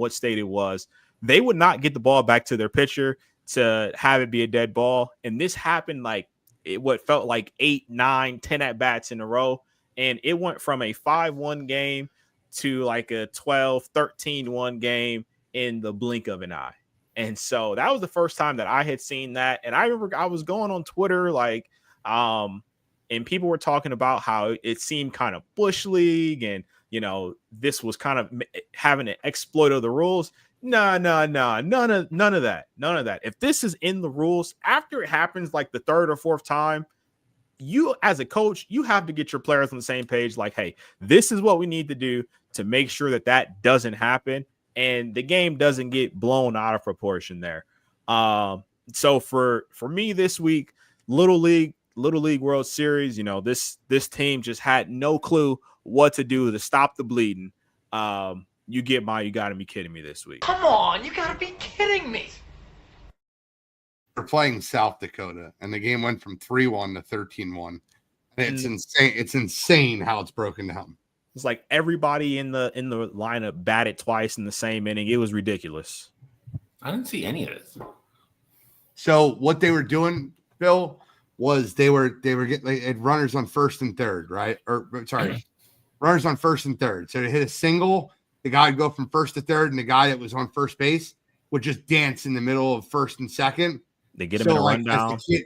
state it was, they would not get the ball back to their pitcher to have it be a dead ball. And this happened like what felt like 8, 9, 10 at bats in a row, and it went from a 5-1 game to like a 12-13-1 game in the blink of an eye. And so that was the first time that I had seen that. And I remember I was going on Twitter, like, and people were talking about how it seemed kind of Bush League, and, this was kind of having an exploit of the rules. No, none of that. If this is in the rules, after it happens like the third or fourth time, you as a coach, you have to get your players on the same page. Like, hey, this is what we need to do to make sure that doesn't happen, and the game doesn't get blown out of proportion there. So for me this week, Little League World Series, this team just had no clue what to do to stop the bleeding. You got to be kidding me this week. Come on, you got to be kidding me. We're playing South Dakota, and the game went from 3-1 to 13-1. It's insane. It's insane how it's broken down. It's like everybody in the lineup batted twice in the same inning. It was ridiculous. I didn't see any of this. So what they were doing, Bill, was they had runners on first and third, right? Runners on first and third. So to hit a single, the guy would go from first to third, and the guy that was on first base would just dance in the middle of first and second. They get him in a rundown. Try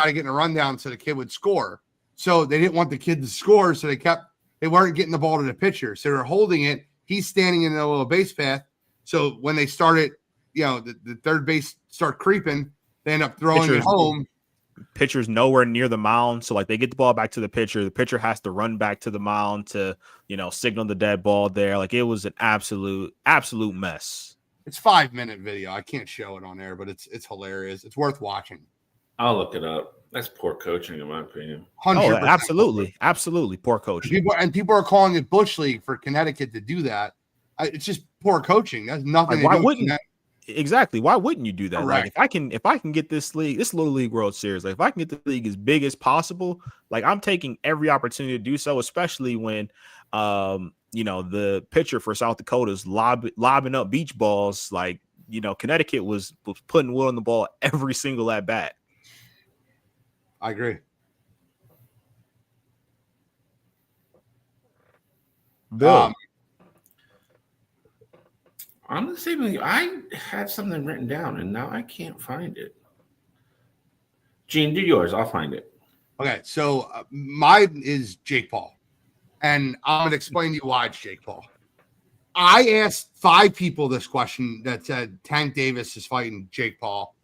to get in a rundown so the kid would score. So they didn't want the kid to score, so they weren't getting the ball to the pitcher. So they're holding it. He's standing in the little base path. So when they started, the third base start creeping, they end up throwing it home. Pitcher's nowhere near the mound, so like they get the ball back to the pitcher. The pitcher has to run back to the mound to, signal the dead ball there. Like it was an absolute mess. It's 5-minute video. I can't show it on air, but it's hilarious. It's worth watching. I'll look it up. That's poor coaching, in my opinion. 100%. Absolutely poor coaching. People are calling it Bush League for Connecticut to do that. It's just poor coaching. That's nothing. Like, why wouldn't? Exactly. Why wouldn't you do that? Correct. Like if I can get this Little League World Series, like if I can get the league as big as possible, like I'm taking every opportunity to do so, especially when the pitcher for South Dakota is lobbing up beach balls. Like, Connecticut was putting wood on the ball every single at bat. I agree. Bill. I'm the same with you. I had something written down, and now I can't find it. Gene, do yours. I'll find it. Okay, so mine is Jake Paul. And I'm going to explain to you why it's Jake Paul. I asked 5 people this question that said Tank Davis is fighting Jake Paul.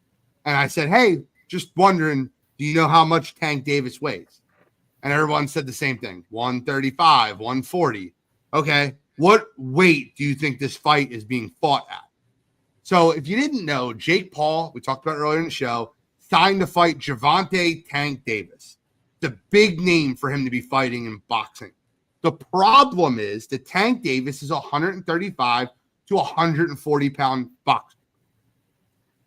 And I said, hey, just wondering, do you know how much Tank Davis weighs? And everyone said the same thing, 135, 140. Okay, what weight do you think this fight is being fought at? So if you didn't know, Jake Paul, we talked about earlier in the show, signed to fight Gervonta Tank Davis. It's a big name for him to be fighting in boxing. The problem is that Tank Davis is 135 to 140 pound boxer.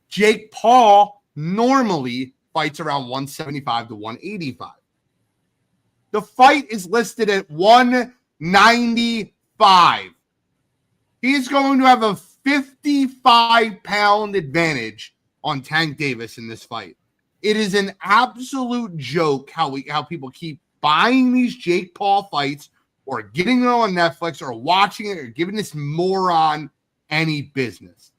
Jake Paul normally fights around 175 to 185. The fight is listed at 195. He's going to have a 55-pound advantage on Tank Davis in this fight. It is an absolute joke how people keep buying these Jake Paul fights or getting them on Netflix or watching it or giving this moron any business.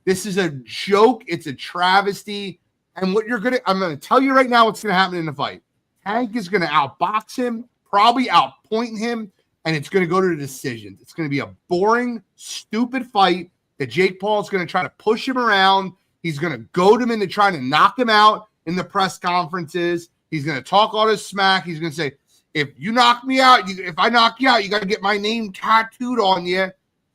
This is a joke. It's a travesty. And I'm going to tell you right now what's going to happen in the fight. Tank is going to outbox him, probably outpoint him, and it's going to go to the decisions. It's going to be a boring, stupid fight that Jake Paul is going to try to push him around. He's going to goad him into trying to knock him out in the press conferences. He's going to talk all this smack. He's going to say, if you knock me out, if I knock you out, you got to get my name tattooed on you.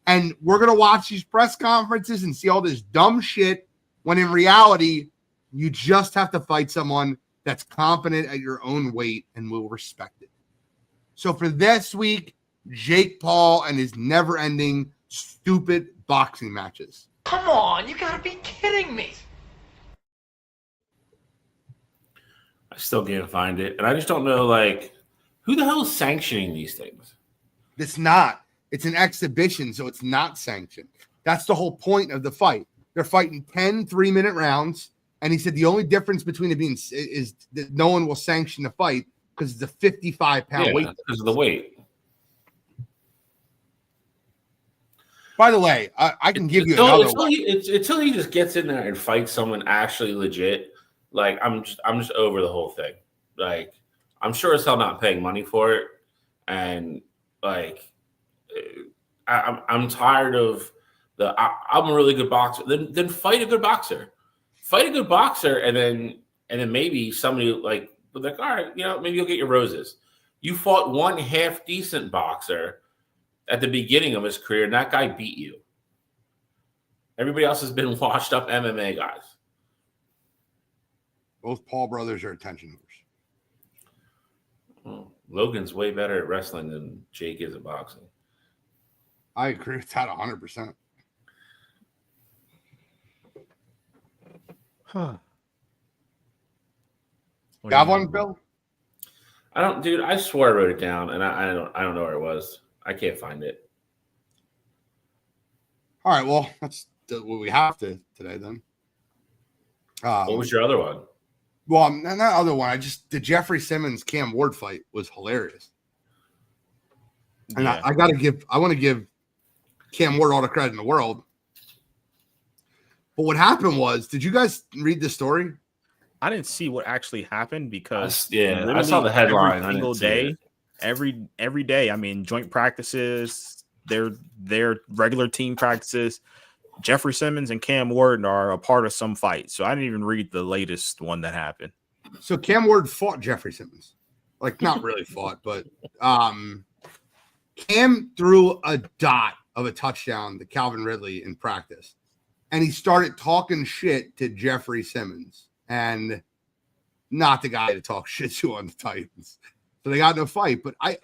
And we're going to watch these press conferences and see all this dumb shit when in reality, you just have to fight someone that's confident at your own weight and will respect it. So for this week, Jake Paul and his never-ending stupid boxing matches. Come on, you gotta be kidding me. I still can't find it. And I just don't know, like, who the hell is sanctioning these things? It's not. It's an exhibition, so it's not sanctioned. That's the whole point of the fight. They're fighting 10 3-minute rounds, and he said the only difference between it being is that no one will sanction the fight because it's a 55-pound weight. Because of the weight. By the way, I can give you another one. Until he just gets in there and fights someone actually legit, like I'm just over the whole thing. Like I'm sure as hell not paying money for it, and like I'm tired of I'm a really good boxer. Then fight a good boxer. Fight a good boxer, and then maybe somebody like all right, maybe you'll get your roses. You fought one half decent boxer at the beginning of his career, and that guy beat you. Everybody else has been washed up MMA guys. Both Paul brothers are attention hookers. Well, Logan's way better at wrestling than Jake is at boxing. I agree with that 100%. Huh. Got one, Bill? I don't, dude. I swore I wrote it down, and I don't know where it was. I can't find it. All right, well, that's what we have to today then. What was your other one? Well, not other one. The Jeffrey Simmons Cam Ward fight was hilarious, and yeah. I want to give Cam Ward all the credit in the world. But what happened was, did you guys read the story? I didn't see what actually happened because I saw the headline. Every single day, every day. I mean, joint practices, their regular team practices. Jeffrey Simmons and Cam Ward are a part of some fight, so I didn't even read the latest one that happened. So Cam Ward fought Jeffrey Simmons, like not really fought, but Cam threw a dot of a touchdown to Calvin Ridley in practice, and he started talking shit to Jeffrey Simmons. And not the guy to talk shit to on the Titans. So they got in a fight. But I'm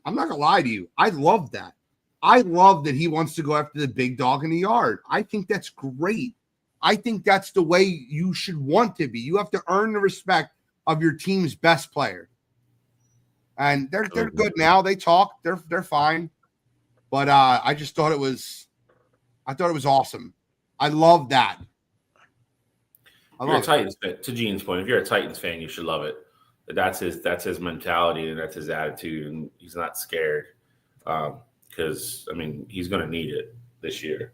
not gonna lie to you. I love that. I love that he wants to go after the big dog in the yard. I think that's great. I think that's the way you should want to be. You have to earn the respect of your team's best player. And they're good now. They talk. They're fine. But I just thought it was awesome. I love that. You're a Titans fan. To Gene's point, if you're a Titans fan, you should love it. That's his mentality and that's his attitude, and he's not scared. Because he's going to need it this year.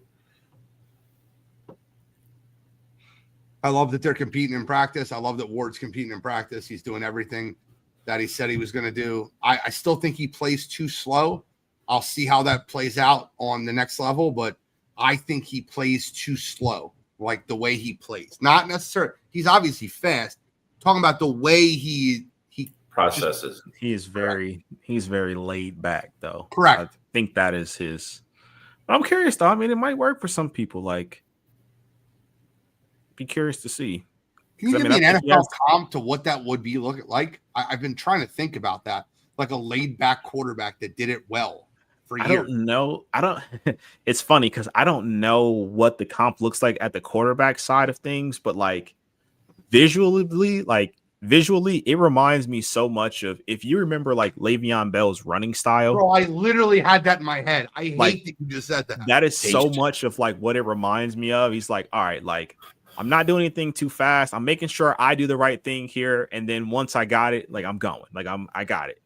I love that they're competing in practice. I love that Ward's competing in practice. He's doing everything that he said he was going to do. I still think he plays too slow. I'll see how that plays out on the next level, but I think he plays too slow. Like the way he plays, not necessarily. He's obviously fast. Talking about the way he processes. He's very laid back, though. Correct. I think that is his. But I'm curious, though. I mean, it might work for some people. Like, be curious to see. Can you 'Cause, give me I an think he NFL has- comp to what that would be looking like? I've been trying to think about that, like a laid back quarterback that did it well for I years. don't know. I don't. It's funny because I don't know what the comp looks like at the quarterback side of things, but like visually, it reminds me so much of, if you remember like Le'Veon Bell's running style. Bro, I literally had that in my head. I hate Like, that you just said that. That is so Taste. much of like what it reminds me of. He's like, all right, like I'm not doing anything too fast. I'm making sure I do the right thing here, and then once I got it, like I'm going, like I got it.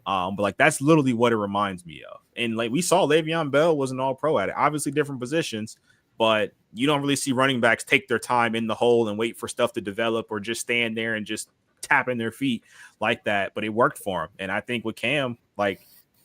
But like that's literally what it reminds me of. And like we saw Le'Veon Bell was an all-pro at it. Obviously different positions, but you don't really see running backs take their time in the hole and wait for stuff to develop or just stand there and just tapping their feet like that. But it worked for him. And I think with Cam, like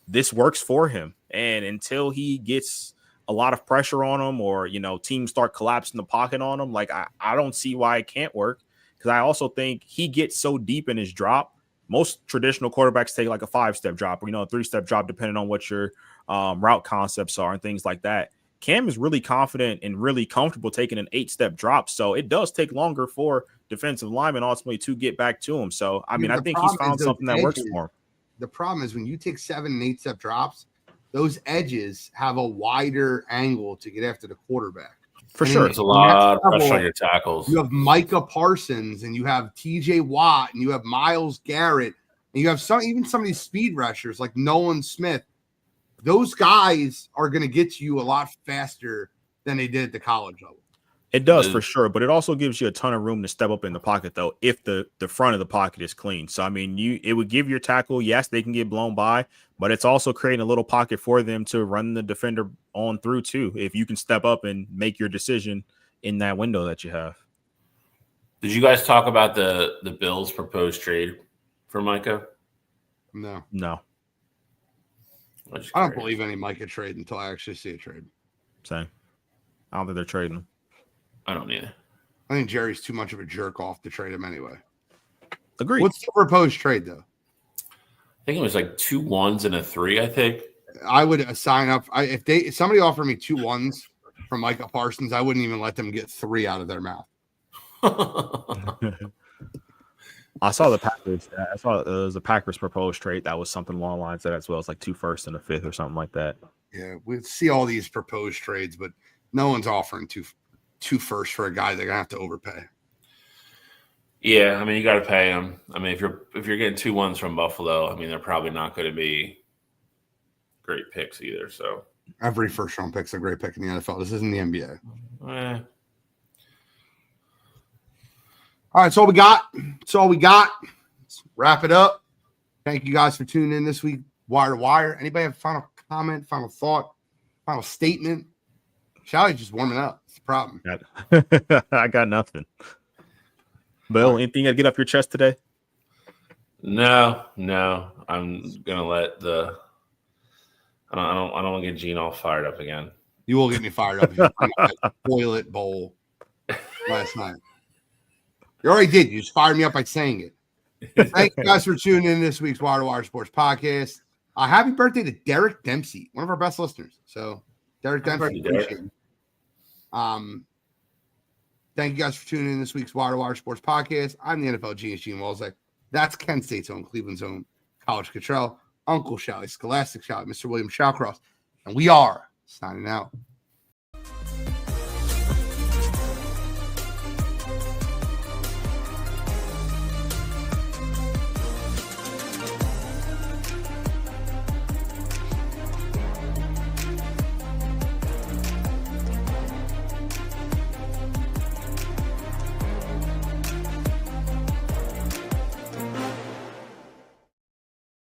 this works for him. And until he gets a lot of pressure on him, or teams start collapsing the pocket on him, like I don't see why it can't work. Because I also think he gets so deep in his drop. Most traditional quarterbacks take like a 5-step drop or, a 3-step drop, depending on what your route concepts are and things like that. Cam is really confident and really comfortable taking an 8-step drop. So it does take longer for defensive linemen ultimately to get back to him. So, I mean, I think he's found something that works for him. The problem is when you take 7 and 8-step drops, those edges have a wider angle to get after the quarterback. For sure. There's a lot of pressure on your tackles. You have Micah Parsons and you have TJ Watt and you have Myles Garrett and you have even some of these speed rushers like Nolan Smith. Those guys are going to get you a lot faster than they did at the college level. It does for sure, but it also gives you a ton of room to step up in the pocket, though, if the front of the pocket is clean. So, I mean, it would give your tackle, yes, they can get blown by, but it's also creating a little pocket for them to run the defender on through, too, if you can step up and make your decision in that window that you have. Did you guys talk about the Bills' proposed trade for Micah? No. I don't believe any Micah trade until I actually see a trade. Same. I don't think they're trading him. I don't either. I think Jerry's too much of a jerk off to trade him anyway. Agreed. What's the proposed trade, though? I think it was like 2 1s and a 3, I think. I would sign up. If somebody offered me 2 1s from Micah Parsons, I wouldn't even let them get 3 out of their mouth. I saw the Packers. I saw it was a Packers proposed trade that was something along the lines of that as well. It's like 2 firsts and a 5th or something like that. Yeah, we see all these proposed trades, but no one's offering two firsts for a guy they're gonna have to overpay. Yeah, I mean, you got to pay him. I mean, if you're getting 2 1s from Buffalo, I mean, they're probably not going to be great picks either. So every first round pick's a great pick in the NFL. This isn't the NBA. All right, that's all we got. Let's wrap it up. Thank you guys for tuning in this week. Wire to Wire. Anybody have a final comment, final thought, final statement? Shalley's just warming up. It's the problem. I got nothing. Bill, anything to get up your chest today? No. I'm gonna let I don't want to get Gene all fired up again. You will get me fired up if you bring up that toilet bowl last night. You already did. You just fired me up by saying it. Thank you guys for tuning in this week's Wire to Wire Sports Podcast. Happy birthday to Derek Dempsey, one of our best listeners. So, Derek Dempsey, appreciate it. Thank you guys for tuning in this week's Wire to Wire Sports Podcast. I'm the NFL genius, Gene Walzak. That's Kent State's own, Cleveland's own, College Cottrell, Uncle Shalley, Scholastic Shalley, Mr. William Shawcross. And we are signing out.